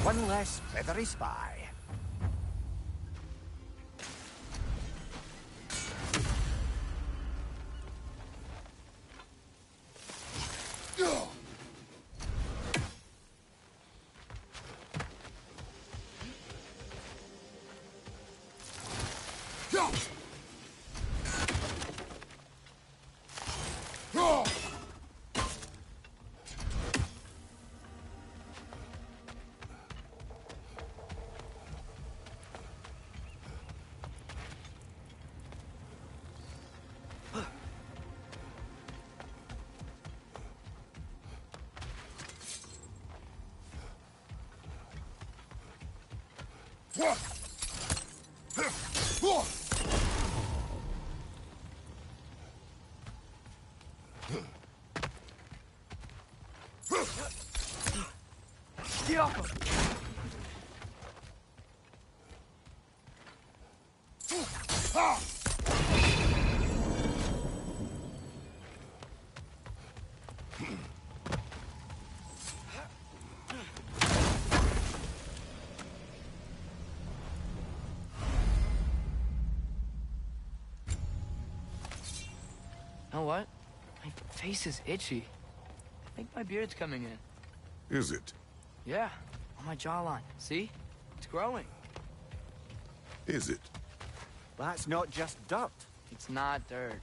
J: One less feathery spy.
A: Know what? My face is itchy. I think my beard's coming in.
K: Is it?
A: Yeah, on my jawline. See? It's growing.
K: Is it?
C: That's not just dirt.
A: It's not dirt.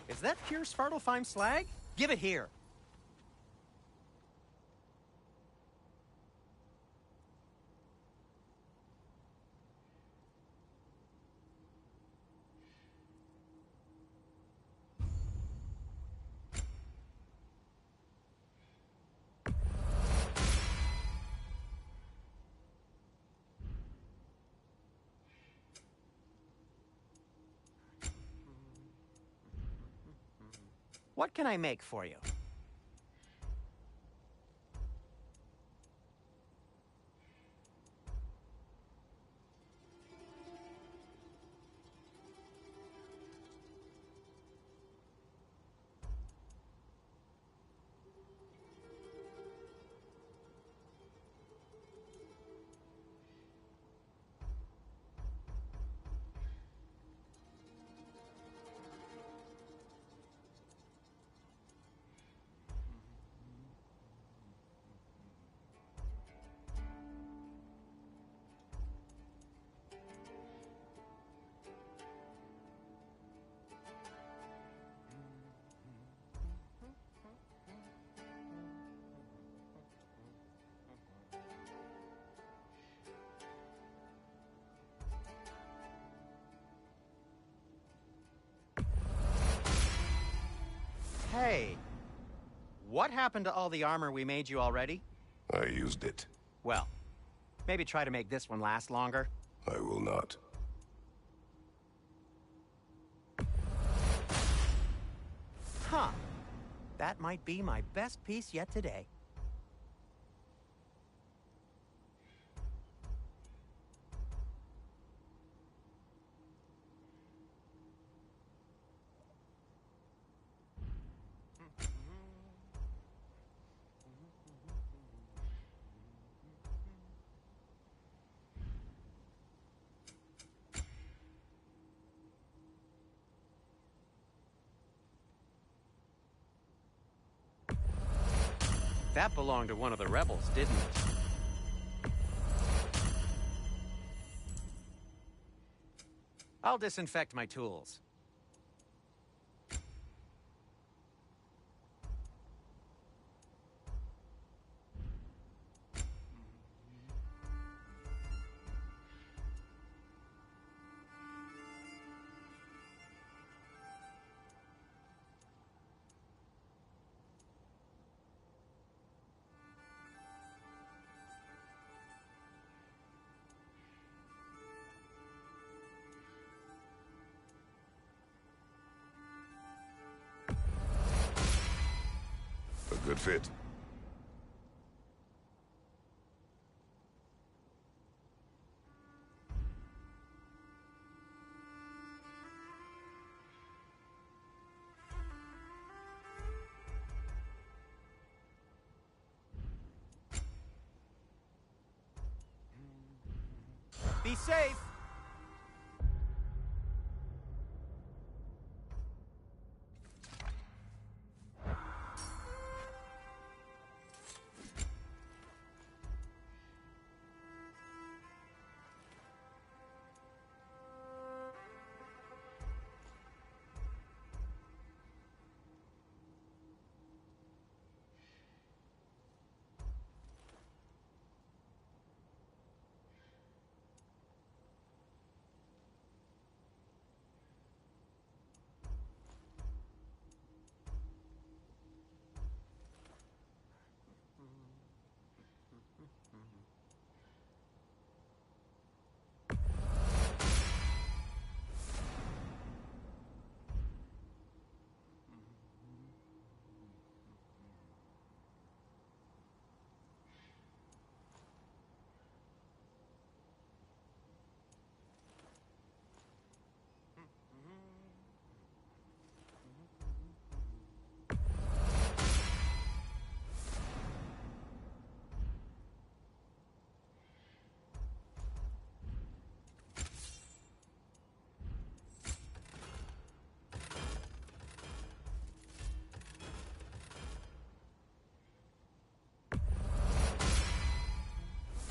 G: Is that pure Svartalfheim slag? Give it here. What can I make for you? Hey, what happened to all the armor we made you already?
K: I used it.
G: Well, maybe try to make this one last longer.
K: I will not.
G: Huh. That might be my best piece yet today. That belonged to one of the rebels, didn't it? I'll disinfect my tools.
K: A good fit.
G: Be safe!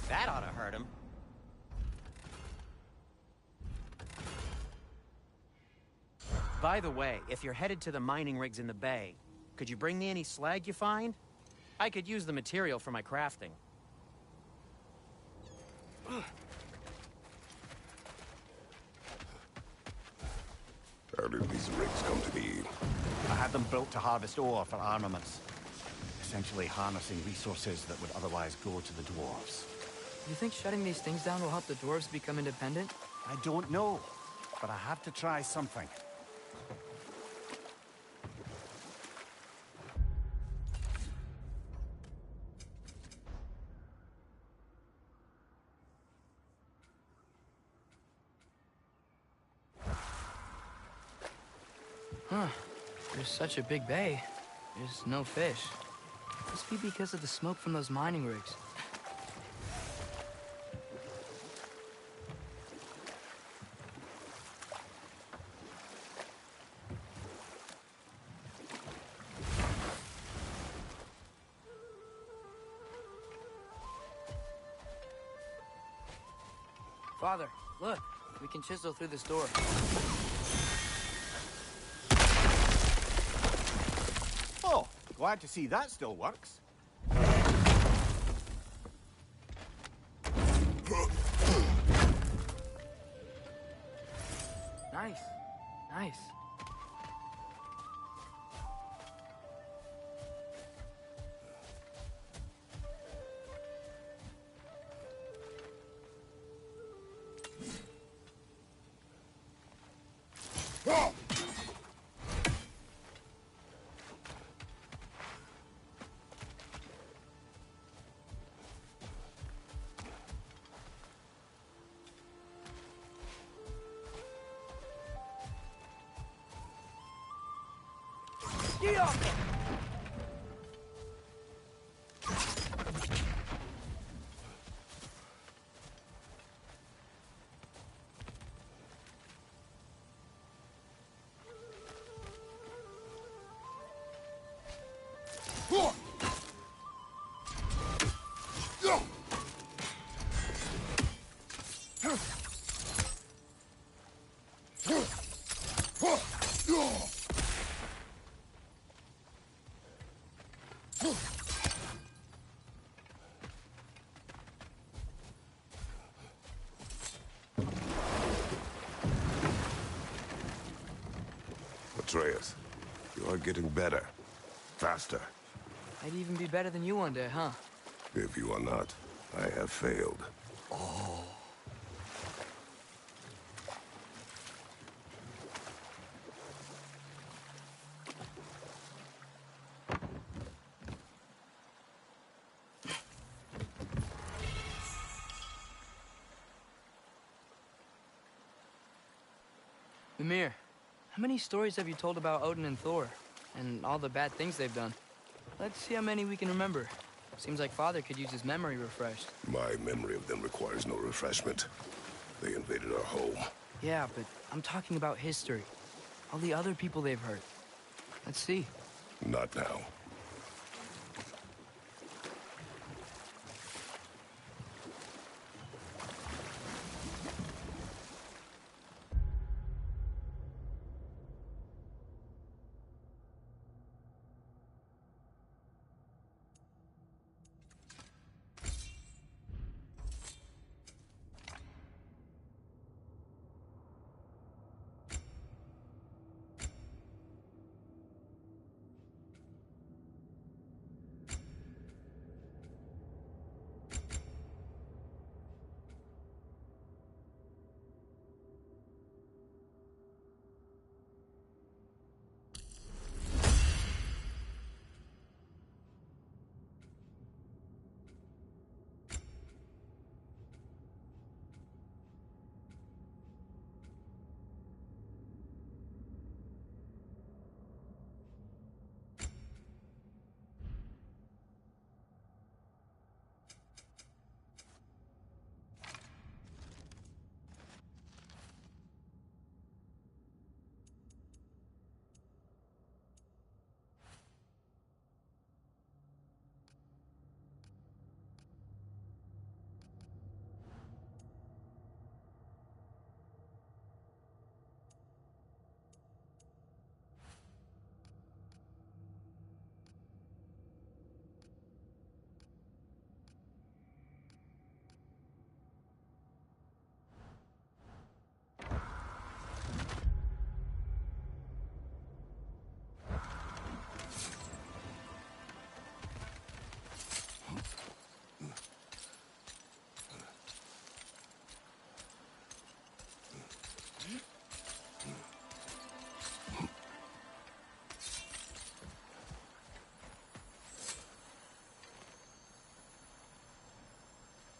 G: That ought to hurt him. By the way, if you're headed to the mining rigs in the bay, could you bring me any slag you find? I could use the material for my crafting.
K: How did these rigs come to be?
C: I had them built to harvest ore for armaments. Essentially harnessing resources that would otherwise go to the dwarves.
A: You think shutting these things down will help the dwarves become independent?
C: I don't know, but I have to try something.
A: Huh. There's such a big bay. There's no fish. Must be because of the smoke from those mining rigs. Father, look. We can chisel through this door.
C: Oh, glad to see that still works.
A: Nice. Nice.
L: Get off him!
K: Atreus, you are getting better. Faster.
A: I'd even be better than you one day, huh?
K: If you are not, I have failed.
A: Oh. Mimir, how many stories have you told about Odin and Thor? And all the bad things they've done? Let's see how many we can remember. Seems like Father could use his memory refreshed.
K: My memory of them requires no refreshment. They invaded our home.
A: Yeah, but I'm talking about history. All the other people they've hurt. Let's see.
K: Not now.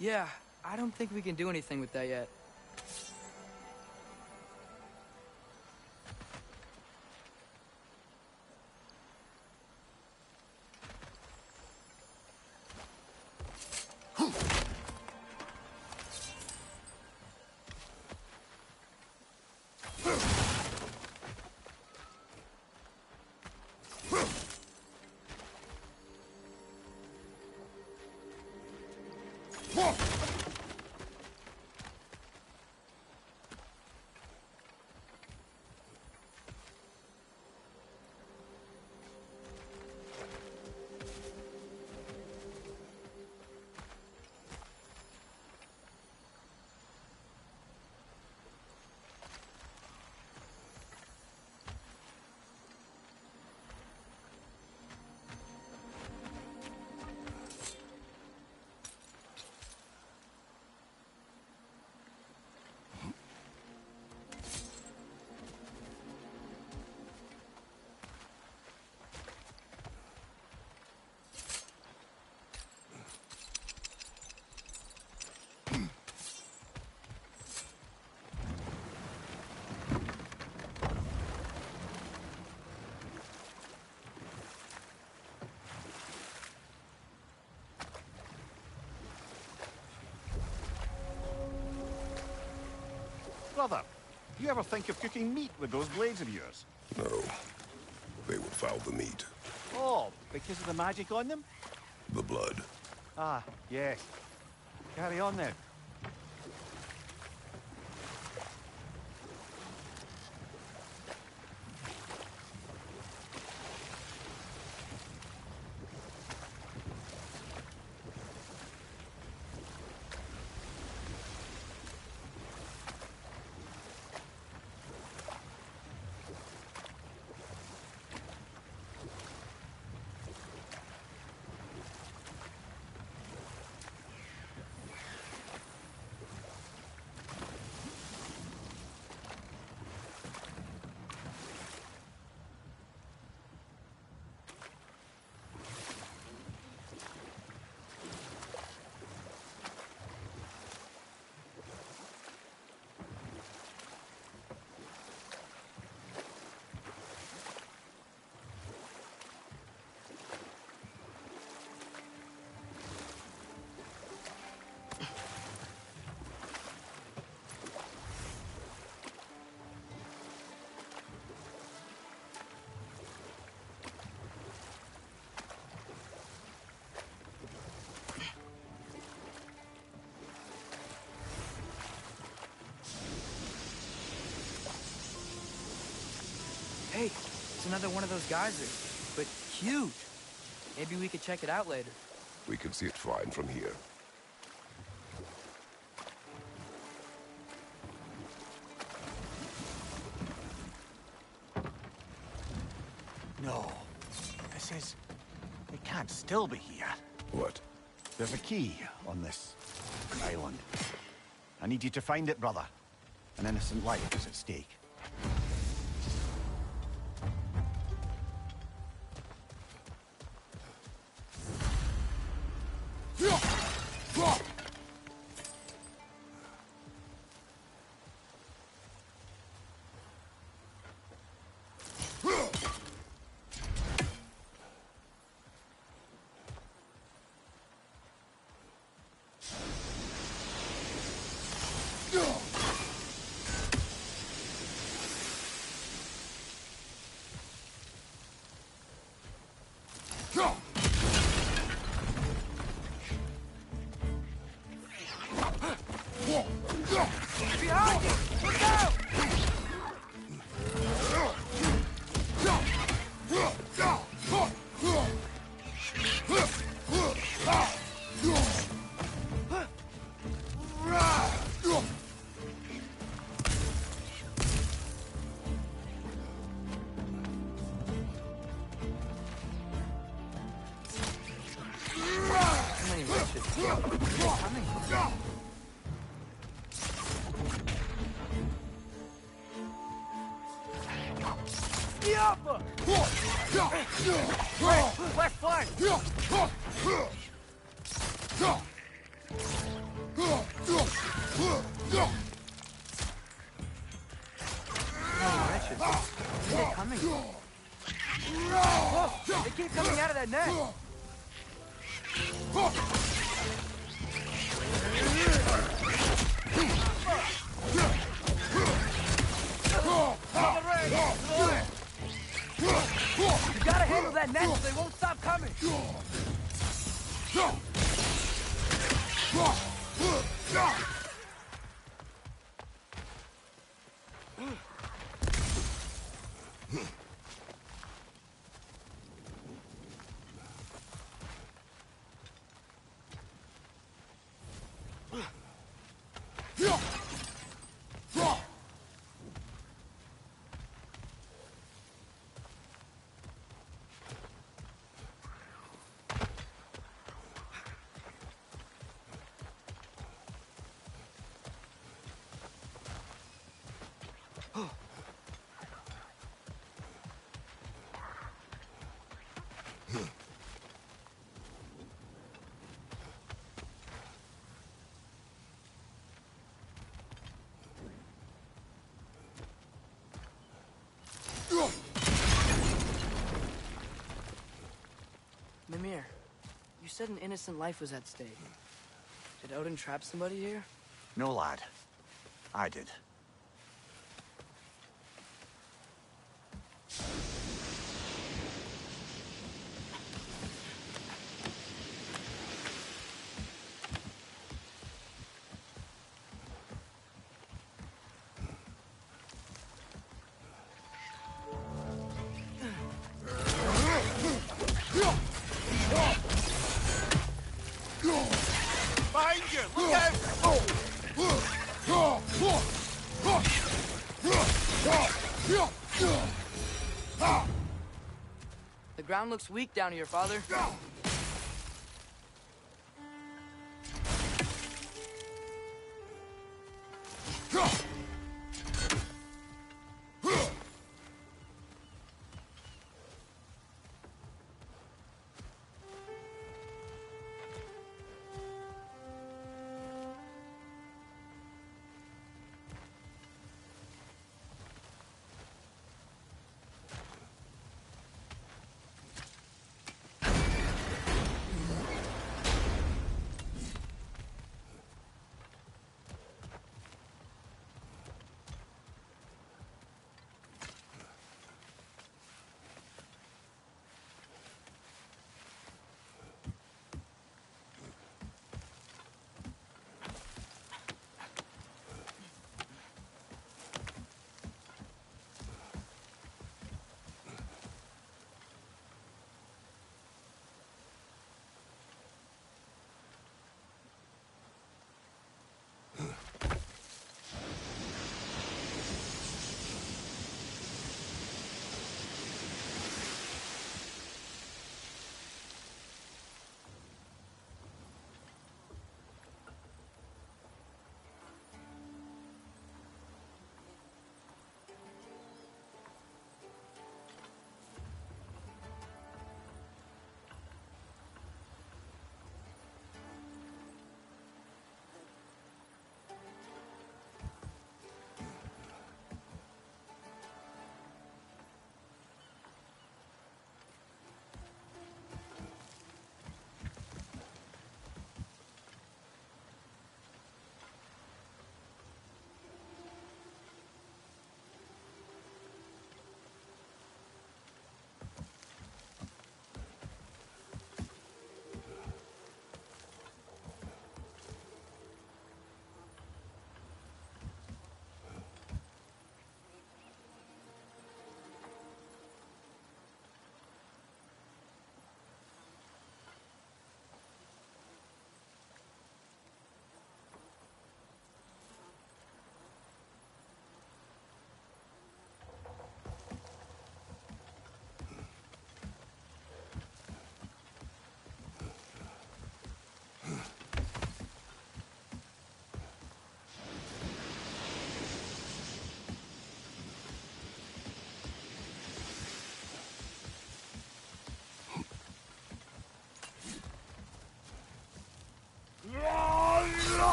A: Yeah, I don't think we can do anything with that yet.
C: Brother, you ever think of cooking meat with those blades of yours?
K: No. They would foul the meat.
C: Oh, because of the magic on them?
K: The blood.
C: Ah, yes. Carry on then.
A: Hey, it's another one of those geysers, but huge. Maybe we could check it out later.
K: We can see it fine from here.
C: No. This is... It can't still be here.
K: What?
C: There's a key on this island. I need you to find it, brother. An innocent life is at stake.
L: Behind you! Look out!
C: Left flank!
A: They're coming. Whoa, they keep coming out of that net. You gotta handle that net so they won't stop coming. Mimir, you said an innocent life was at stake. Did Odin trap somebody here?
C: No, lad. I did.
B: Behind you! Look out!
A: The ground looks weak down here, Father.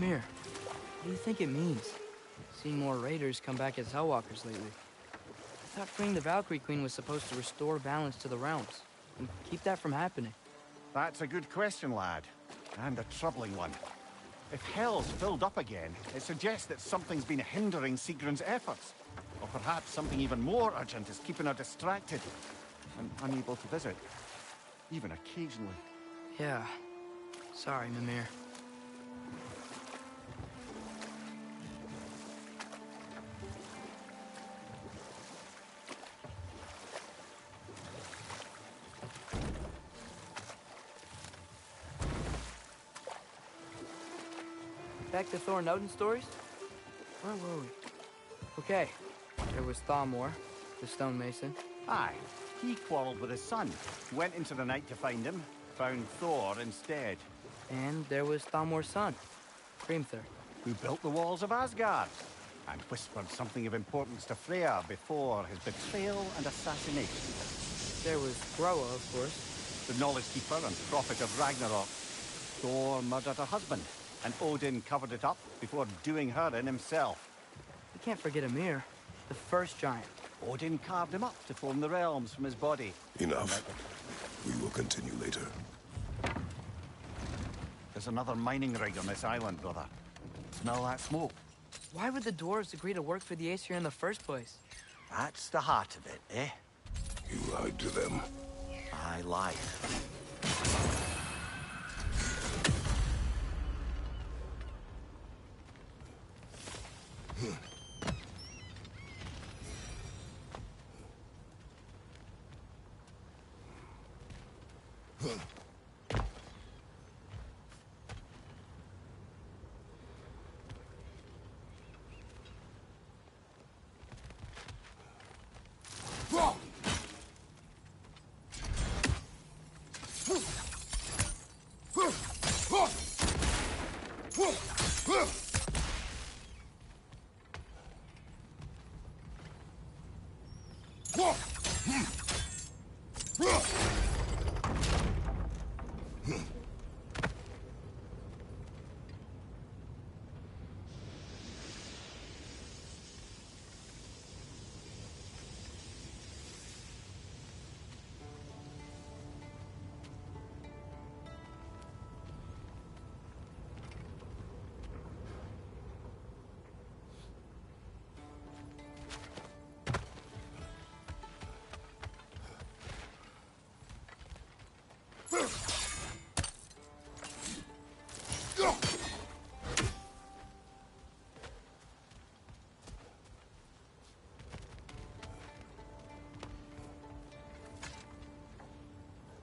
A: Mimir, what do you think it means? Seen more raiders come back as Hellwalkers lately. I thought freeing the Valkyrie Queen was supposed to restore balance to the realms and keep that from happening.
C: That's a good question, lad. And a troubling one. If Hell's filled up again, it suggests that something's been hindering Sigrun's efforts. Or perhaps something even more urgent is keeping her distracted and unable to visit. Even occasionally.
A: Yeah. Sorry, Mimir. Back to Thor and Odin's stories? Where were we? Okay. There was Thamor, the stonemason.
C: Aye. He quarreled with his son. Went into the night to find him. Found Thor instead.
A: And there was Thamor's son, Hrimthur.
C: Who built the walls of Asgard. And whispered something of importance to Freya before his betrayal and assassination.
A: There was Groa, of course.
C: The knowledge keeper and prophet of Ragnarok. Thor murdered her husband. And Odin covered it up before doing her in himself.
A: We can't forget Ymir, the first giant.
C: Odin carved him up to form the realms from his body.
K: Enough. We will continue later.
C: There's another mining rig on this island, brother. Smell that smoke?
A: Why would the dwarves agree to work for the Aesir in the first place?
C: That's the heart of it, eh?
K: You lied to them.
C: I lied.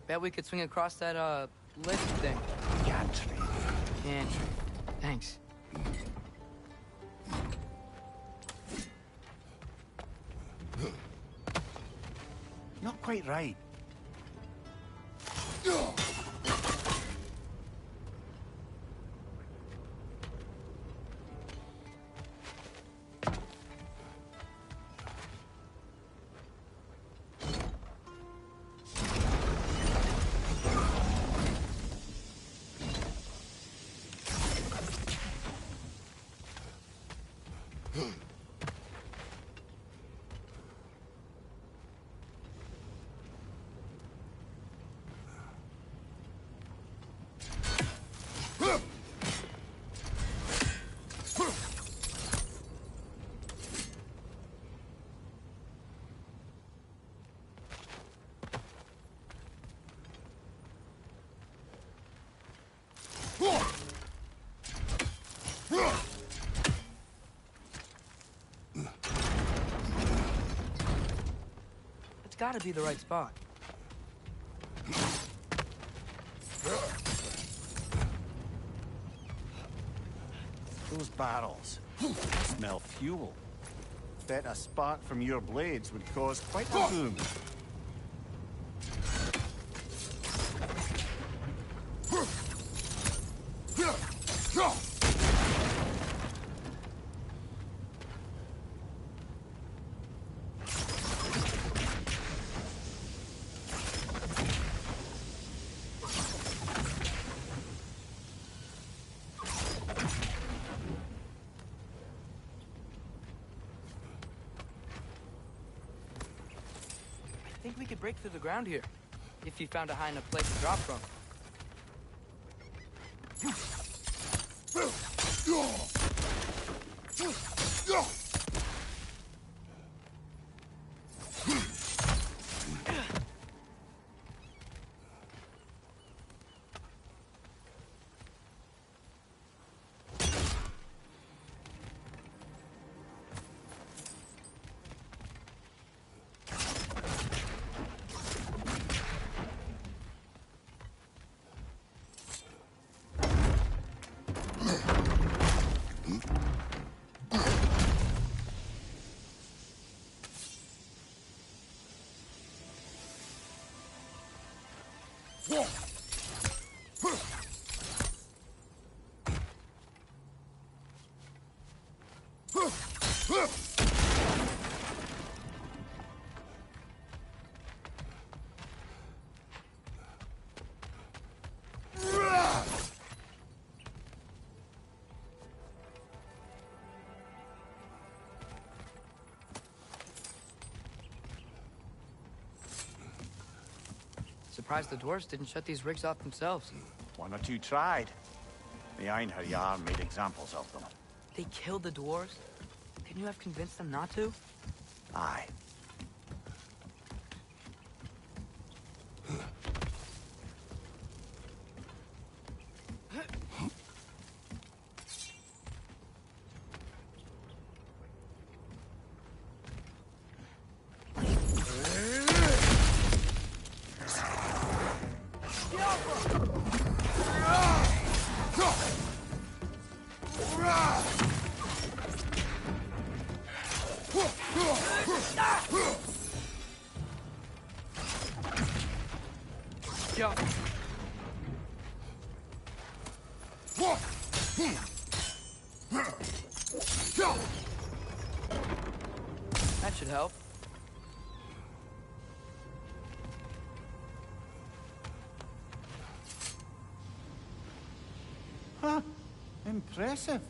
A: Bet we could swing across that, lift thing.
C: Gantry.
A: Gantry. Thanks.
C: Not quite right.
A: It's gotta be the right spot.
C: Those barrels smell fuel. Bet a spark from your blades would cause quite a boom.
A: think we could break through the ground here, if you found a high enough place to drop from. Surprised the dwarves didn't shut these rigs off themselves.
C: One or two tried. The Einherjar made examples of them.
A: They killed the dwarves? Couldn't you have convinced them not to?
C: Aye.
A: That should help.
C: Huh. Impressive.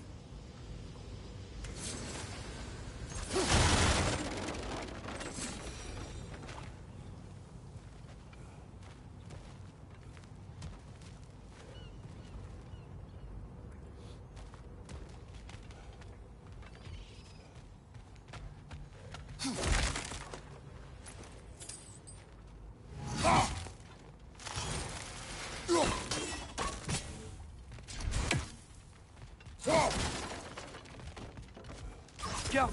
A: Go.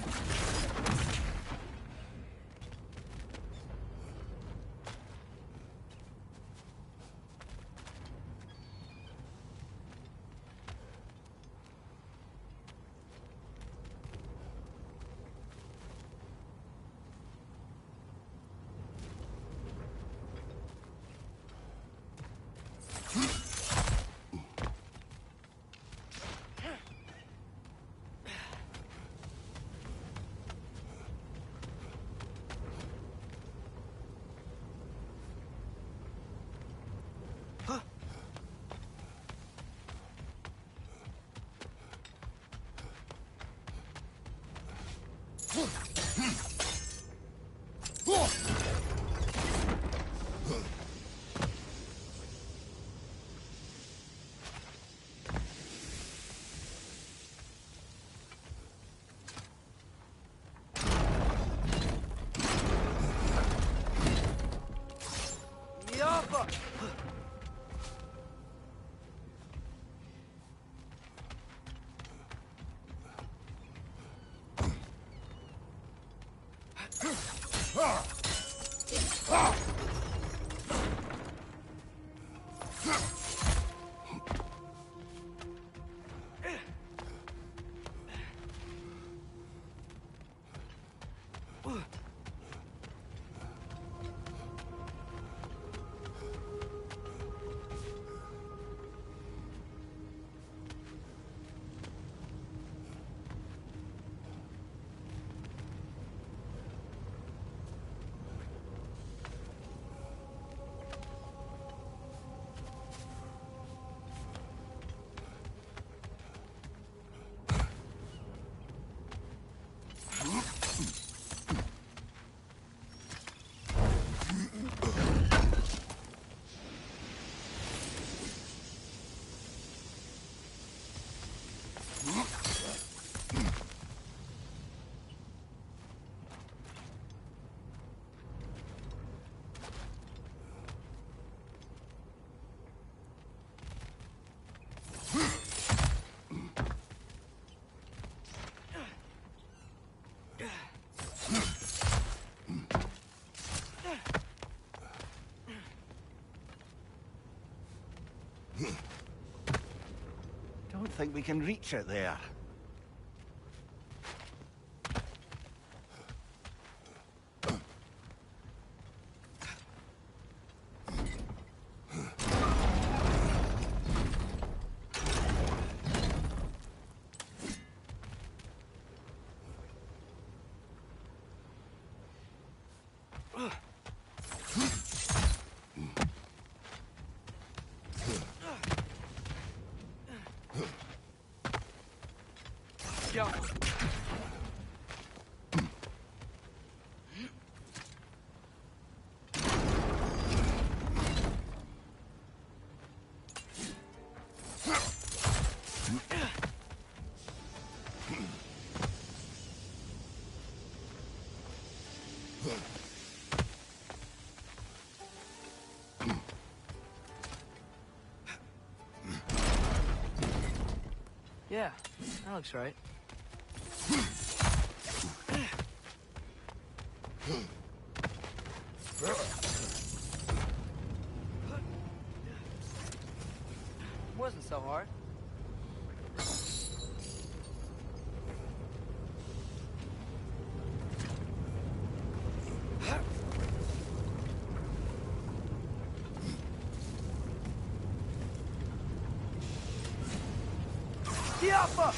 C: think we can reach it there.
A: Yeah. Yeah, that looks right. Wasn't so hard. Diapa!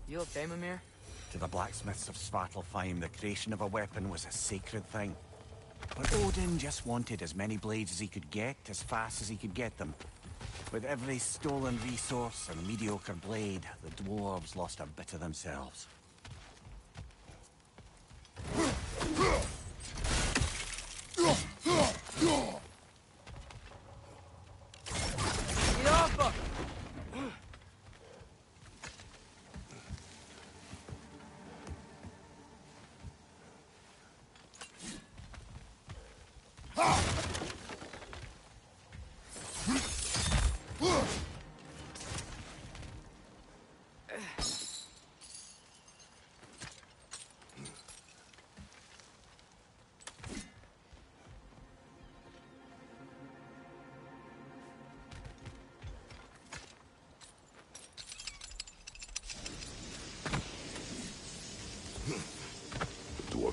A: You okay, Mimir?
C: To the blacksmiths of Svartalfheim, the creation of a weapon was a sacred thing. But Odin just wanted as many blades as he could get, as fast as he could get them. With every stolen resource and mediocre blade, the dwarves lost a bit of themselves.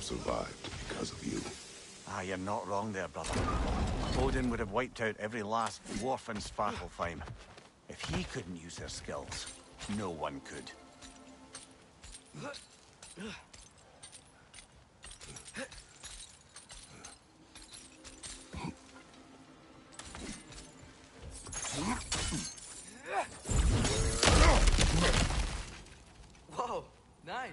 K: Survived because of you.
C: Ah, you're not wrong there, brother. Odin would have wiped out every last dwarf in Svartalfheim. If he couldn't use their skills, no one could.
A: Whoa, nice.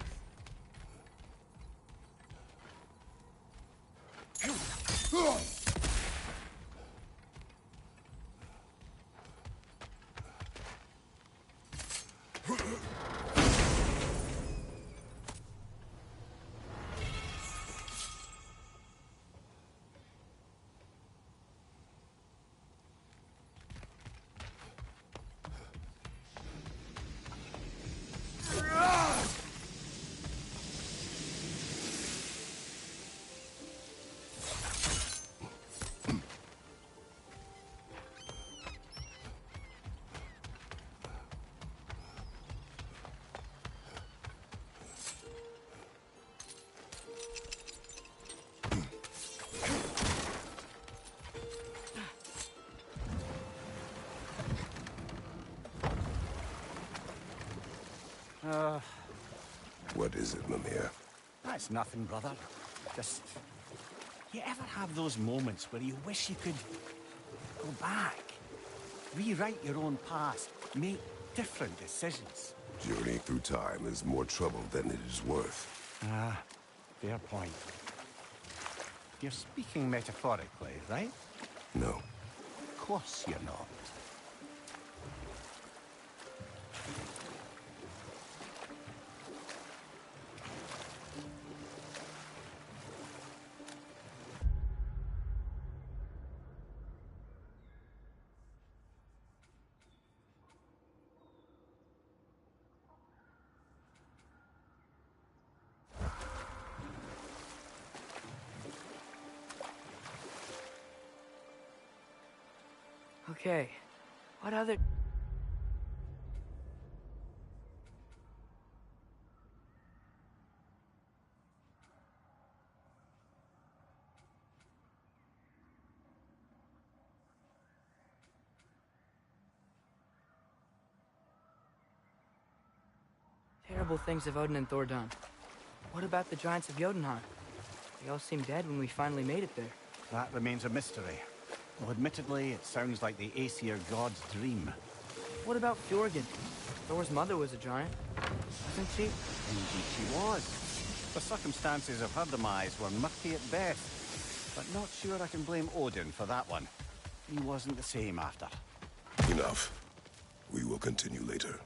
K: What is it, Mimir?
C: That's nothing, brother. Just... You ever have those moments where you wish you could go back? Rewrite your own past, make different decisions?
K: Journeying through time is more trouble than it is worth.
C: Ah, fair point. You're speaking metaphorically, right?
K: No.
C: Of course you're not.
A: Okay, what other... Terrible things have Odin and Thor done. What about the giants of Jotunheim? They all seem dead when we finally made it there.
C: That remains a mystery. Well, admittedly, it sounds like the Aesir god's dream.
A: What about Fjorgyn? Thor's mother was a giant, wasn't she?
C: Indeed she was. The circumstances of her demise were murky at best. But not sure I can blame Odin for that one. He wasn't the same after.
K: Enough. We will continue later.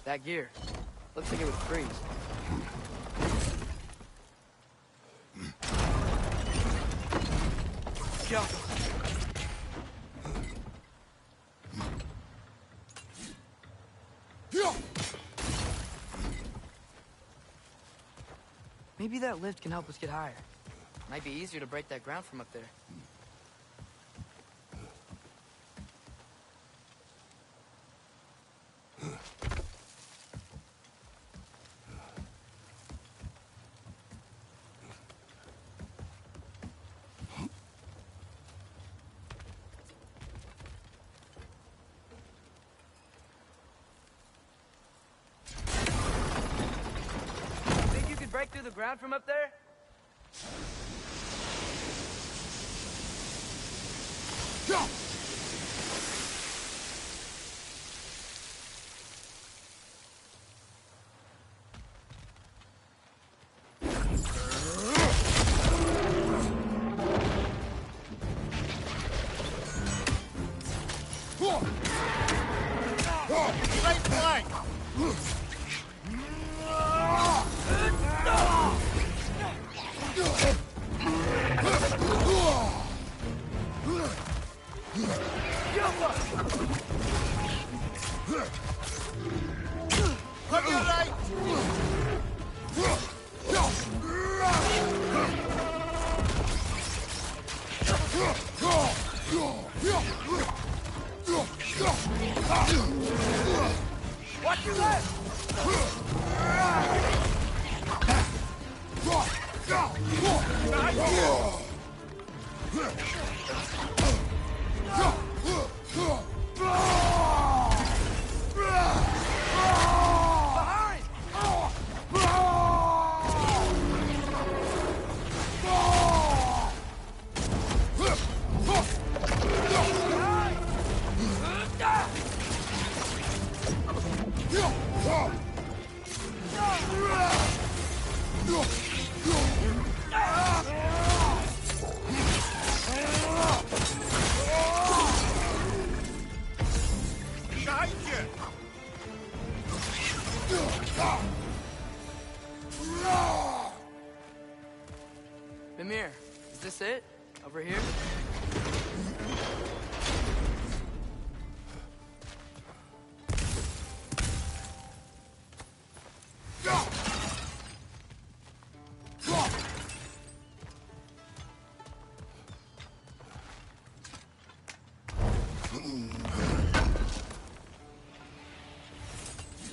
A: That gear. Looks like it would freeze. Jump! Maybe that lift can help us get higher. Might be easier to break that ground from up there. Break through the ground from up there?
E: Go!
C: Right flank!
L: Watch your left!
I: behind you!
A: Mimir, is this it? Over here?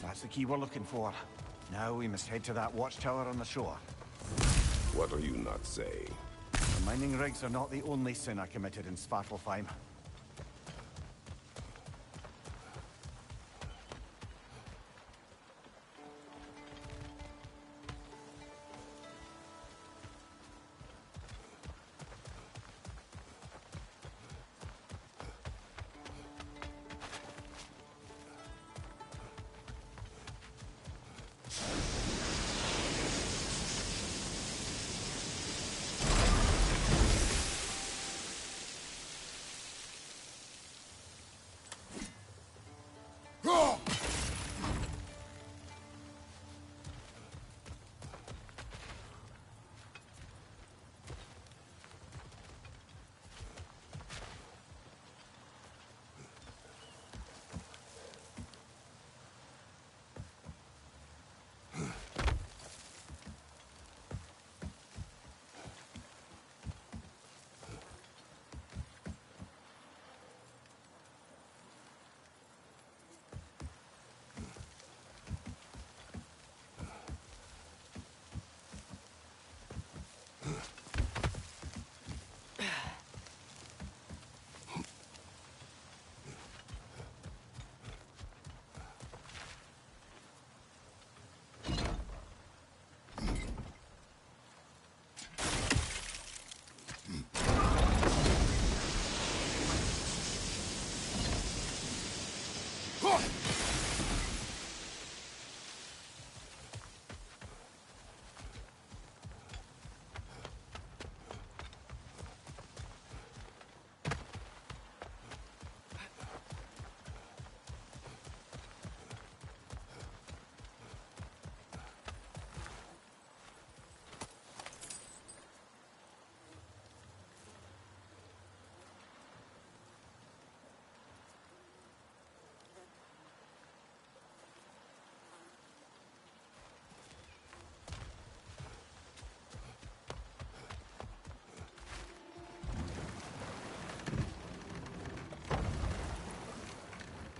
C: That's the key we're looking for. Now we must head to that watchtower on the shore.
K: What are you not saying?
C: The mining rigs are not the only sin I committed in Svartalfheim.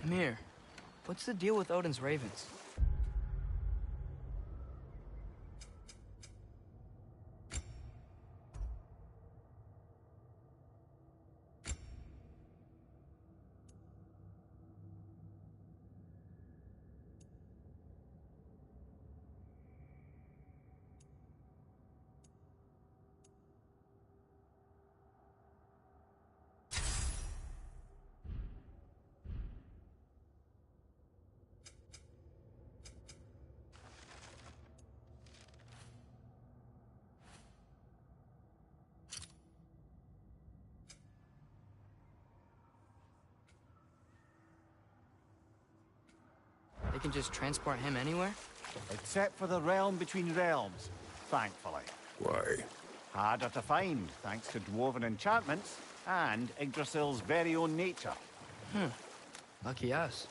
A: Mimir, what's the deal with Odin's ravens? They can just transport him anywhere?
C: Except for the realm between realms, thankfully.
K: Why?
C: Harder to find, thanks to dwarven enchantments and Yggdrasil's very own nature.
A: Lucky us.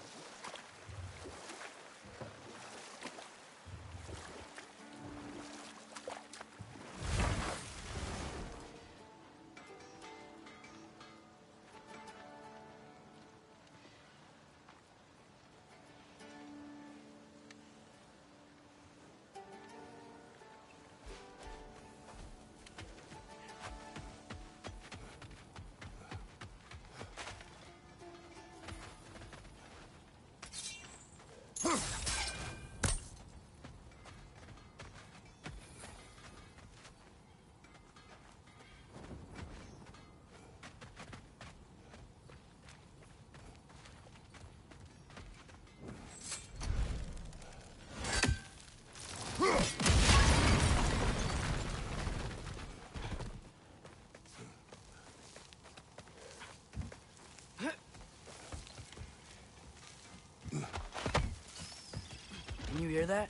A: Can you hear that?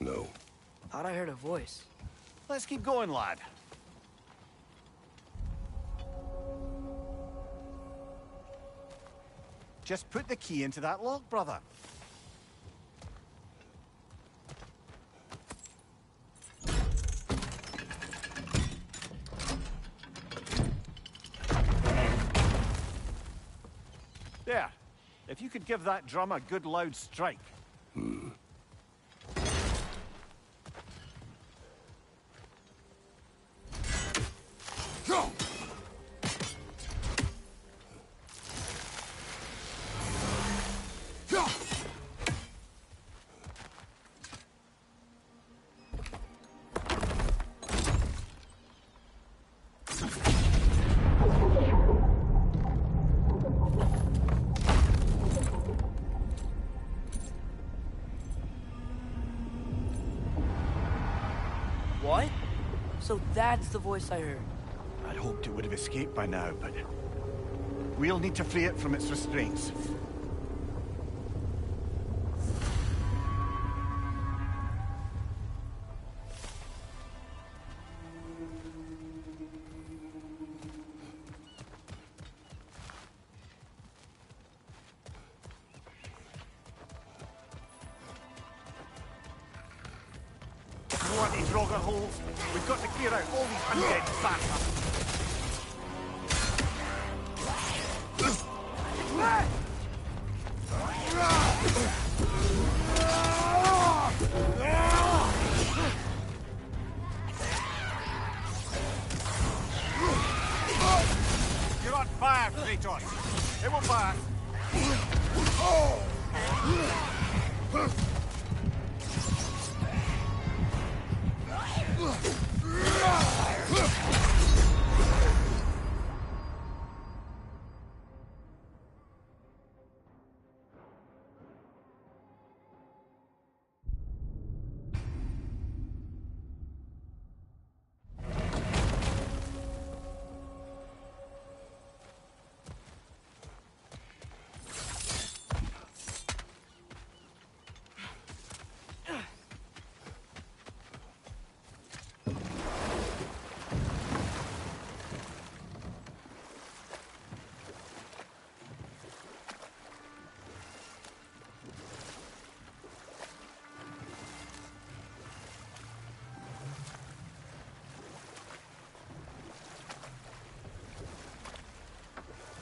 K: No.
A: Thought I heard a voice.
C: Let's keep going, lad. Just put the key into that lock, brother. There. If you could give that drum a good loud strike.
A: What? So that's the voice I heard.
C: I'd hoped it would have escaped by now, but we'll need to free it from its restraints. You want these roger holes? We've got to clear out all these undead bastards. You're on fire, Kratos. It will pass.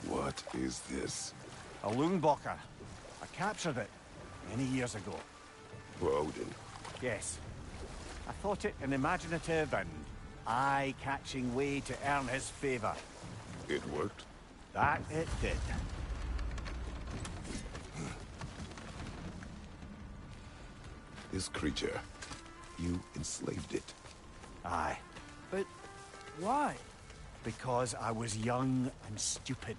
K: What is this?
C: A Loonbocker. I captured it many years ago.
K: For Odin.
C: Yes. I thought it an imaginative and eye-catching way to earn his favor.
K: It worked?
C: That it did.
K: This creature, you enslaved it.
C: Aye.
A: But why?
C: Because I was young and stupid.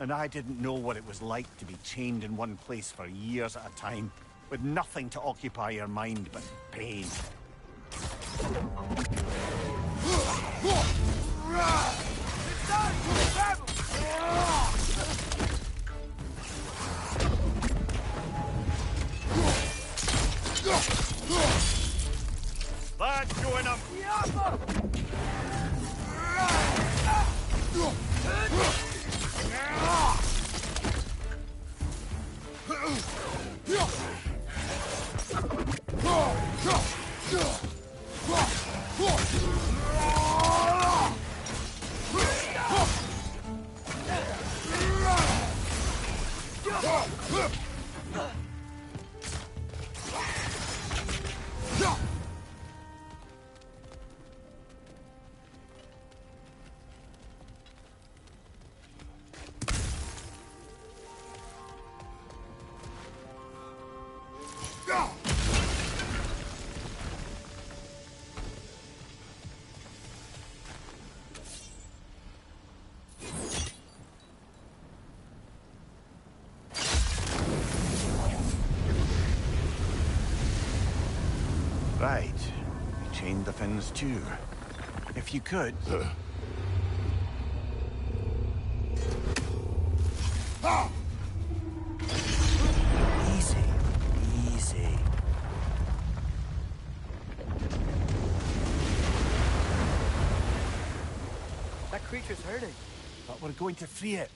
C: And I didn't know what it was like to be chained in one place for years at a time, with nothing to occupy your mind but pain. That's going up! Right. You chained the fins too. If you could... Easy. Easy.
A: creature's hurting.
C: But we're going to free it.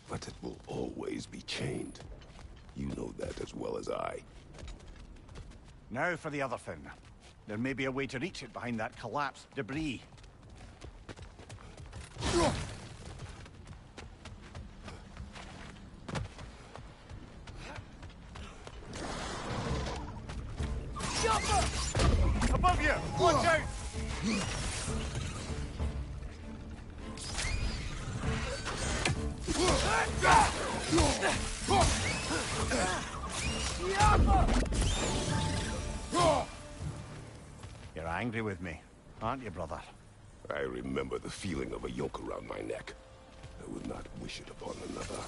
K: But it will always be chained. You know that as well as I.
C: Now for the other thing. There may be a way to reach it behind that collapsed debris. Above you! Watch out! You're angry with me, aren't you, brother?
K: I remember the feeling of a yoke around my neck. I would not wish it upon another.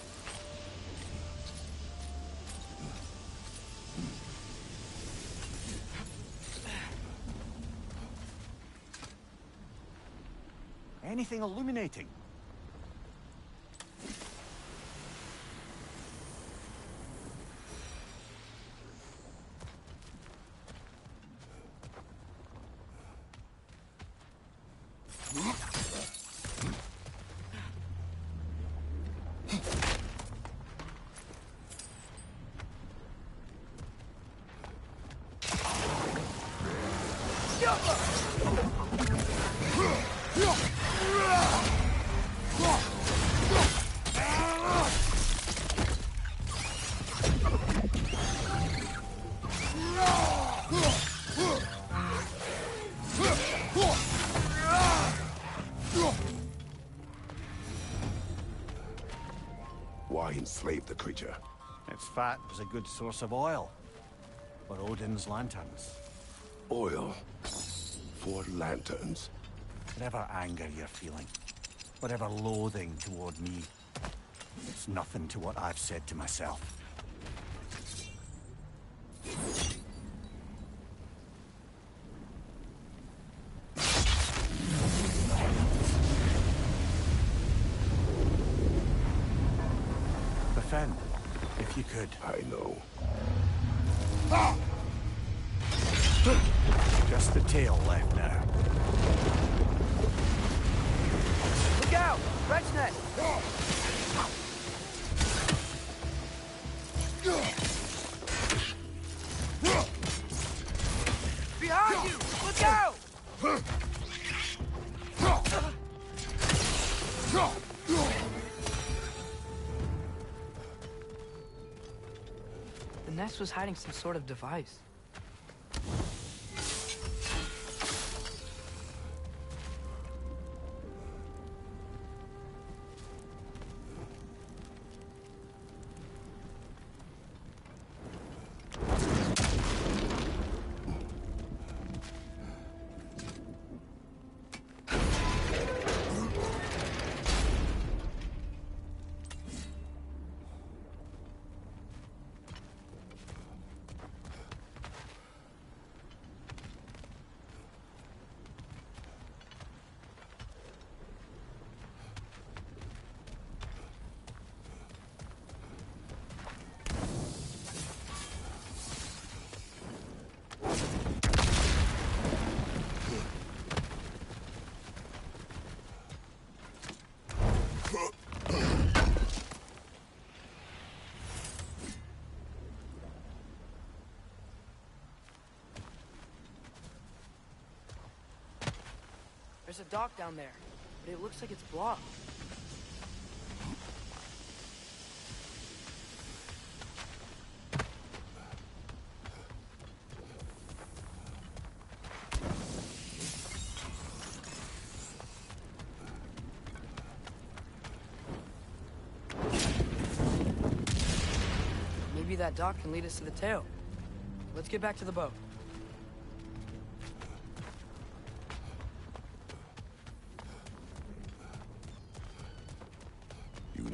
C: Anything illuminating?
K: Why enslave the creature?
C: Its fat was a good source of oil for Odin's lanterns.
K: Oil? For lanterns?
C: Whatever anger you're feeling, whatever loathing toward me, it's nothing to what I've said to myself. Defend, if you could.
K: I know.
C: Just the tail left now.
A: Look out! Resonant! Behind you! Look out! The nest was hiding some sort of device. There's a dock down there, but it looks like it's blocked. Maybe that dock can lead us to the tail. Let's get back to the boat.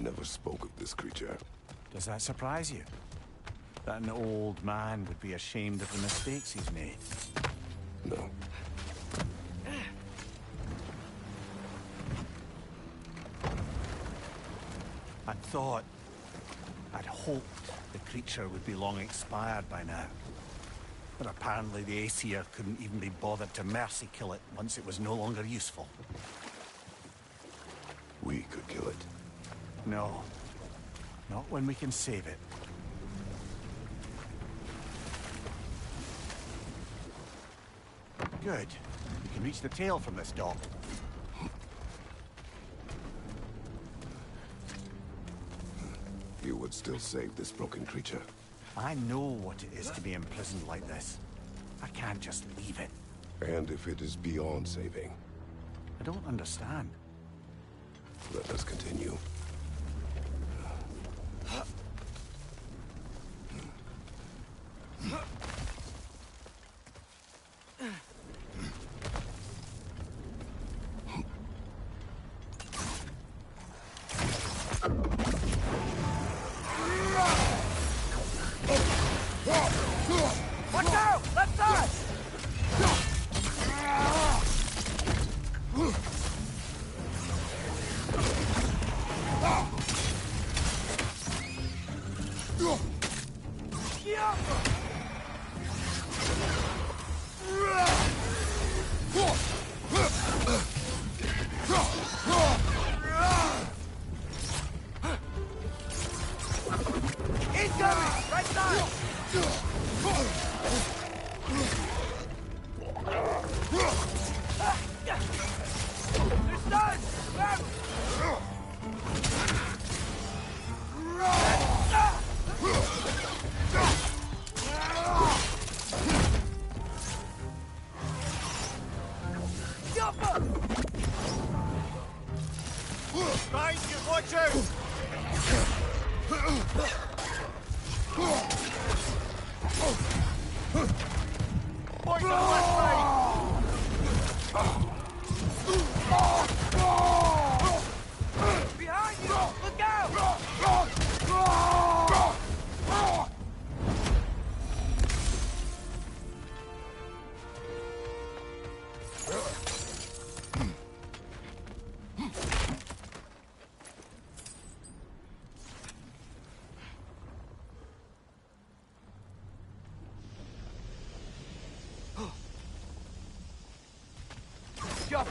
K: Never spoke of this creature.
C: Does that surprise you? That an old man would be ashamed of the mistakes he's made?
K: No.
C: I'd hoped the creature would be long expired by now. But apparently the Aesir couldn't even be bothered to mercy kill it once it was no longer useful.
K: could kill it.
C: No. Not when we can save it. Good. We can reach the tail from this dock.
K: You would still save this broken creature.
C: I know what it is to be imprisoned like this. I can't just leave it.
K: And if it is beyond saving?
C: I don't understand.
K: Let us continue.
L: Watch out! Left side! Incoming! Right side! They're stunned! Grab 'em! Jump up!
C: Right, you watch out! Point to the left side!
L: Behind you! Look out! Jump!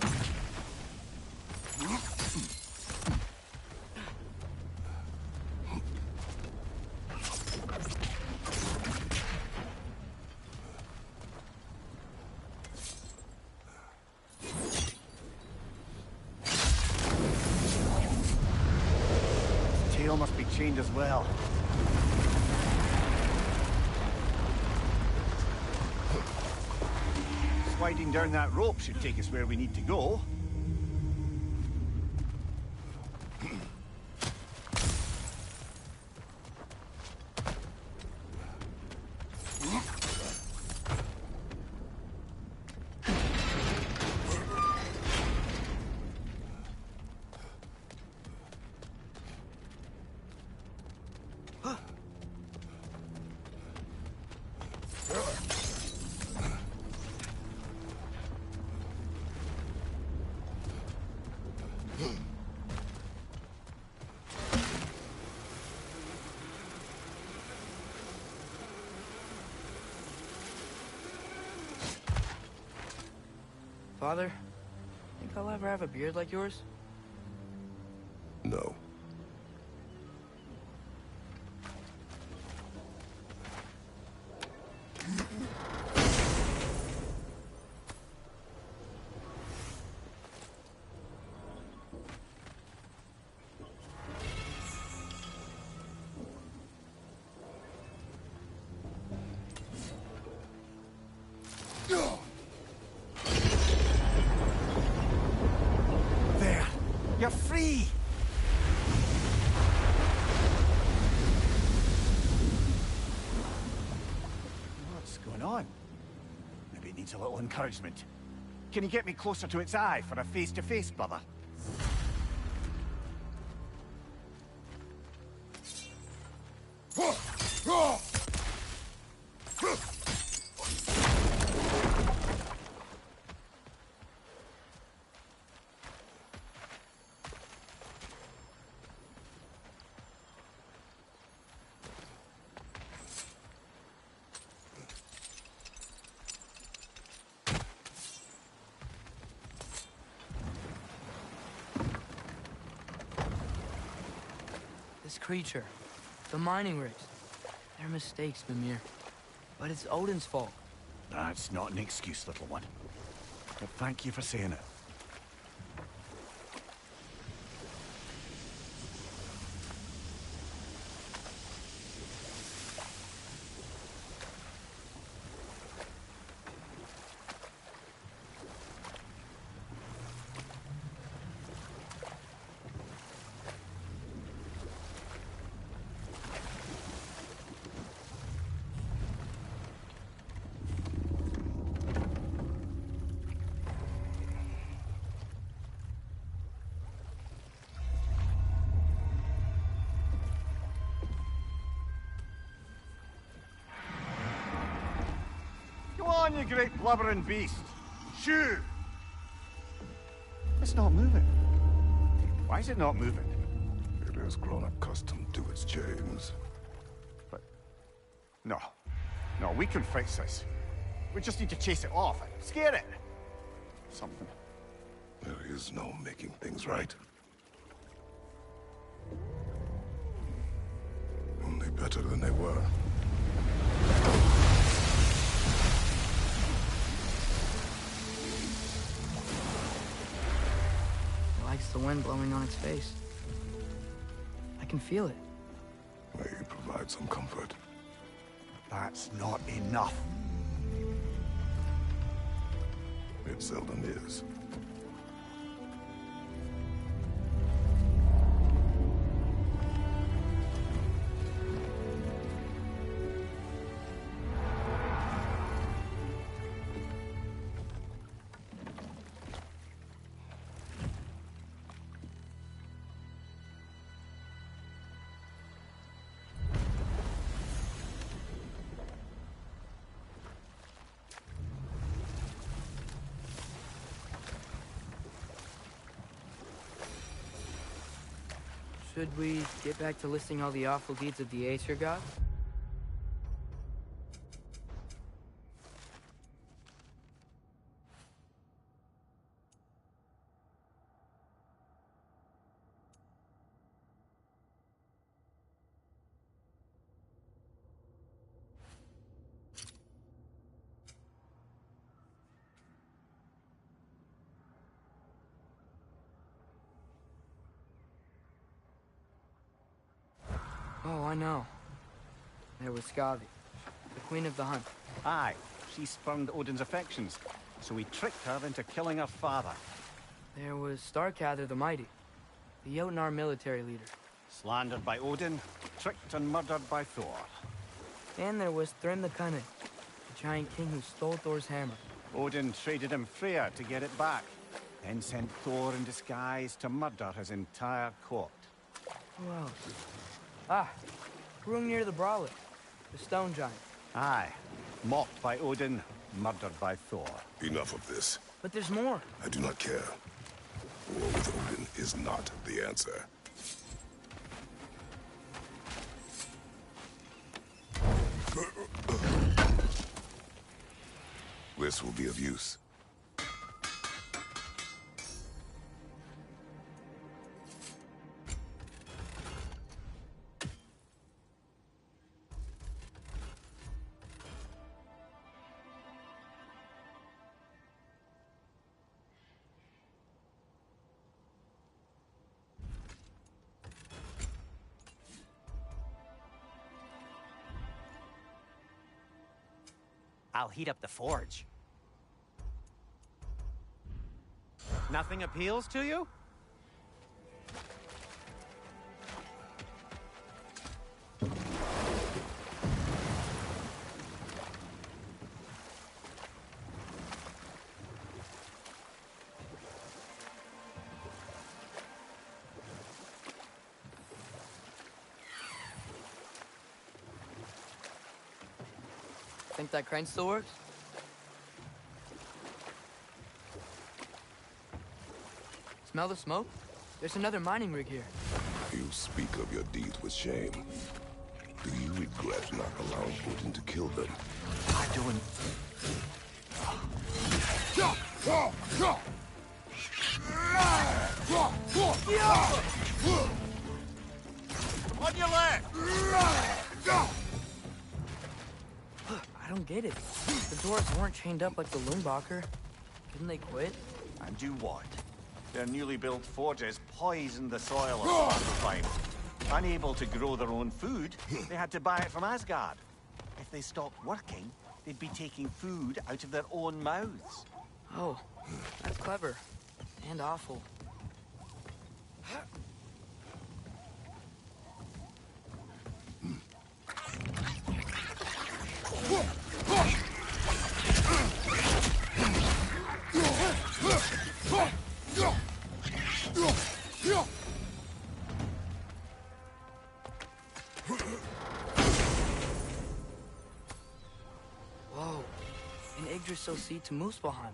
C: Tail must be chained as well. Sliding down that rope should take us where we need to go.
A: Father, think I'll ever have a beard like yours?
K: No.
C: There! You're free! What's going on? Maybe it needs a little encouragement. Can you get me closer to its eye for a face-to-face, brother?
A: This creature, the mining rigs, they're mistakes, Mimir. But it's Odin's fault.
C: That's not an excuse, little one. But thank you for saying it. Come on, you great blubbering beast. Shoo! It's not moving. Why is it not moving?
K: It has grown accustomed to its chains.
C: But... No. No, we can fix this. We just need to chase it off and scare it. Something.
K: There is no making things right. Only better than they were.
A: It likes the wind blowing on its face. I can feel it.
K: May you provide some comfort.
C: That's not enough.
K: It seldom is.
A: Should we get back to listing all the awful deeds of the Aesir god? Oh, I know. There was Skavi, the queen of the hunt.
C: Aye, she spurned Odin's affections, so he tricked her into killing her father.
A: There was Starkather the Mighty, the Jotnar military leader.
C: Slandered by Odin, tricked and murdered by Thor.
A: And there was Thrym the Cunning, the giant king who stole Thor's hammer.
C: Odin traded him Freya to get it back, then sent Thor in disguise to murder his entire court.
A: Who else? Ah, Hrungnir the Brawler, the stone giant.
C: Aye, mocked by Odin, murdered by Thor.
K: Enough of this.
A: But there's more.
K: I do not care. War with Odin is not the answer. This will be of use.
G: I'll heat up the forge. Nothing appeals to you?
A: Think that crane still works? Smell the smoke? There's another mining rig here.
K: You speak of your deeds with shame. Do you regret not allowing Odin to kill them?
C: I don't...
A: don't get it. The dwarves weren't chained up like the Lundbacher. Didn't they quit?
C: And do what? Their newly built forges poisoned the soil of Svartalfheim. Unable to grow their own food, they had to buy it from Asgard. If they stopped working, they'd be taking food out of their own mouths.
A: Oh, that's clever. And awful. Whoa, an Yggdrasil seed to Muspelheim.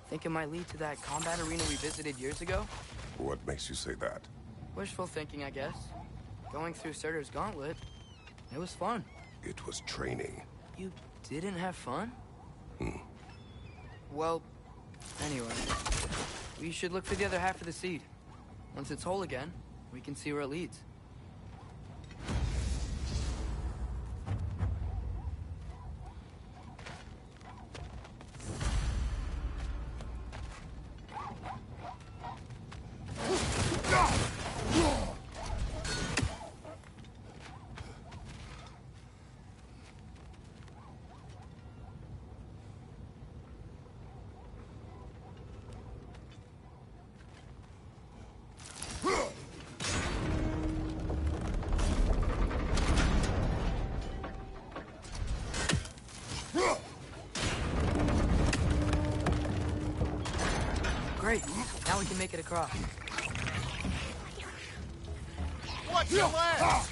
A: Think it might lead to that combat arena we visited years ago?
K: What makes you say that?
A: Wishful thinking, I guess. Going through Surtur's gauntlet, it was fun.
K: It was training.
A: You didn't have fun? Well, anyway, we should look for the other half of the seed. Once it's whole again, we can see where it leads. Great. Now we can make it across.
C: Watch your legs!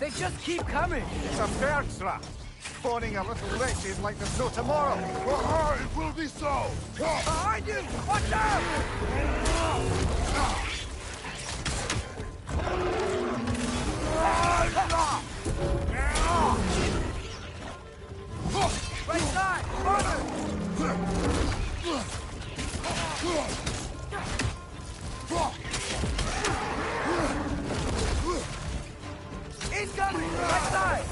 A: They just keep coming!
C: It's a bird trap! Spawning a little wretches like there's no tomorrow!
E: It will be so!
A: Behind you! Watch out! Right side! Farther! Incoming! Right side!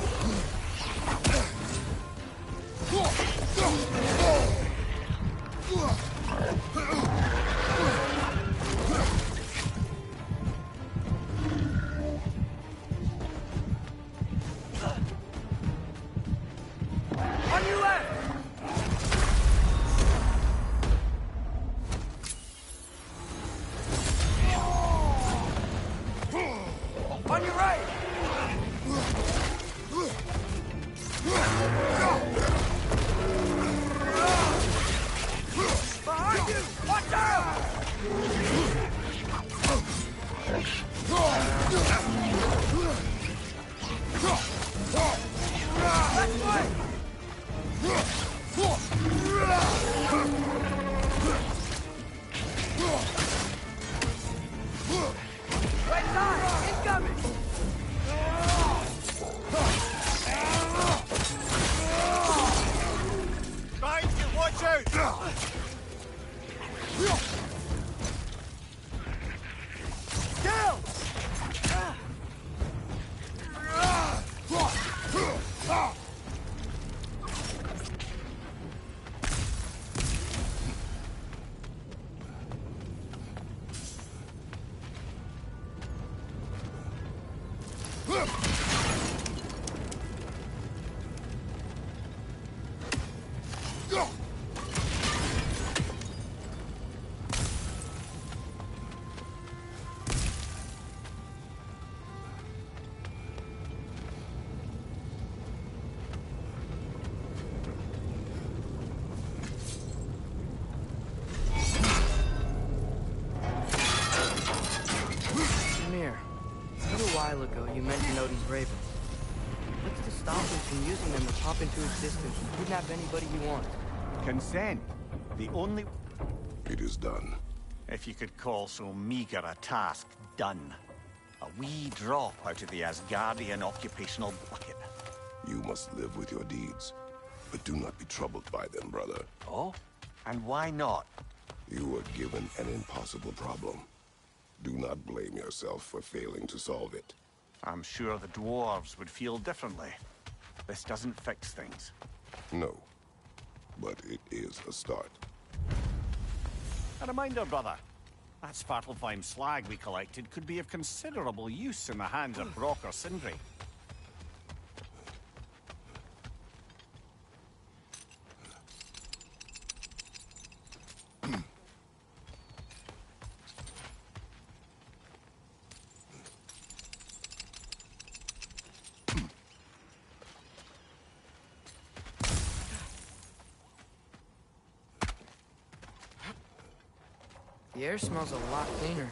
A: On your left! On your right! Behind you! Watch out! Left way! Right side! Incoming! You mentioned Odin's ravens. What's to stop him from using them to pop into existence and kidnap anybody he wants?
C: Consent. The only...
K: It is done.
C: If you could call so meager a task done. A wee drop out of the Asgardian occupational bucket.
K: You must live with your deeds, but do not be troubled by them, brother.
C: Oh? And why not?
K: You were given an impossible problem. Do not blame yourself for failing to solve it.
C: I'm sure the dwarves would feel differently. This doesn't fix things.
K: No, but it is a start.
C: A reminder, brother. That Svartalfheim slag we collected could be of considerable use in the hands of Brock or Sindri.
A: The air smells a lot cleaner.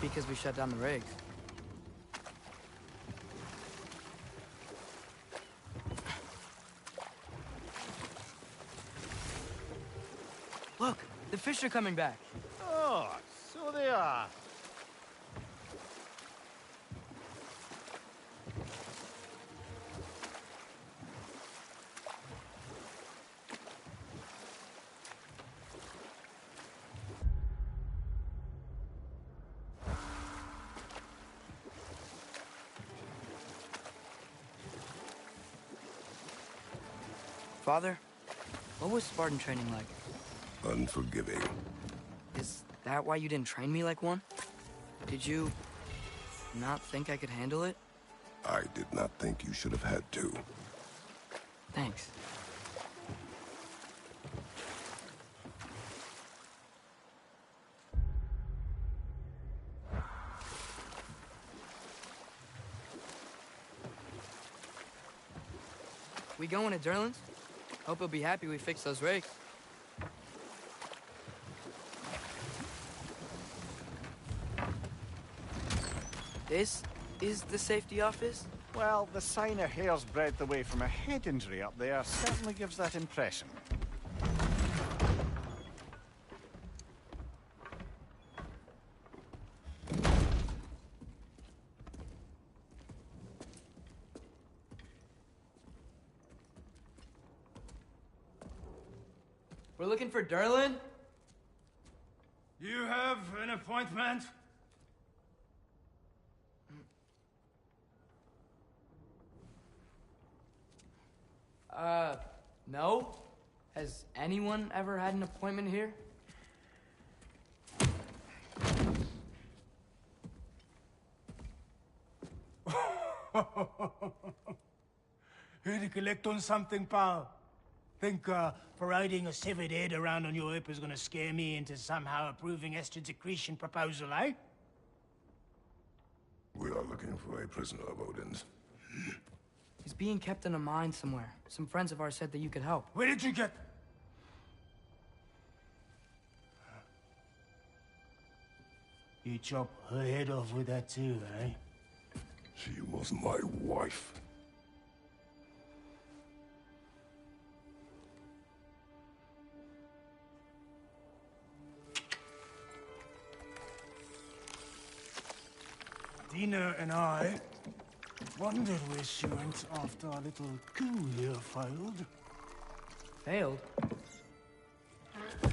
A: Because we shut down the rigs. Look, the fish are coming back.
C: Oh, so they are.
A: Father, what was Spartan training like?
K: Unforgiving.
A: Is that why you didn't train me like one? Did you not think I could handle it?
K: I did not think you should have had to.
A: Thanks. We going to Durlin's? Hope he'll be happy we fixed those rigs. This is the safety office?
C: Well, the sign a hair's breadth away from a head injury up there certainly gives that impression.
A: We're looking for Durlin?
H: You have an appointment?
A: No. Has anyone ever had an appointment here?
H: Here to collect on something, pal. Think, parading a severed head around on your hip is gonna scare me into somehow approving Esther's accretion proposal, eh?
K: We are looking for a prisoner of Odin's.
A: He's being kept in a mine somewhere. Some friends of ours said that you could help.
H: Where did you get... You chop her head off with that too, eh?
K: She was my wife.
H: Dina and I wondered where she went after our little coup here failed.
A: Failed?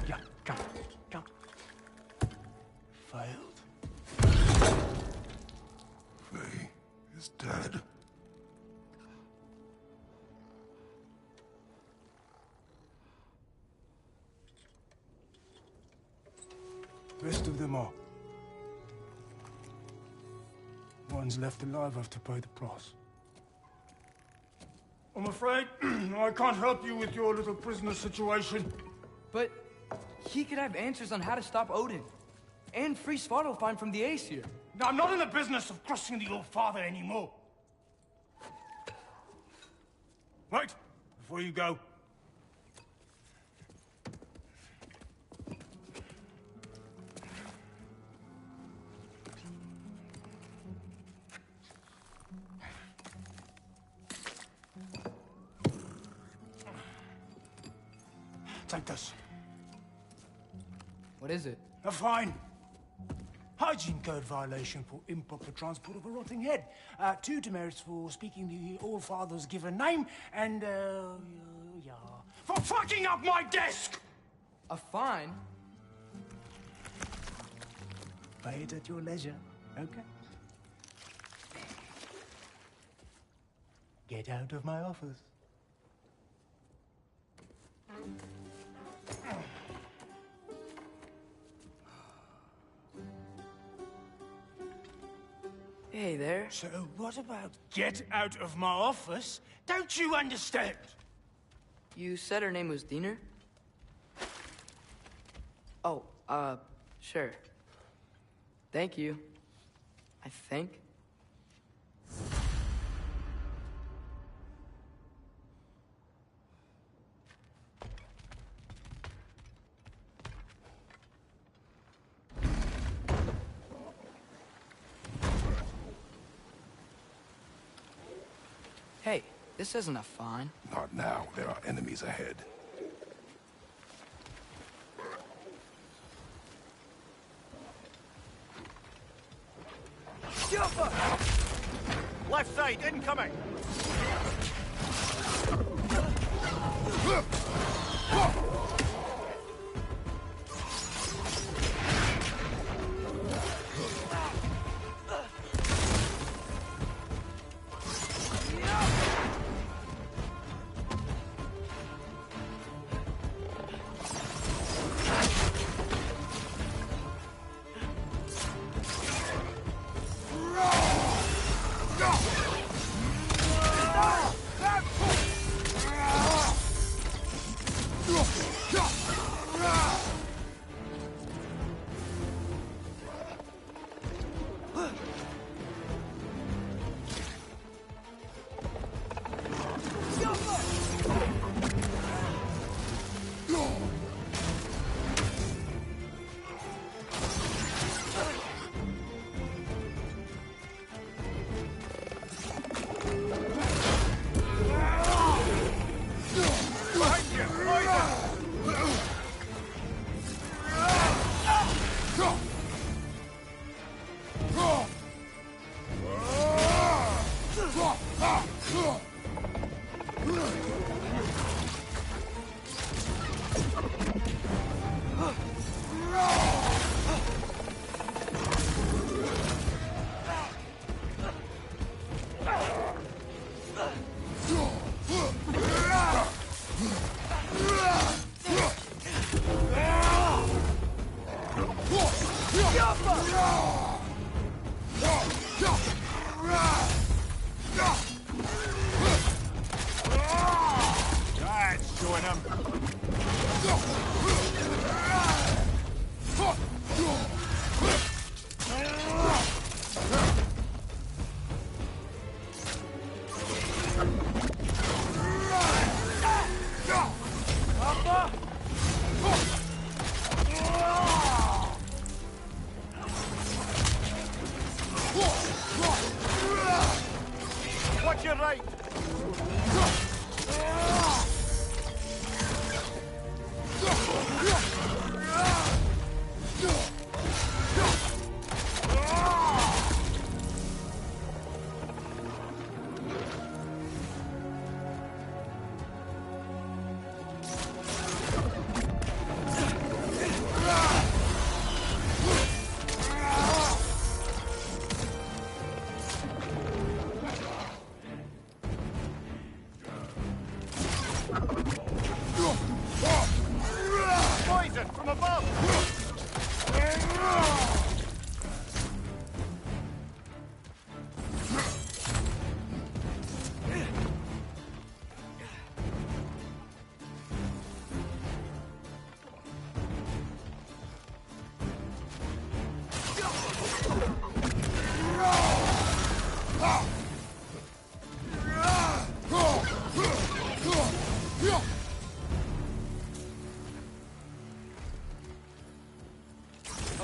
H: Yeah, come, come. Failed.
K: Faye is dead.
H: Rest of them are. Ones left alive have to pay the price. I'm afraid I can't help you with your little prisoner situation.
A: But he could have answers on how to stop Odin. And free Svartalfheim from the Aesir.
H: Now, I'm not in the business of crossing the old father anymore. Right, before you go. Take this.
A: What is it?
H: A fine. Hygiene code violation for improper transport of a rotting head. 2 demerits for speaking the All-Father's given name, and, yeah, for fucking up my desk!
A: A fine?
H: Pay it at your leisure, okay? Get out of my office.
A: Hey there.
H: So what about get out of my office? Don't you understand?
A: You said her name was Diener? Oh, sure. Thank you. I think. Hey, this isn't a fine.
K: Not now. There are enemies ahead.
C: Left side, incoming!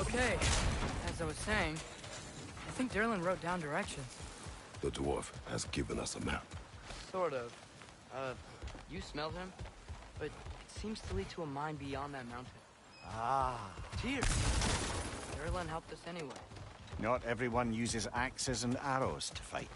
A: Okay, as I was saying, I think Derlin wrote down directions.
K: The dwarf has given us a map.
A: Sort of. You smelled him? But it seems to lead to a mine beyond that mountain.
C: Ah.
A: Tyr! Derlin helped us anyway.
C: Not everyone uses axes and arrows to fight.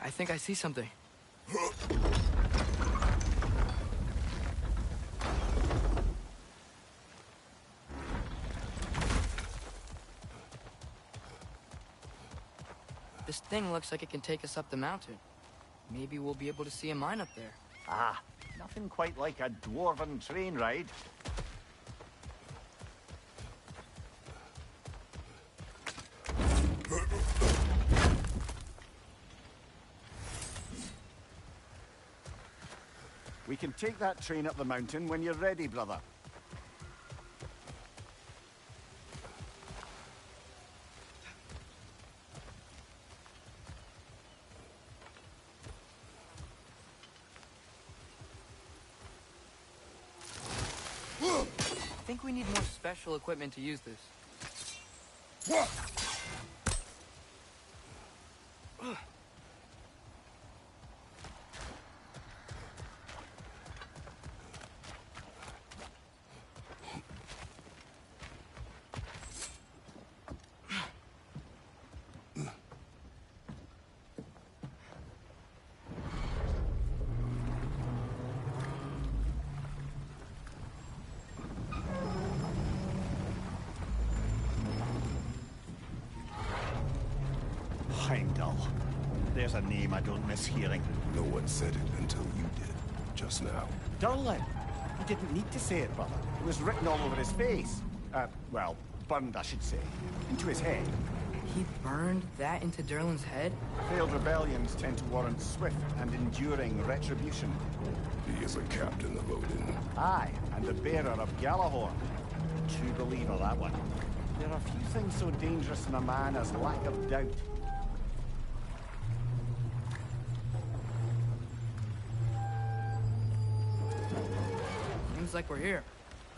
A: I think I see something. This thing looks like it can take us up the mountain. Maybe we'll be able to see a mine up there.
C: Ah, nothing quite like a dwarven train ride. We can take that train up the mountain when you're ready, brother.
A: I think we need more special equipment to use this.
C: Heimdall. There's a name I don't miss hearing.
K: No one said it until you did, just now.
C: Derlin! He didn't need to say it, brother. It was written all over his face. Well, burned, I should say. Into his head.
A: He burned that into Derlin's head?
C: Failed rebellions tend to warrant swift and enduring retribution.
K: He is a captain of Odin.
C: Aye, and the bearer of Galahorn. True believer, that one. There are few things so dangerous in a man as lack of doubt.
A: Seems like we're here.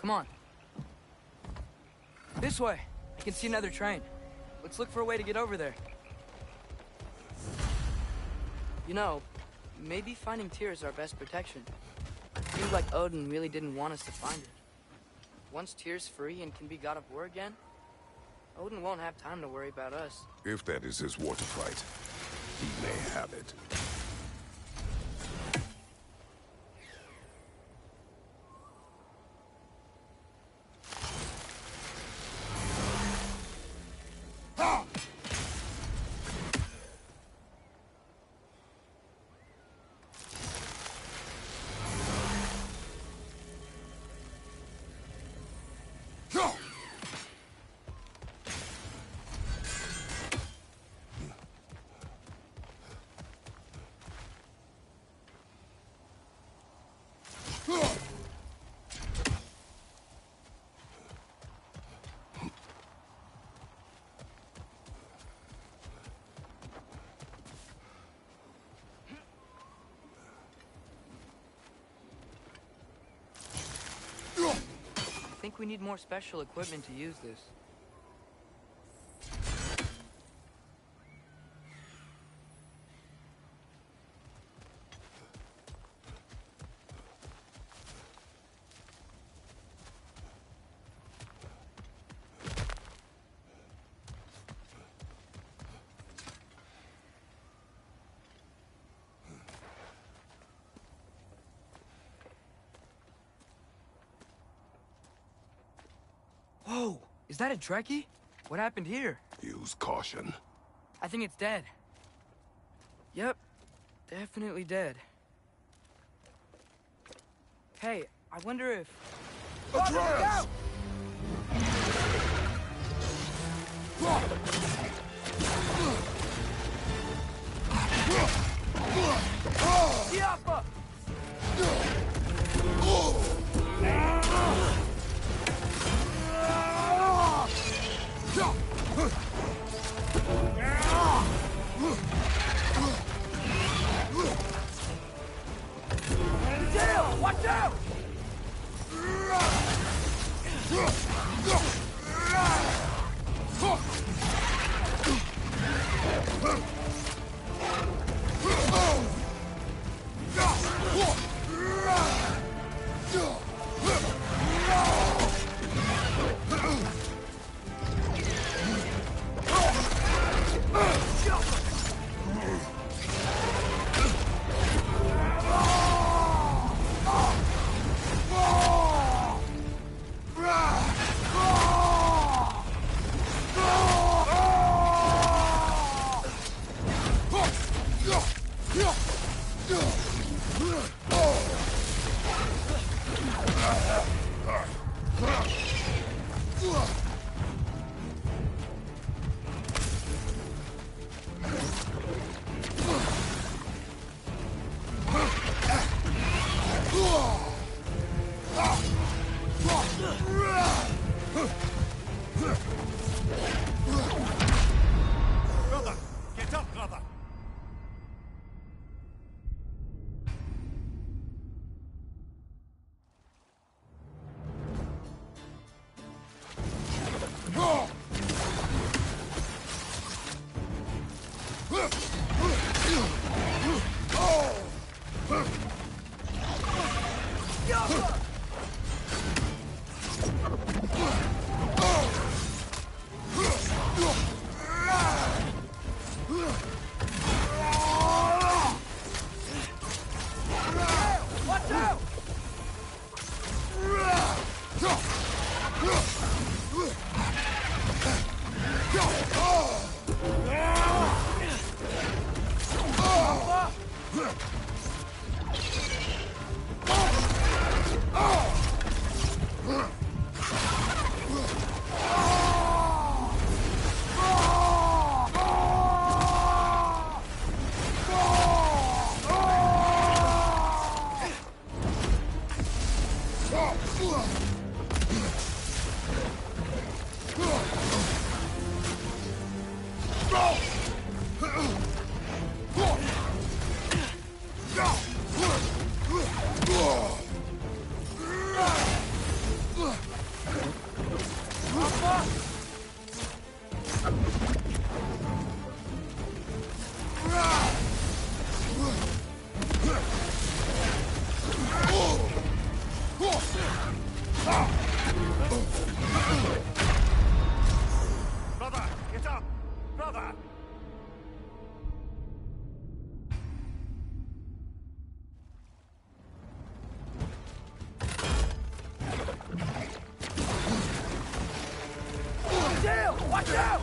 A: Come on. This way. I can see another train. Let's look for a way to get over there. You know, maybe finding Tyr is our best protection. It seems like Odin really didn't want us to find it. Once Tyr's free and can be god of war again, Odin won't have time to worry about us.
K: If that is his war to fight, he may have it.
A: think we need more special equipment to use this. Whoa! Is that a Trekkie? What happened here?
K: Use caution.
A: I think it's dead. Yep. Definitely dead. Hey, I wonder if...
I: Atreus!
L: Siapa!
A: Dale, watch out!
C: Brother! Get up, brother!
L: Watch out!
C: Brother, get up! Brother!
L: Dale, watch out!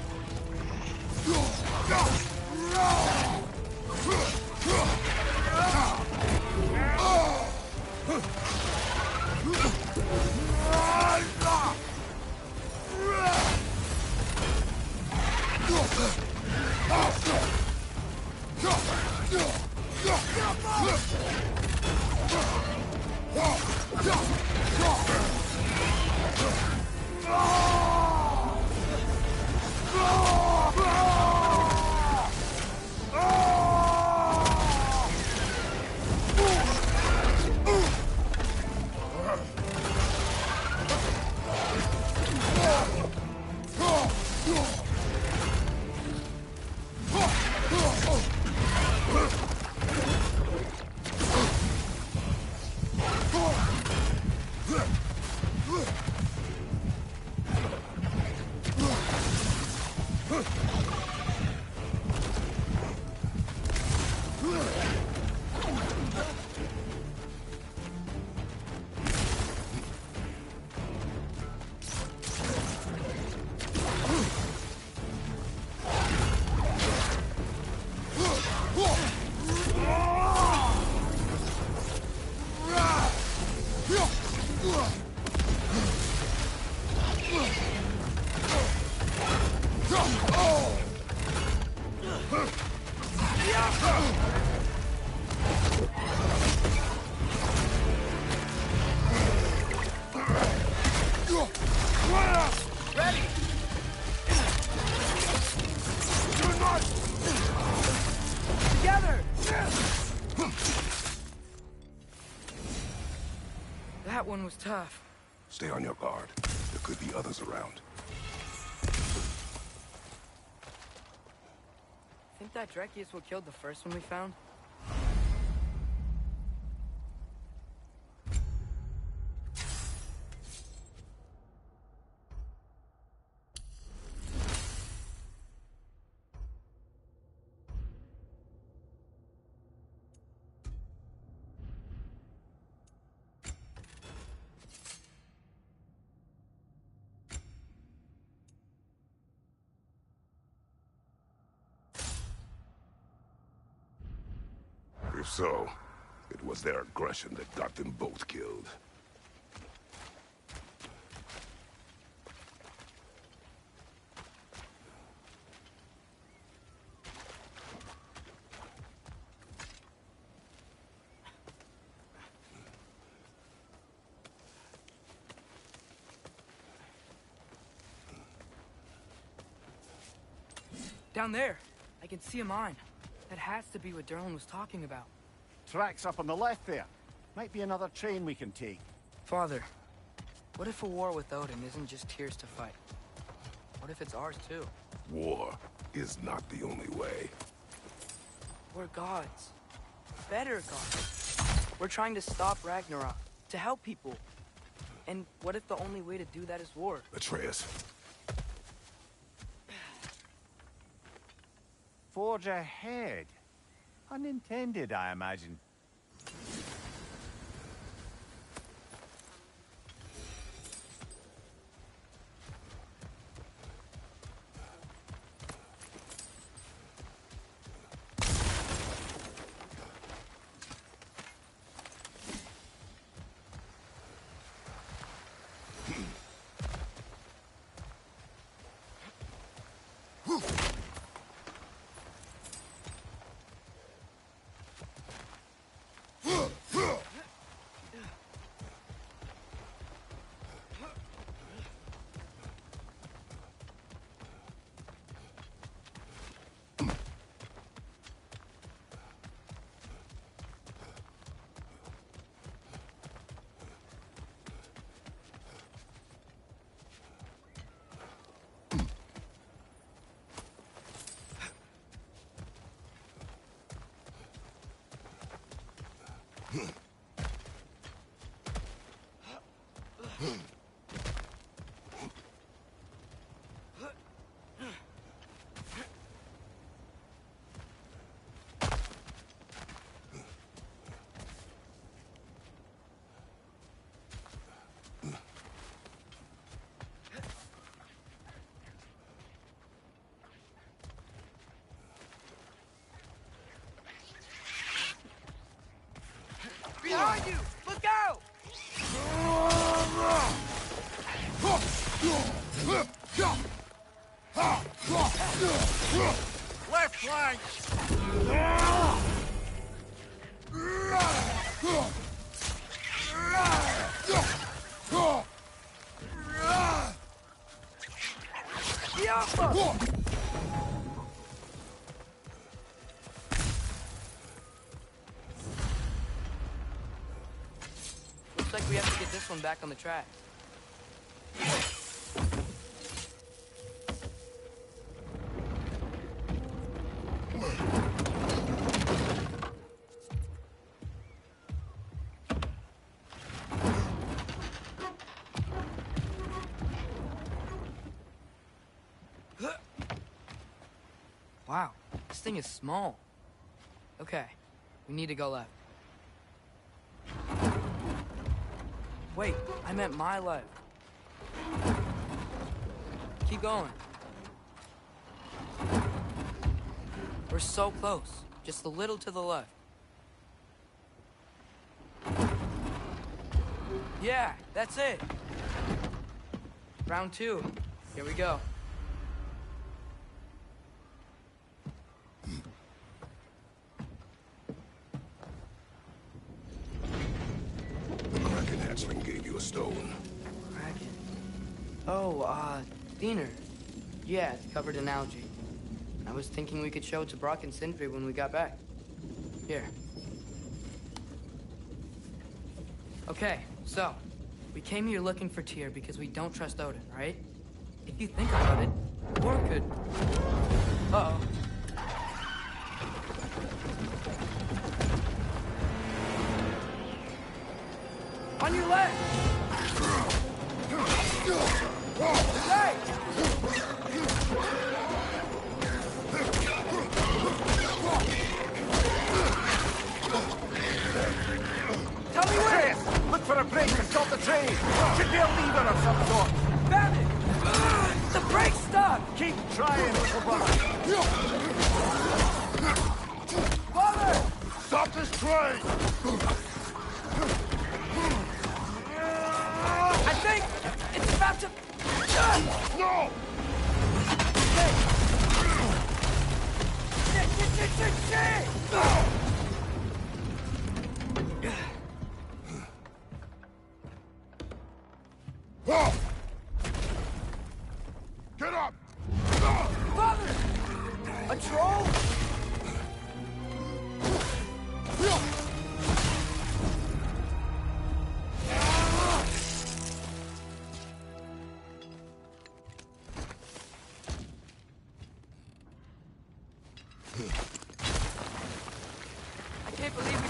A: That one was tough.
K: Stay on your guard. There could be others around.
A: Think that Dreki is what killed the first one we found?
K: If so, it was their aggression that got them both killed.
A: Down there. I can see a mine. That has to be what Durlin was talking about.
C: Tracks up on the left there. Might be another train we can take.
A: Father, what if a war with Odin isn't just tears to fight? What if it's ours too?
K: War is not the only way.
A: We're gods. Better gods. We're trying to stop Ragnarok, to help people. And what if the only way to do that is war?
K: Atreus.
C: Forge ahead. Unintended, I imagine.
A: Behind you! Look out!
B: Left flank!
A: Looks like we have to get this one back on the track. Wow, this thing is small. Okay, we need to go left. Wait, I meant my left. Keep going. We're so close. Just a little to the left. Yeah, that's it. Round 2. Here we go.
K: Gave you a stone.
A: Kraken. Oh, Diener. Yeah, it's covered in algae. I was thinking we could show it to Brock and Sindri when we got back. Here. Okay, so, we came here looking for Tyr because we don't trust Odin, right? If you think about it, War could... Uh-oh. On your left! Hey! Tell me where!
C: Look for a break to stop the train! Should be a lever of some sort!
A: Found it! The brake's stuck!
C: Keep trying, little brother!
A: Father!
E: Stop this train!
A: I think it's about to...
E: No!
A: Shit!
E: Get up!
A: Father! A troll? I can't believe it.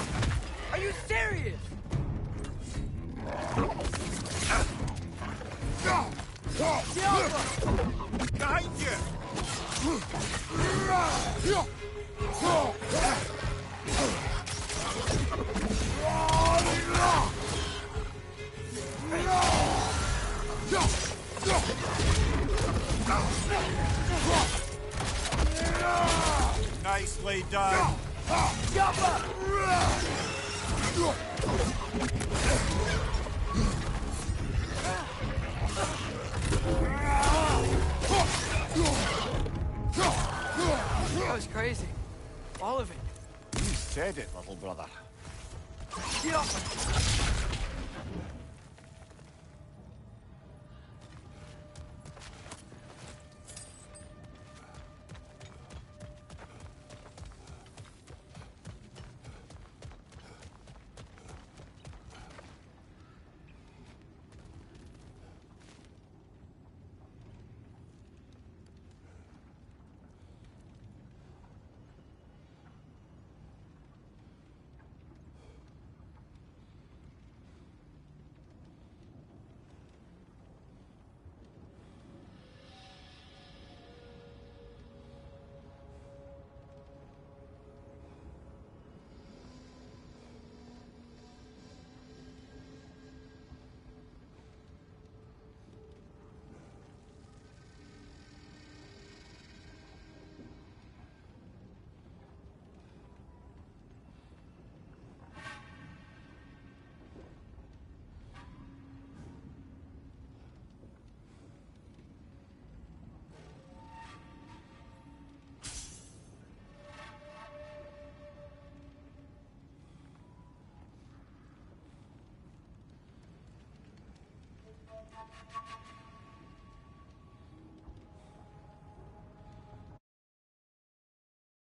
A: Are you serious?
C: Behind you! Nicely done.
A: That was crazy. All of it.
C: You said it, little brother.
A: Get off!